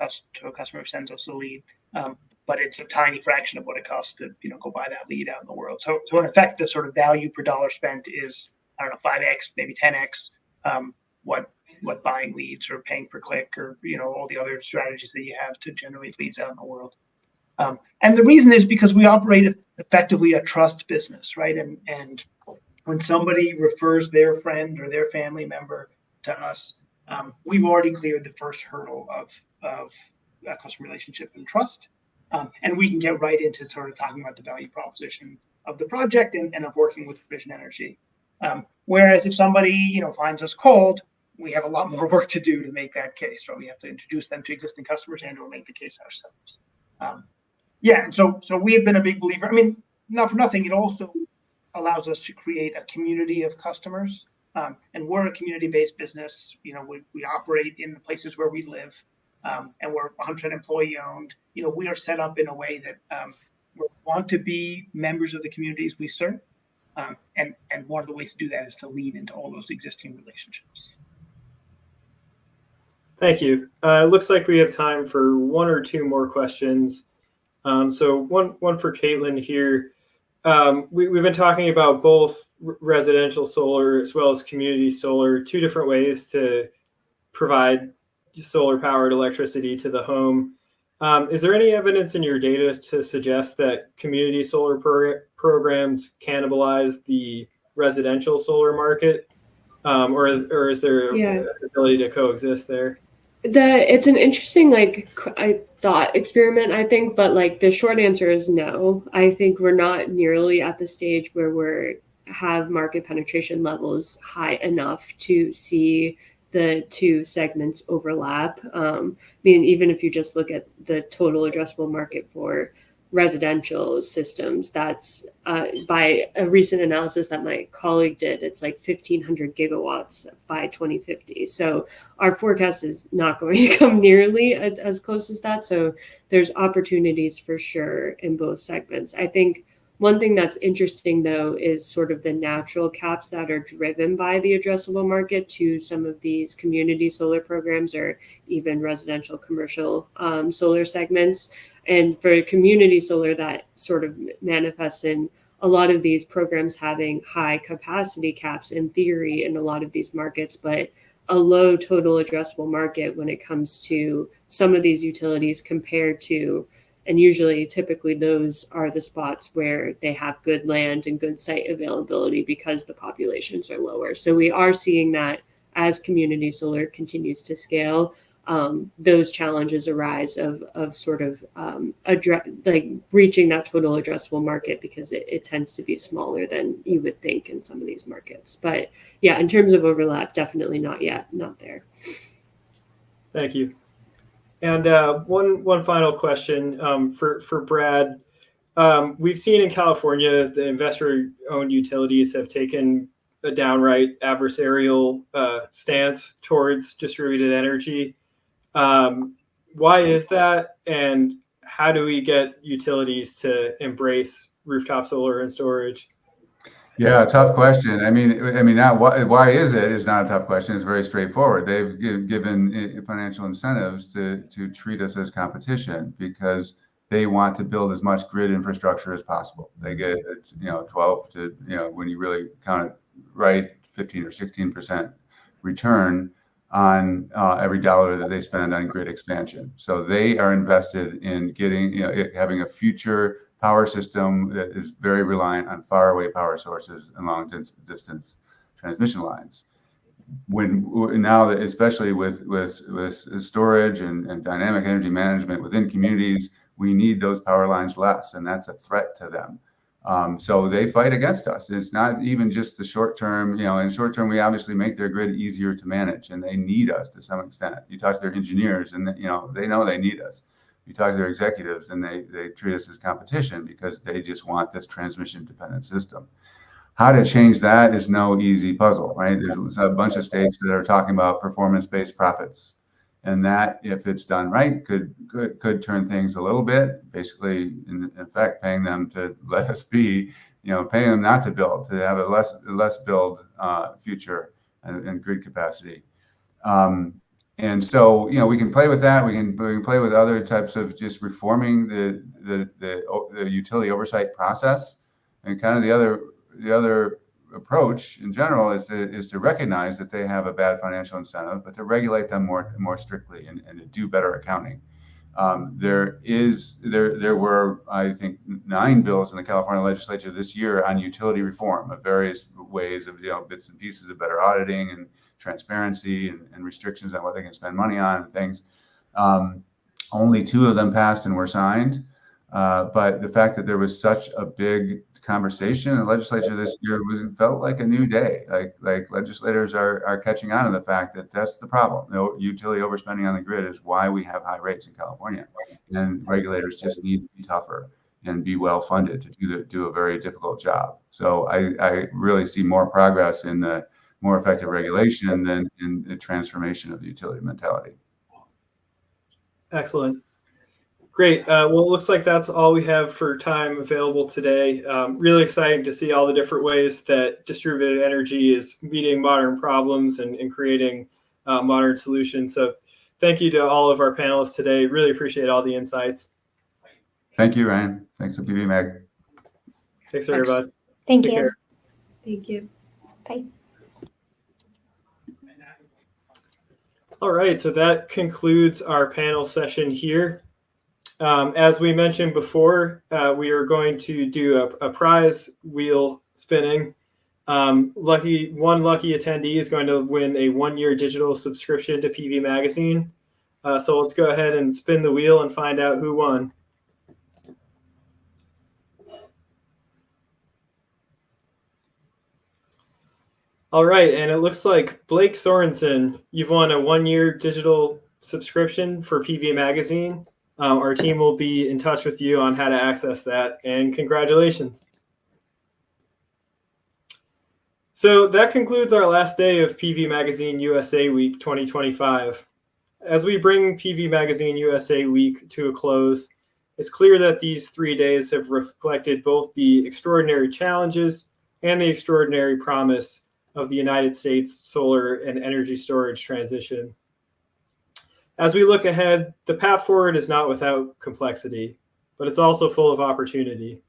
customer who sends us a lead, but it's a tiny fraction of what it costs to go buy that lead out in the world. So in effect, the sort of value per dollar spent is 5x, maybe 10x what buying leads or paying per click or all the other strategies that you have to generate leads out in the world. And the reason is because we operate effectively a trust business, right? And when somebody refers their friend or their family member to us, we've already cleared the first hurdle of a customer relationship and trust. And we can get right into sort of talking about the value proposition of the project and of working with Vision Energy. Whereas if somebody finds us cold, we have a lot more work to do to make that case, right? We have to introduce them to existing customers and or make the case ourselves. And so we have been a big believer. I mean, not for nothing, it also allows us to create a community of customers. And we're a community-based business. We operate in the places where we live, and we're 100% employee-owned. We are set up in a way that we want to be members of the communities we serve. And one of the ways to do that is to lean into all those existing relationships. Thank you. It looks like we have time for 1 or 2 more questions. So one for Caitlin here. We've been talking about both residential solar as well as community solar, 2 different ways to provide solar powered electricity to the home. Is there any evidence in your data to suggest that community solar programs cannibalize the residential solar market? Or is there an ability to coexist there? It's an interesting thought experiment, I think, but the short answer is no. I think we're not nearly at the stage where we have market penetration levels high enough to see the 2 segments overlap. Even if you just look at the total addressable market for residential systems, that's by a recent analysis that my colleague did, it's 1,500 gigawatts by 2050. So our forecast is not going to come nearly as close as that. So there's opportunities for sure in both segments. I think One thing that's interesting, though, is sort of the natural caps that are driven by the addressable market to some of these community solar programs or even residential commercial solar segments. And for community solar, that sort of manifests in a lot of these programs having high capacity caps in theory in a lot of these markets, but a low total addressable market when it comes to some of these utilities compared to, and usually typically those are the spots where they have good land and good site availability because the populations are lower. So we are seeing that as community solar continues to scale, those challenges arise of sort of like reaching that total addressable market because it tends to be smaller than you would think in some of these markets. But yeah, in terms of overlap, definitely not yet, not there. Thank you. And one final question for Brad. We've seen in California, the investor-owned utilities have taken a downright adversarial stance towards distributed energy. Why is that? And how do we get utilities to embrace rooftop solar and storage? Yeah, tough question. I mean, not why is it is not a tough question. It's very straightforward. They've given financial incentives to treat us as competition because they want to build as much grid infrastructure as possible. They get 12 to when you really count it right, 15 or 16% return on every dollar that they spend on grid expansion. So they are invested in getting having a future power system that is very reliant on faraway power sources and long distance transmission lines. Now, especially with storage and dynamic energy management within communities, we need those power lines less, and that's a threat to them. So they fight against us. It's not even just the short term. In short term, we obviously make their grid easier to manage, and they need us to some extent. You talk to their engineers, and they know they need us. You talk to their executives, and they treat us as competition because they just want this transmission dependent system. How to change that is no easy puzzle, right? There's a bunch of states that are talking about performance-based profits, and that, if it's done right, could turn things a little bit. Basically, in fact, paying them to let us be, paying them not to build, to have a less build future and grid capacity. And so, we can play with that. We can play with other types of just reforming the utility oversight process. And kind of the other approach in general is to recognize that they have a bad financial incentive, but to regulate them more strictly and to do better accounting. There were, I think, 9 bills in the California legislature this year on utility reform of various ways of bits and pieces of better auditing and transparency and restrictions on what they can spend money on and things. Only 2 of them passed and were signed. But the fact that there was such a big conversation in the legislature this year felt like a new day. Like legislators are catching on to the fact that that's the problem. Utility overspending on the grid is why we have high rates in California, and regulators just need to be tougher and be well funded to do a very difficult job. So I really see more progress in the more effective regulation than in the transformation of the utility mentality. Excellent. Great. Well, it looks like that's all we have for time available today. Really exciting to see all the different ways that distributed energy is meeting modern problems and creating modern solutions. So thank you to all of our panelists today. Really appreciate all the insights. Thank you, Ryan. Thanks to PV Mag. Thanks, everybody. Thank Take you. care. Thank you. Bye. All right, so that concludes our panel session here. As we mentioned before, we are going to do a prize wheel spinning. One lucky attendee is going to win a 1-year digital subscription to PV Magazine. So let's go ahead and spin the wheel and find out who won. All right, and it looks like Blake Sorensen, you've won a 1-year digital subscription for PV Magazine. Our team will be in touch with you on how to access that, and congratulations. So that concludes our last day of PV Magazine USA Week 2025. As we bring PV Magazine USA Week to a close, It's clear that these 3 days have reflected both the extraordinary challenges and the extraordinary promise of the United States solar and energy storage transition. As we look ahead, the path forward is not without complexity, but it's also full of opportunity.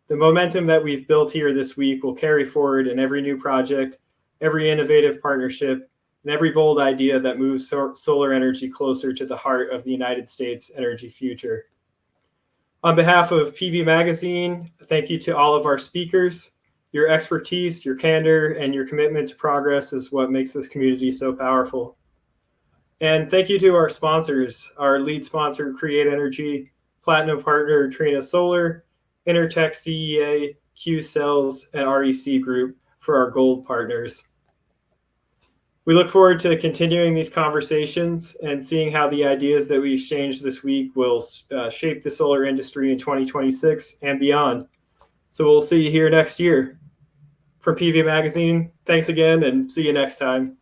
The momentum that we've built here this week will carry forward in every new project, every innovative partnership, and every bold idea that moves solar energy closer to the heart of the United States energy future. On behalf of PV Magazine, thank you to all of our speakers. Your expertise, your candor, and your commitment to progress is what makes this community so powerful. And thank you to our sponsors, our lead sponsor, Create Energy, Platinum Partner, Trina Solar, Intertech CEA, Qcells, and REC Group for our gold partners. We look forward to continuing these conversations and seeing how the ideas that we exchanged this week will shape the solar industry in 2026 and beyond. So we'll see you here next year. From PV Magazine, thanks again and see you next time.